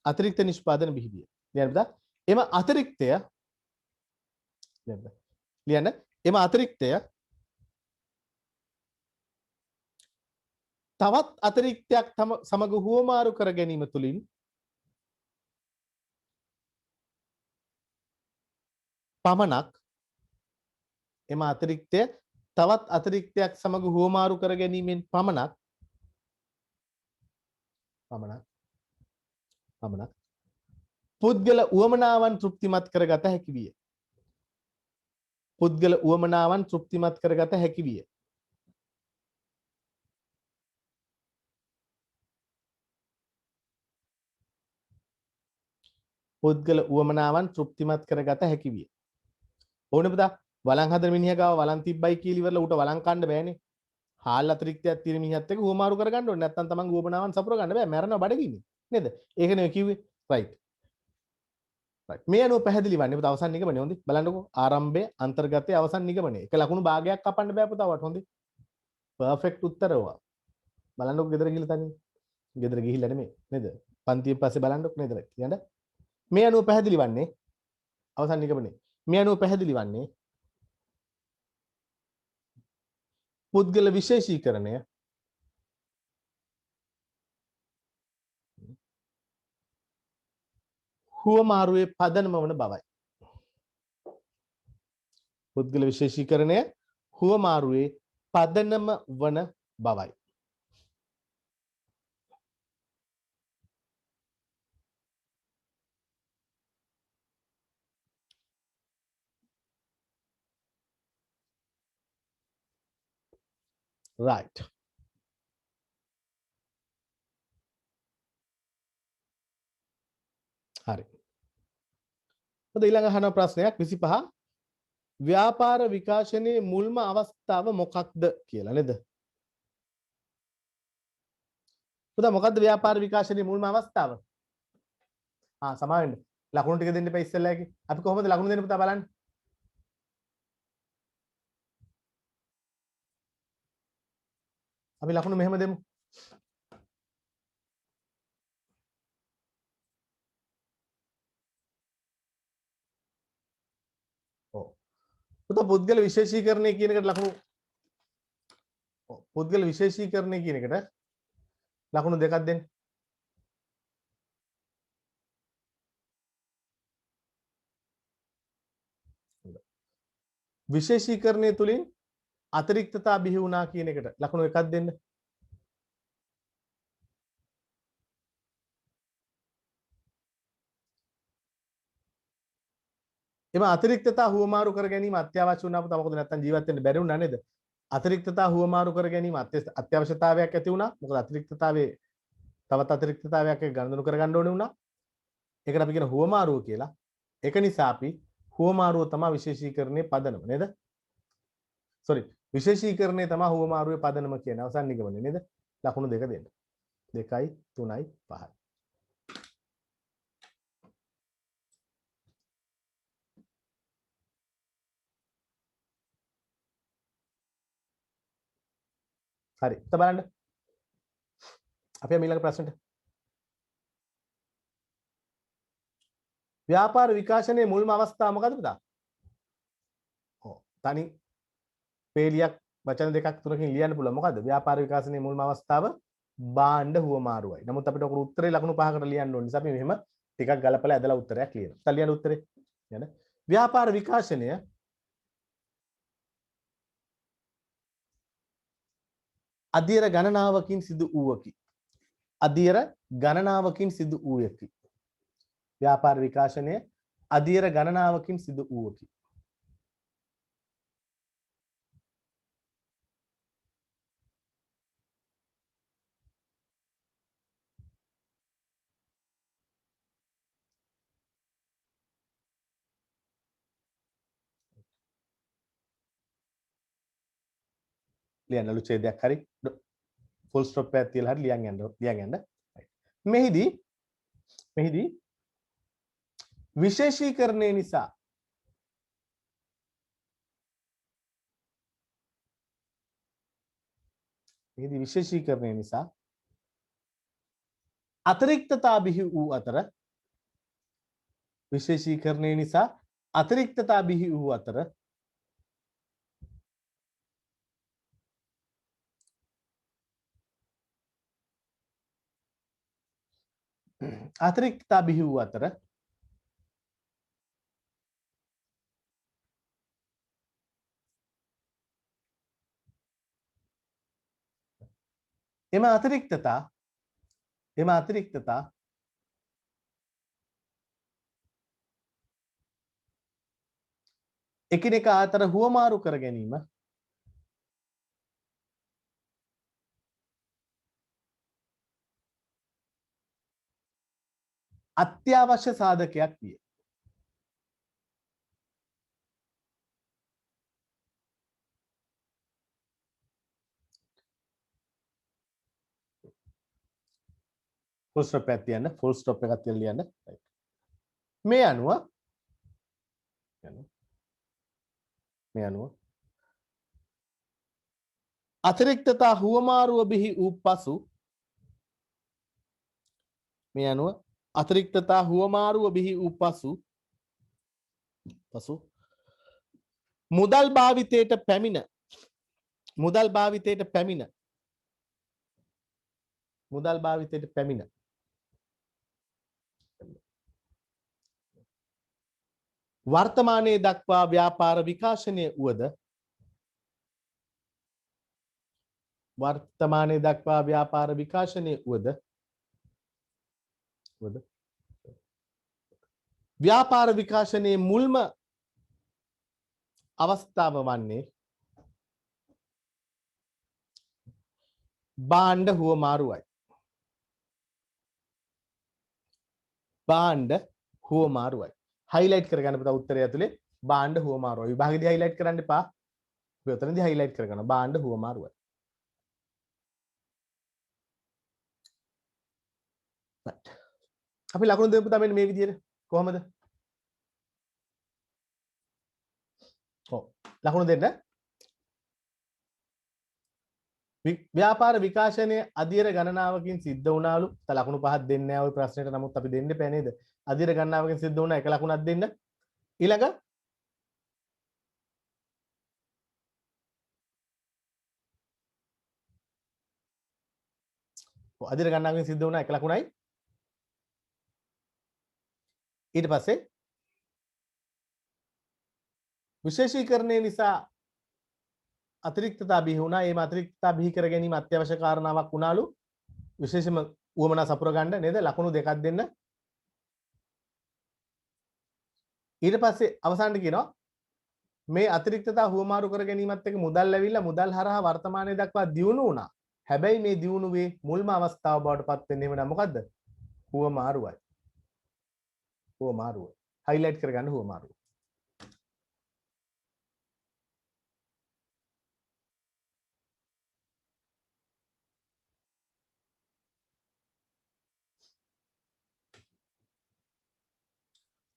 අතිරික්ත නිෂ්පාදන බිහිවිය. ලියන්න පුතා. එම අතිරික්තය ලියන්න. එම අතිරික්තය තවත් අතිරික්තයක් සමග හුවමාරු කර ගැනීම තුළින් පමණක් එම අතිරික්තය තවත් අතිරික්තයක් සමග හුවමාරු කර ගැනීමෙන් පමණක් පුද්ගල උවමනාවන් තෘප්තිමත් කරගත හැකි විය. පුද්ගල උවමනාවන් තෘප්තිමත් කරගත හැකි විය. පුද්ගල උවමනාවන් තෘප්තිමත් කරගත හැකි විය. ඕනේ පුතා වලං හදන මිනිහා ගාව වලං තිබ්බයි කියලා ඉවරලා ඌට වලං කන්න බෑනේ. හාල් අතිරික්තයක් තියෙන මිනිහත් එක්ක හුවමාරු කරගන්න ඕනේ. නැත්තම් තමන්ගේ උවමනාවන් සපුර ගන්න බෑ. මැරෙනවා බඩගින්නේ. නේද? ඒක නෙවෙයි කිව්වේ. රයිට්. රයිට්. මේ අනුව පැහැදිලි වන්නේ පුතා අවසන් නිගමනය හොඳයි. බලන්නකෝ ආරම්භය අන්තර්ගතයේ අවසන් නිගමනය. එක ලකුණු භාගයක් කපන්න බෑ පුතා වට හොඳයි. පර්ෆෙක්ට් උත්තර ඔවා. බලන්නකෝ ගෙදර ගිහලා තනියෙන්. ගෙදර ගිහිල්ලා නෙමෙයි නේද? පන්තියෙන් පස්සේ බලන්නකෝ නේද? කියන්න. මේ අනුව පැහැදිලි වන්නේ අවසන් නිගමනය. මේ අනුව පැහැදිලි වන්නේ පුද්ගල විශේෂීකරණය හුවමාරුවේ පදනම වන බවයි. පුද්ගල විශේෂීකරණය හුවමාරුවේ පදනම වන බවයි. right. හරි. ඔද ඊළඟ අහන ප්‍රශ්නයක් 25 ව්‍යාපාර විකාශනයේ මුල්ම අවස්ථාව මොකක්ද කියලා නේද? පුතා මොකක්ද ව්‍යාපාර විකාශනයේ මුල්ම අවස්ථාව? සමාවෙන්න. ලකුණු ටික දෙන්න එපා ඉස්සෙල්ලා එකේ. අපි කොහොමද ලකුණු දෙන්නේ පුතා බලන්න. අපි ලකුණු මෙහෙම දෙමු. ඔව්. පුතා පුද්ගල විශේෂීකරණය කියන එකට ලකුණු පුද්ගල විශේෂීකරණය කියන එකට ලකුණු දෙකක් දෙන්න. විශේෂීකරණය තුලින් අතිරික්තතා බිහි වුණා කියන එකට ලකුණු එකක් දෙන්න. එම අතිරික්තතා හුවමාරු කර ගැනීම අත්‍යවශ්‍ය වුණා පුතා. මොකද නැත්තම් ජීවත් වෙන්න බැරි වුණා නේද? අතිරික්තතා හුවමාරු කර ගැනීම අත්‍යවශ්‍යතාවයක් ඇති වුණා. මොකද අතිරික්තතාවේ තවත් අතිරික්තතාවයක් ගණනු කර ගන්න ඕනේ වුණා. ඒකට අපි කියන හුවමාරුව කියලා. ඒක නිසා අපි හුවමාරුව තමයි විශේෂීකරණයේ පදනම නේද? sorry විශේෂීකරණය තමයි හුවමාරුවේ පදනම කියන අවසන් නිගමනය නේද? ලකුණු දෙක දෙන්න. 2යි 3යි 5යි. හරි. බලන්න. අපි ඊළඟ ප්‍රශ්නෙට. ව්‍යාපාර විකාශනයේ මුල්ම අවස්ථාව මොකද්ද පුතා? ඔව්. තනි පේලියක් වචන දෙකක් තුනකින් ලියන්න පුළුවන්. මොකද්ද? ව්‍යාපාර විකාශනයේ මුල්ම අවස්ථාව භාණ්ඩ හුවමාරුවයි. නමුත් අපිට ඔක උත්තරේ ලකුණු 5කට ලියන්න ඕනේ නිසා අපි මෙහෙම ටිකක් ගලපලා ඇදලා උත්තරයක් ලියනවා. දැන් ලියන්න උත්තරේ. යන්න. ව්‍යාපාර විකාශනය අධීර ගණනාවකින් සිදු වූවකි. අධීර ගණනාවකින් සිදු වූයකි. ව්‍යාපාර විකාශනය අධීර ගණනාවකින් සිදු වූවකි. ලියන්න අලුත් ඡේදයක් හරි ෆුල් ස්ටොප් එකක් තියලා හරි ලියන් යන්න. මෙහිදී විශේෂීකරණය නිසා අතිරික්තතා බිහි වූ අතර විශේෂීකරණය නිසා අතිරික්තතා බිහි වූ අතර අතිරික්තතා බිහි වූ අතර එම අතිරික්තතා එකිනෙකා අතර හුවමාරු කර ගැනීම අත්‍යවශ්‍ය සාධකයක් විය. full stop එකක් තියන්න full stop එකක් තියලා ලියන්න. මේ අනුව අතිරික්තතා හුවමාරුව බිහි වූ පසු මුදල් භාවිතයට පැමිණ වර්තමානයේ දක්වා ව්‍යාපාර විකාශනය වුවද ව්‍යාපාර විකාශනයේ මුල්ම අවස්ථාව වන්නේ භාණ්ඩ හුවමාරුවයි. highlight කරගන්න පුතා උත්තරය ඇතුලේ භාණ්ඩ හුවමාරුවයි. විභාගෙදී highlight කරන්න එපා. අපි උතනදී highlight කරගන්න භාණ්ඩ හුවමාරුවයි. right. අපි ලකුණු දෙමු පුතා මෙන්න මේ විදිහට. කොහමද? ලකුණු දෙන්න. ව්‍යාපාර විකාශනයේ අධීර ගණනාවකින් සිද්ධ වුණාලු. ලකුණු පහක් දෙන්නේ නැහැ ওই ප්‍රශ්නෙට. නමුත් අපි දෙන්න එපා නේද? අධීර ගණනාවකින් සිද්ධ වුණා එක ලකුණක් දෙන්න. ඊළඟ අධීර ගණනාවකින් සිද්ධ වුණා එක ලකුණයි. ඊට පස්සේ විශේෂීකරණය නිසා අතිරික්තතා බිහි වුණා. ඒ අතිරික්තතා බිහි කර ගැනීම අත්‍යවශ්‍ය කාරණාවක් වුණාලු. විශේෂම උවමනා සපුර ගන්න නේද? ලකුණු දෙකක් දෙන්න. ඊට පස්සේ අවසානට කියනවා මේ අතිරික්තතා හුවමාරු කර ගැනීමත් එක්ක මුදල් ඇවිල්ලා මුදල් හරහා වර්තමානයේ දක්වා දියුණු වුණා. හැබැයි මේ දියුණුවේ මුල්ම අවස්ථාව බවට පත් වෙන්නේ වෙන මොකද්ද? හුවමාරුවයි. highlight කරගන්න හුවමාරුව.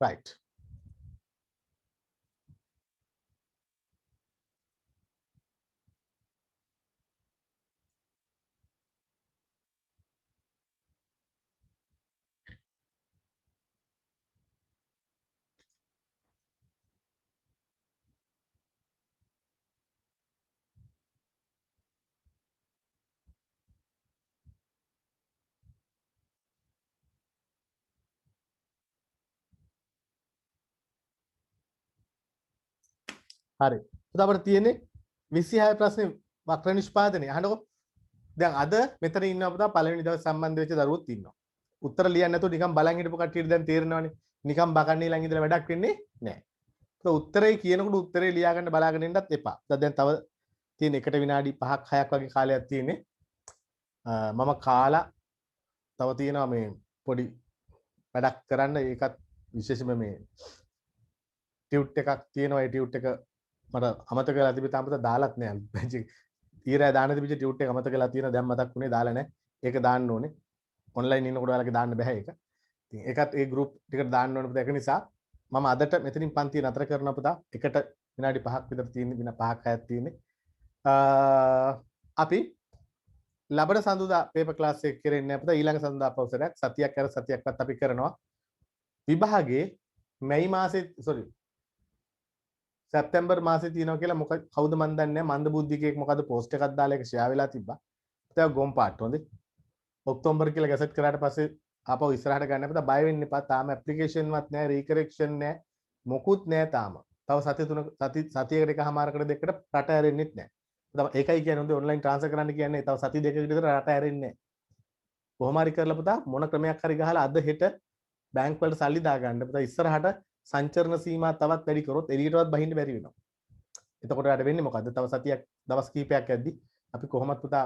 right. හරි. අපිට තියෙන්නේ 26 ප්‍රශ්නේ වක්‍ර නිෂ්පාදනය. අහන්නකො. දැන් අද මෙතන ඉන්නවා පුතා පළවෙනි දවස් සම්බන්ධ වෙච්ච දරුවෝත් ඉන්නවා. උත්තර ලියන්න නැතුව නිකන් බලන් හිටපු කට්ටියට දැන් තේරෙනවනේ. නිකන් බකන්නේ ළඟ ඉඳලා වැඩක් වෙන්නේ නැහැ. ඒක උත්තරේ කියනකොට උත්තරේ ලියා ගන්න බලාගෙන ඉන්නත් එපා. දැන් තව තියෙන එකට විනාඩි 5ක් 6ක් වගේ කාලයක් තියෙන්නේ. මම කාලා තව තියෙනවා මේ පොඩි වැඩක් කරන්න. ඒකත් විශේෂයෙන්ම මේ ටියුට් එකක් තියෙනවා. ඒ ටියුට් එක මට අමතක වෙලා තිබිලා තාම දාලත් නෑ. ඊරා දාන්න තිබිච්ච ටියුට් එක අමතක වෙලා තියෙනවා. දැන් මතක් වුණේ දාලා නෑ. ඒක දාන්න ඕනේ. ඔන්ලයින් ඉන්නකොට ඔයාලගේ දාන්න බෑ ඒක. ඉතින් ඒකත් ඒ ගෲප් ටිකට දාන්න ඕනේ පුතා. ඒක නිසා මම අදට මෙතනින් පන්තිය නතර කරනවා පුතා. එකට විනාඩි 5ක් විතර තියෙන විනාඩි 5ක් 6ක් තියෙන්නේ. අපි ලබන සඳුදා පේපර් ක්ලාස් එක කරන්නේ නැහැ පුතා. ඊළඟ සඳුදා අවසරයක් සතියක් කර සතියක්වත් අපි කරනවා. විභාගයේ මැයි මාසේ සොරි සැප්තැම්බර් මාසේ තියෙනවා කියලා මොකද කවුද මන් දන්නේ නැහැ මන්ද බුද්ධිකයෙක් මොකද පෝස්ට් එකක් දාලා ඒක ෂෙයා වෙලා තිබ්බා. ඒක ගොම් පාට හොඳේ. ඔක්තෝබර් කියලා ගැසට් කරාට පස්සේ ආපහු ඉස්සරහට ගන්න එපා බය වෙන්න එපා. තාම ඇප්ලිකේෂන් වත් නැහැ රීකරෙක්ෂන් නැහැ. මොකුත් නැහැ තාම. තව සතිය තුන සතියකට එකමාරකට දෙකකට රට ඇරෙන්නෙත් නැහැ. ඒකයි කියන්නේ හොඳේ ඔන්ලයින් ට්‍රාන්ස්ෆර් කරන්න කියන්නේ තව සති දෙකකට විතර රට ඇරෙන්නේ නැහැ. කොහොම හරි කරලා පුතා මොන ක්‍රමයක් හරි ගහලා අද හෙට බැංක් වලට සල්ලි දාගන්න පුතා ඉස්සරහට සංචරණ සීමා තවත් වැඩි කරොත් එළියටවත් බහින්න බැරි වෙනවා. එතකොට යාට වෙන්නේ මොකද්ද? තව සතියක් දවස් කිහිපයක් යද්දි අපි කොහොමත් පුතා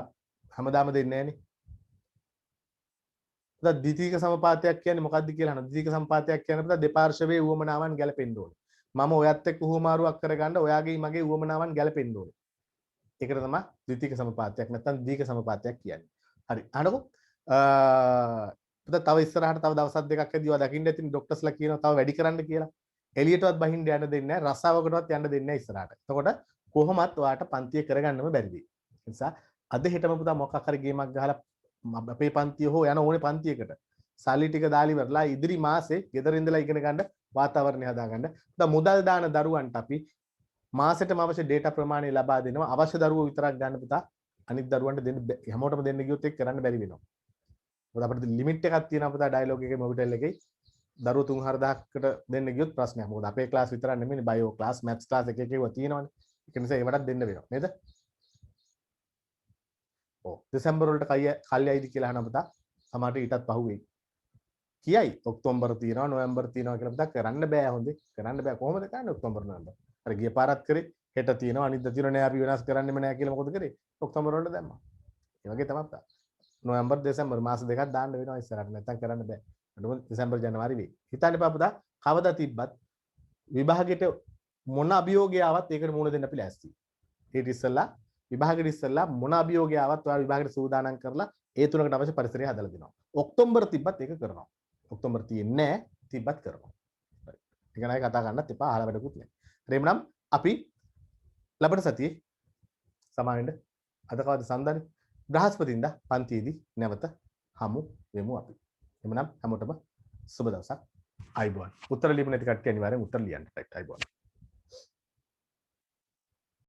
හැමදාම දෙන්නේ නැහනේ. පුතා ද්විතීක සමපාතයක් කියන්නේ මොකද්ද කියලා අහනවා. ද්විතීක සමපාතයක් කියන්නේ පුතා දෙපාර්ශවයේ උවමනාවන් ගැලපෙන්න ඕනේ. මම ඔයත් එක්ක උවමාරුවක් කරගන්න ඔයාගේ මගේ උවමනාවන් ගැලපෙන්න ඕනේ. ඒකට තමයි ද්විතීක සමපාතයක් නැත්නම් ද්විතීක සමපාතයක් කියන්නේ. හරි. අහනකො පුතා තව ඉස්සරහට තව දවස් දෙකක් ඇද්දි ඔයා දකින්න ඇතින් ડોක්ටර්ස්ලා කියනවා තව වැඩි කරන්න කියලා. එළියටවත් බහින්න යන්න දෙන්නේ නැහැ. රස්සාවකටවත් යන්න දෙන්නේ නැහැ ඉස්සරහට. එතකොට කොහොමත් ඔයාට පන්තිය කරගන්නම බැරි වෙයි. ඒ නිසා අද හෙටම පුතා මොකක් හරි ගේමක් ගහලා අපේ පන්තිය හෝ යන ඕනේ පන්තියකට සල්ලි ටික දාලි වරලා ඉදිරි මාසේ ගෙදර ඉඳලා ඉගෙන ගන්න වාතාවරණය හදාගන්න. දැන් මුදල් දාන දරුවන්ට අපි මාසෙටම අවශ්‍ය ඩේටා ප්‍රමාණය ලබා දෙනවා. අවශ්‍ය දරුවෝ විතරක් ගන්න පුතා. අනිත් දරුවන්ට දෙන්න හැමෝටම දෙන්න ගියොත් ඒක කරන්න බැරි වෙනවා. මොකද අපිට ලිමිට් එකක් තියෙනවා පුතා ඩයලොග් එකේ මොබිටෙල් එකේ. දරුවෝ 3-4000කට දෙන්න ගියොත් ප්‍රශ්නයක්. මොකද අපේ ක්ලාස් විතරක් නෙමෙයි බයෝ ක්ලාස්, මැත්ස් ක්ලාස් එක එක ඒවා තියෙනවනේ. ඒක නිසා ඒවටත් දෙන්න වෙනවා. නේද? ඔව්. දෙසැම්බර් වලට කල්යයිද කියලා අහන පුතා. සමහරට ඊටත් පහුවෙයි. කියයි ඔක්තෝබර් තියෙනවා, නොවැම්බර් තියෙනවා කියලා පුතා කරන්න බෑ හොඳේ. කරන්න බෑ. කොහොමද කරන්නේ ඔක්තෝබර් නොවැම්බර්? අර ගිය පාරත් කරේ හෙට තියෙනවා අනිද්දා තියෙනවා නෑ අපි වෙනස් කරන්නෙම නෑ කියලා මොකද කරේ? ඔක්තෝබර් වලට දැම්මා. ඒ වගේ තමයි පුතා. නොවැම්බර් දෙසැම්බර් මාස දෙකක් දාන්න වෙනවා ඉස්සරහට නැත්තම් කරන්න බෑ. අඩුම දෙසැම්බර් ජනවාරි වෙයි. හිතන්න එපා පුතා කවදා තිබ්බත් විභාගෙට මොන අභියෝගය ආවත් ඒකට මුහුණ දෙන්න අපි ලෑස්තියි. ඊට ඉස්සෙල්ලා විභාගෙට ඉස්සෙල්ලා මොන අභියෝගය ආවත් ඔයා විභාගෙට සූදානම් කරලා ඒ තුනකට අවශ්‍ය පරිසරය හදලා දෙනවා. ඔක්තෝබර් තිබ්බත් ඒක කරනවා. ඔක්තෝබර් තියෙන්නේ නැහැ තිබ්බත් කරනවා. ඒක නයි කතා කරන්නත් එපා අහලා වැඩකුත් නැහැ. හරි එම්නම් අපි ලබන සතියේ සමාවෙන්න අද කවද සඳහන් බ්‍රහස්පතින්දා පන්තියේදී නැවත හමු වෙමු අපි. එමනම් හැමෝටම සුබ දවසක්. අයිබෝන්. උත්තර ලියපු නැති කට්ටිය අනිවාර්යෙන් උත්තර ලියන්න. රයිට් අයිබෝන්.